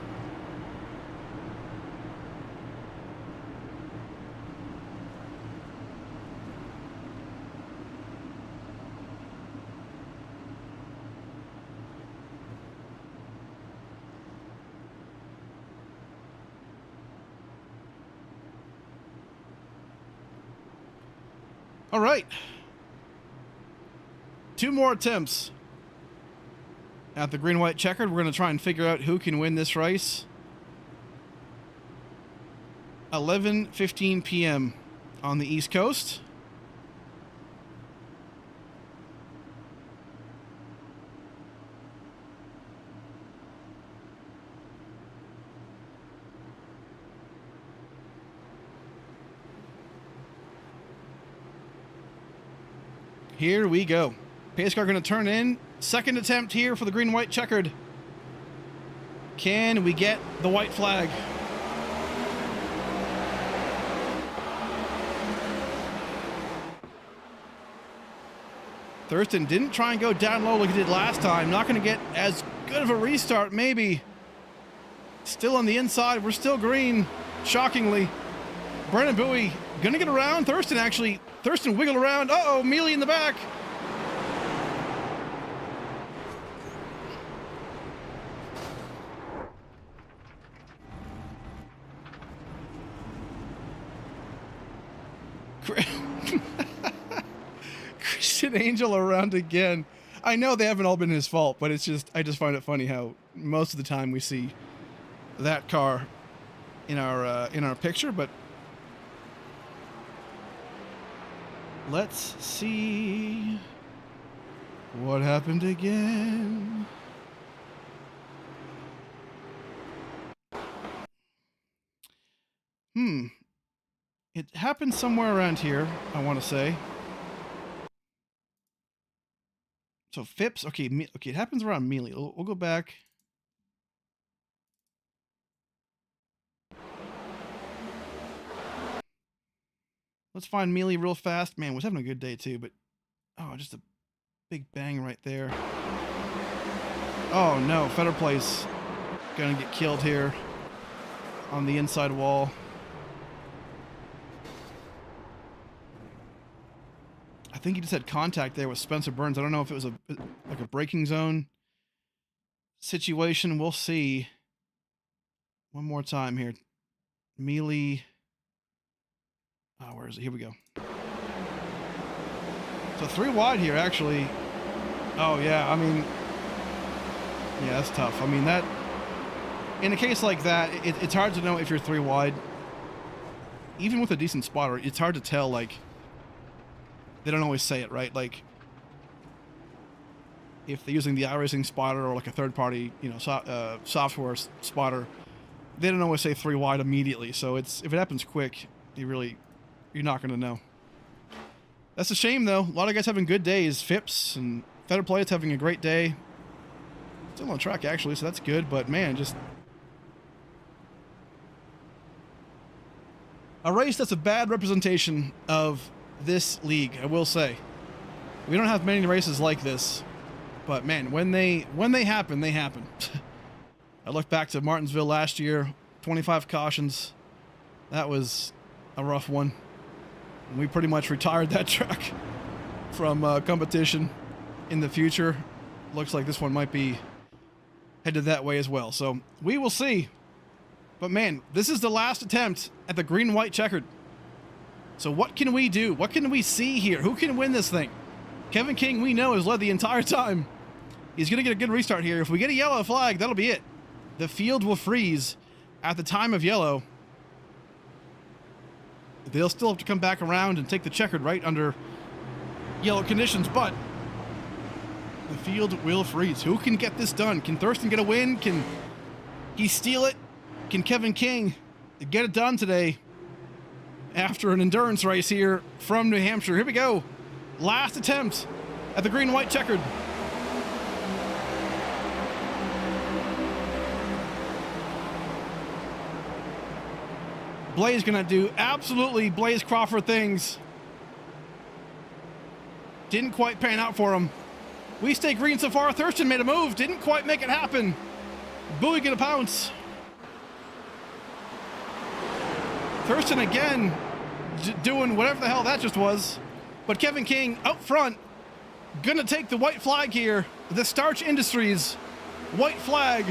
All right. 2 more attempts at the green-white checkered. We're going to try and figure out who can win this race. 11:15 p.m. on the East Coast. Here we go. Pace car going to turn in. Second attempt here for the green-white checkered. Can we get the white flag? Thurston didn't try and go down low like he did last time. Not going to get as good of a restart, maybe. Still on the inside. We're still green, shockingly. Brandon Bowie going to get around. Thurston wiggled around. Uh-oh, Mealy in the back. Christian Angel around again. I know they haven't all been his fault, but it's just, I just find it funny how most of the time we see that car in our picture. But let's see what happened again. It happened somewhere around here, I want to say. So Phipps, okay, okay, it happens around Mealy. We'll go back. Let's find Mealy real fast. Man, was having a good day too, but oh, just a big bang right there. Oh no, Fetter Place gonna get killed here on the inside wall. I think he just had contact there with Spencer Burns. I don't know if it was like a braking zone situation. We'll see. One more time here. Mealy. Oh, where is it? Here we go. So 3 wide here, actually. Oh, yeah. I mean, yeah, that's tough. I mean, that, in a case like that, it's hard to know if you're 3 wide. Even with a decent spotter, it's hard to tell, like, they don't always say it, right? Like, if they're using the iRacing spotter or like a third-party, you know, software spotter, they don't always say 3 wide immediately. So it's, if it happens quick, you're not going to know. That's a shame, though. A lot of guys having good days. Phipps and Fetter Plate's having a great day. Still on track, actually, so that's good. But, man, just a race that's a bad representation of this league, I will say. We don't have many races like this, but man, when they happen, they happen. I look back to Martinsville last year, 25 cautions. That was a rough one. We pretty much retired that track from competition. In the future, looks like this one might be headed that way as well. So we will see. But man, this is the last attempt at the green-white checkered. So what can we do? What can we see here? Who can win this thing? Kevin King, we know, has led the entire time. He's going to get a good restart here. If we get a yellow flag, that'll be it. The field will freeze at the time of yellow. They'll still have to come back around and take the checkered right under yellow conditions, but the field will freeze. Who can get this done? Can Thurston get a win? Can he steal it? Can Kevin King get it done today? After an endurance race here from New Hampshire. Here we go. Last attempt at the green-white checkered. Blaze gonna do absolutely Blaze Crawford things. Didn't quite pan out for him. We stay green so far. Thurston made a move. Didn't quite make it happen. Bowie gonna pounce. Thurston again doing whatever the hell that just was. But Kevin King up front gonna take the white flag here. The Starch Industries white flag.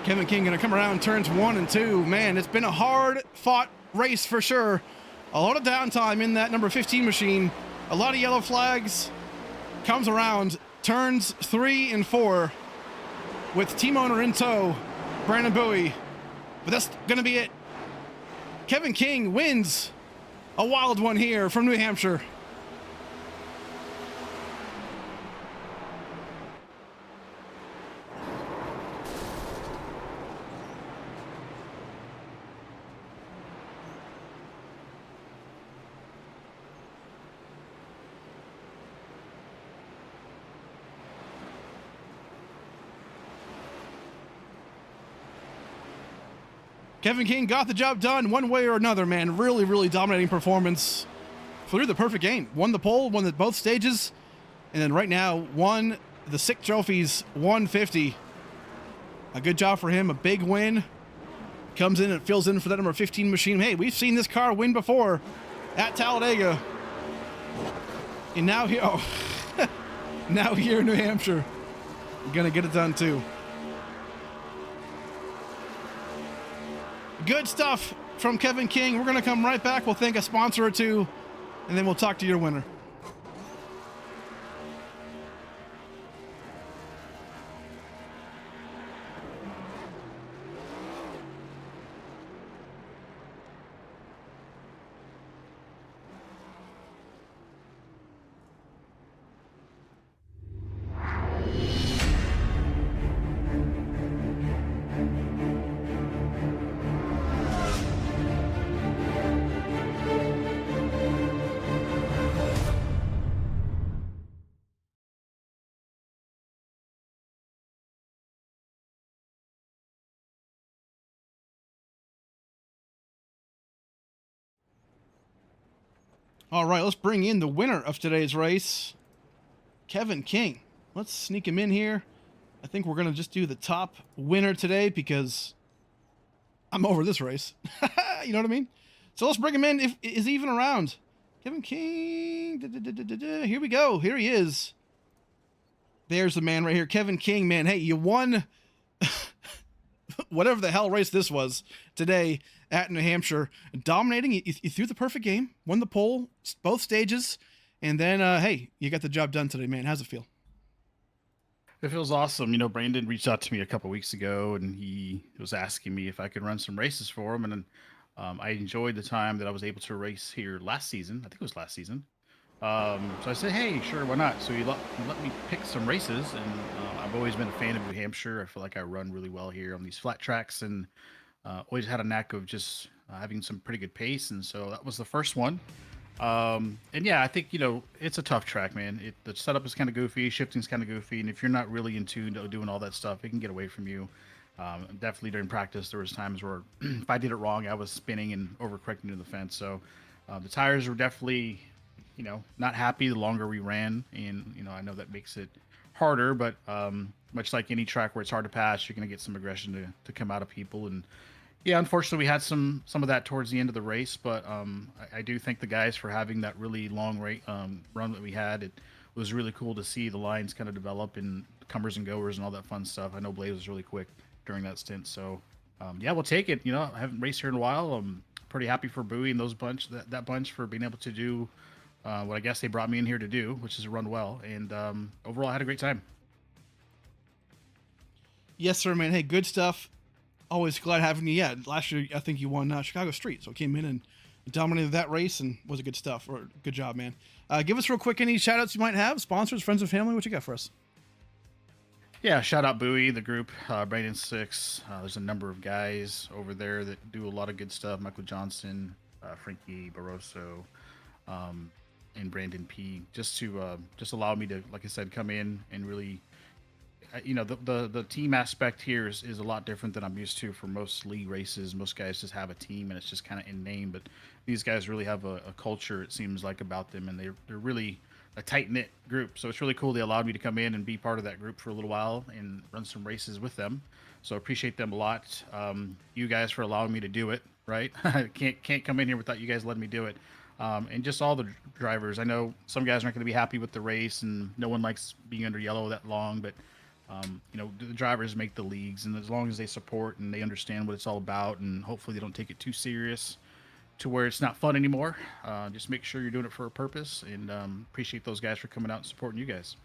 Kevin King gonna come around turns 1 and 2. Man, it's been a hard fought race for sure. A lot of downtime in that number 15 machine. A lot of yellow flags. Comes around turns 3 and 4 with team owner in tow, Brandon Bowie. But that's gonna be it. Kevin King wins a wild one here from New Hampshire. Kevin King got the job done one way or another, man. Really, really dominating performance. Flew the perfect game. Won the pole, won both stages, and then right now won the SickTrophies 150. A good job for him. A big win. Comes in and fills in for that number 15 machine. Hey, we've seen this car win before at Talladega. And now here, oh, now here in New Hampshire, gonna get it done too. Good stuff from Kevin King. We're going to come right back. We'll thank a sponsor or two, and then we'll talk to your winner. All right, let's bring in the winner of today's race, Kevin King. Let's sneak him in here. I think we're going to just do the top winner today because I'm over this race. You know what I mean? So let's bring him in. Is he even around? Kevin King. Here we go. Here he is. There's the man right here. Kevin King, man. Hey, you won whatever the hell race this was today at New Hampshire. Dominating. You threw the perfect game. Won the pole, both stages. And then, hey, you got the job done today, man. How's it feel? It feels awesome. You know, Brandon reached out to me a couple weeks ago, and he was asking me if I could run some races for him. And I enjoyed the time that I was able to race here last season. I think it was last season. So I said, hey, sure, why not? So he let me pick some races, and I've always been a fan of New Hampshire. I feel like I run really well here on these flat tracks, and always had a knack of just having some pretty good pace. And so that was the first one. And yeah, I think, you know, it's a tough track, man. The setup is kind of goofy, shifting's kind of goofy, and if you're not really in tune to doing all that stuff, it can get away from you. Definitely during practice, there was times where if I did it wrong, I was spinning and overcorrecting to the fence. So the tires were definitely, you know, not happy the longer we ran, and you know, I know that makes it harder, but much like any track where it's hard to pass, you're going to get some aggression to come out of people. And yeah, unfortunately, we had some of that towards the end of the race, but I do thank the guys for having that really long run that we had. It was really cool to see the lines kind of develop and comers and goers and all that fun stuff. I know Blaze was really quick during that stint, so yeah, we'll take it. You know, I haven't raced here in a while. I'm pretty happy for Bowie and that bunch for being able to do what I guess they brought me in here to do, which is run well. And overall, I had a great time. Yes, sir, man. Hey, good stuff. Always glad having you. Yeah, last year I think you won Chicago Street, so came in and dominated that race and was a good stuff. Or good job, man. Give us real quick any shout outs you might have, sponsors, friends and family. What you got for us? Yeah, shout out Bowie, the group, Brandon Six. There's a number of guys over there that do a lot of good stuff. Michael Johnson, Frankie Barroso, and Brandon P. Just to just allow me to, like I said, come in and really, you know, the team aspect here is a lot different than I'm used to for most league races. Most guys just have a team and it's just kind of in name, but these guys really have a culture, it seems like, about them, and they're really a tight-knit group. So it's really cool they allowed me to come in and be part of that group for a little while and run some races with them. So I appreciate them a lot. You guys for allowing me to do it, right? I can't come in here without you guys letting me do it. And just all the drivers. I know some guys aren't going to be happy with the race, and no one likes being under yellow that long, but you know, the drivers make the leagues, and as long as they support and they understand what it's all about, and hopefully they don't take it too serious to where it's not fun anymore, just make sure you're doing it for a purpose. And appreciate those guys for coming out and supporting you guys.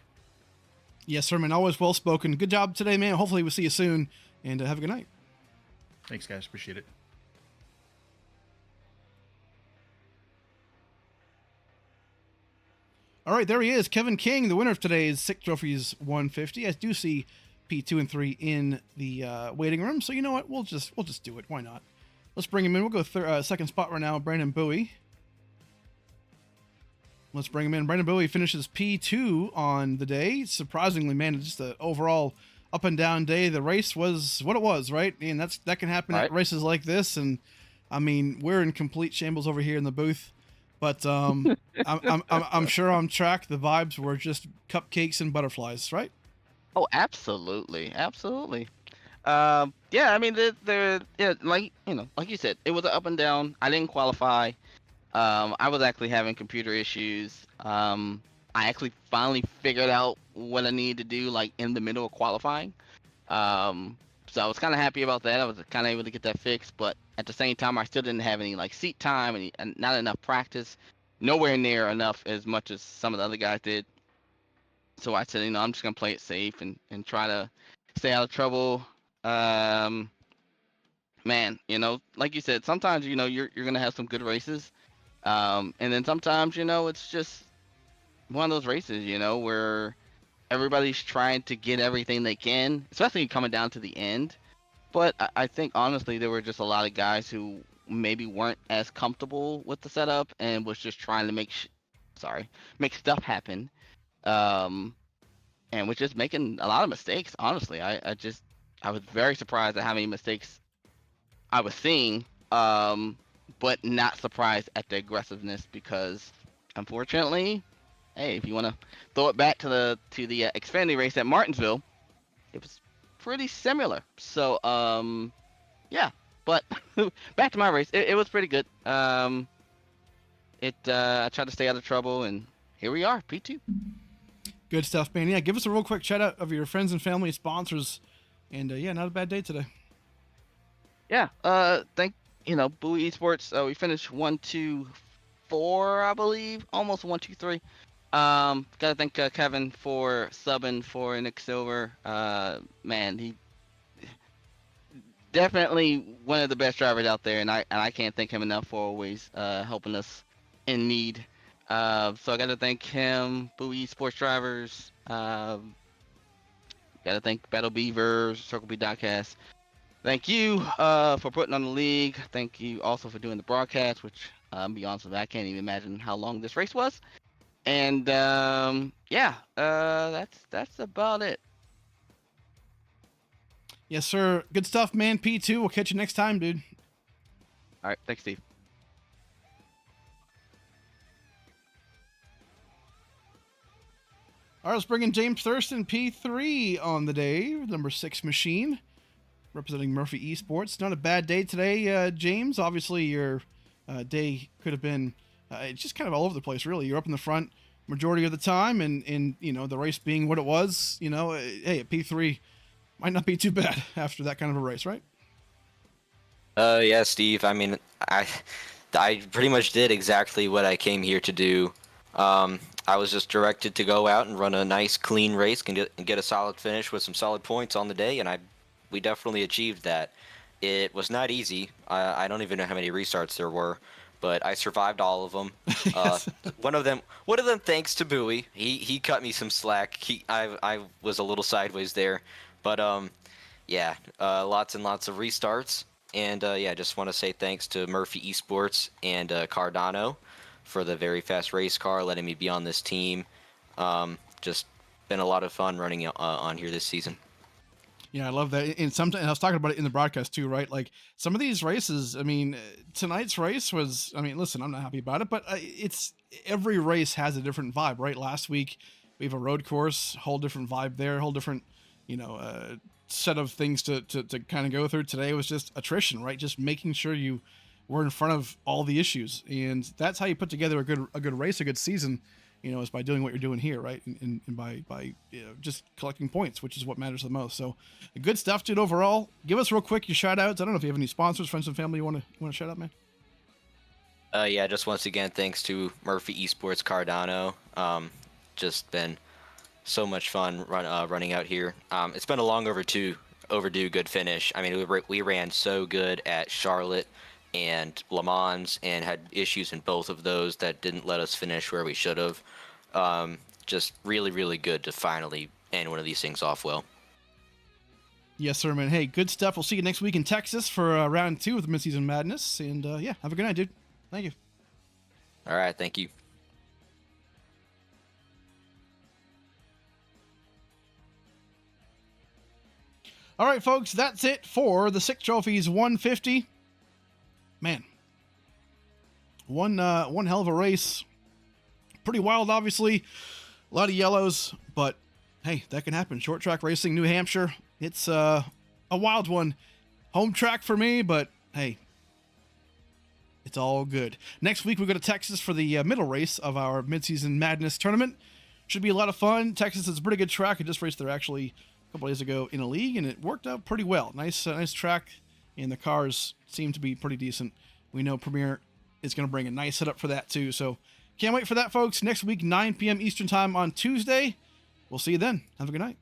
Yes, sir, man. Always well spoken. Good job today, man. Hopefully we'll see you soon, and have a good night. Thanks, guys. Appreciate it. All right, there he is, Kevin King, the winner of today's SickTrophies 150. I do see P2 and 3 in the waiting room, so you know what? We'll just do it. Why not? Let's bring him in. We'll go second spot right now, Brandon Bowie. Let's bring him in. Brandon Bowie finishes P2 on the day. Surprisingly, man, just the overall up and down day. The race was what it was, right? And that can happen at races like this. And I mean, we're in complete shambles over here in the booth. But I'm sure on track the vibes were just cupcakes and butterflies, right? Oh, absolutely, absolutely. Yeah, I mean, yeah, like like you said, it was an up and down. I didn't qualify. I was actually having computer issues. I actually finally figured out what I needed to do, like in the middle of qualifying. So I was kind of happy about that. I was kind of able to get that fixed, but at the same time, I still didn't have any like seat time and not enough practice, nowhere near enough as much as some of the other guys did. So I said, I'm just gonna play it safe and try to stay out of trouble. Um, Man, like you said, sometimes you're gonna have some good races, and then sometimes it's just one of those races, where everybody's trying to get everything they can, especially coming down to the end. But I think honestly, there were just a lot of guys who maybe weren't as comfortable with the setup and was just trying to make stuff happen, um, and was just making a lot of mistakes. Honestly, I was very surprised at how many mistakes I was seeing, but not surprised at the aggressiveness because, unfortunately, hey, if you want to throw it back to the Xfinity race at Martinsville, it was pretty similar. So, yeah. But back to my race, it was pretty good. I tried to stay out of trouble, and here we are, P2. Good stuff, man. Yeah, give us a real quick shout out of your friends and family sponsors, and yeah, not a bad day today. Yeah. Bowie Esports. We finished 1, 2, 4, I believe, almost 1, 2, 3. Gotta thank Kevin for subbing for Nick Silver. Man, he definitely one of the best drivers out there, and I can't thank him enough for always helping us in need. So I gotta thank him, Bowie Esports drivers. Gotta thank Battle Beavers, Circle B Diecast. Thank you for putting on the league. Thank you also for doing the broadcast, which, to be honest with you, I can't even imagine how long this race was. And yeah, that's about it. Yes, sir. Good stuff, man. P2. We'll catch you next time, dude. All right, thanks, Steve. All right, let's bring in James Thurston, P3 on the day, number 6 machine, representing Murphy Esports. Not a bad day today, James. Obviously, your day could have been it's just kind of all over the place, really. You're up in the front majority of the time, and the race being what it was, hey, at P3 might not be too bad after that kind of a race, right? Yeah, Steve. I mean, I pretty much did exactly what I came here to do. I was just directed to go out and run a nice, clean race and get a solid finish with some solid points on the day, and we definitely achieved that. It was not easy. I don't even know how many restarts there were, but I survived all of them. Yes. One of them, thanks to Bowie. He cut me some slack. I was a little sideways there, but yeah, lots and lots of restarts. And yeah, just want to say thanks to Murphy Esports and Cardano for the very fast race car, letting me be on this team. Just been a lot of fun running on here this season. Yeah, I love that. And sometimes I was talking about it in the broadcast too, right? Like some of these races, I mean, tonight's race was, I mean, listen, I'm not happy about it, but it's every race has a different vibe, right? Last week we have a road course, whole different vibe there, whole different, set of things to kind of go through. Today was just attrition, right? Just making sure you were in front of all the issues, and that's how you put together a good race, a good season. Is by doing what you're doing here, right? And by just collecting points, which is what matters the most. So, good stuff, dude. Overall, give us real quick your shout outs. I don't know if you have any sponsors, friends, and family you want to shout out, man. Yeah, just once again, thanks to Murphy Esports Cardano. Just been so much fun running out here. It's been a long overdue good finish. I mean, we ran so good at Charlotte and Le Mans and had issues in both of those that didn't let us finish where we should have. Just really, really good to finally end one of these things off well. Yes, sir, man. Hey, good stuff. We'll see you next week in Texas for round 2 of the Midseason Madness. And yeah, have a good night, dude. Thank you. All right, thank you. All right, folks, that's it for the SickTrophies 150. Man, one hell of a race. Pretty wild, obviously. A lot of yellows, but hey, that can happen. Short track racing, New Hampshire. It's a wild one. Home track for me, but hey, it's all good. Next week we go to Texas for the middle race of our Midseason Madness tournament. Should be a lot of fun. Texas is a pretty good track. I just raced there actually a couple days ago in a league, and it worked out pretty well. Nice track. and the cars seem to be pretty decent. We know Premier is going to bring a nice setup for that too. So can't wait for that, folks. Next week, 9 p.m. Eastern time on Tuesday. We'll see you then. Have a good night.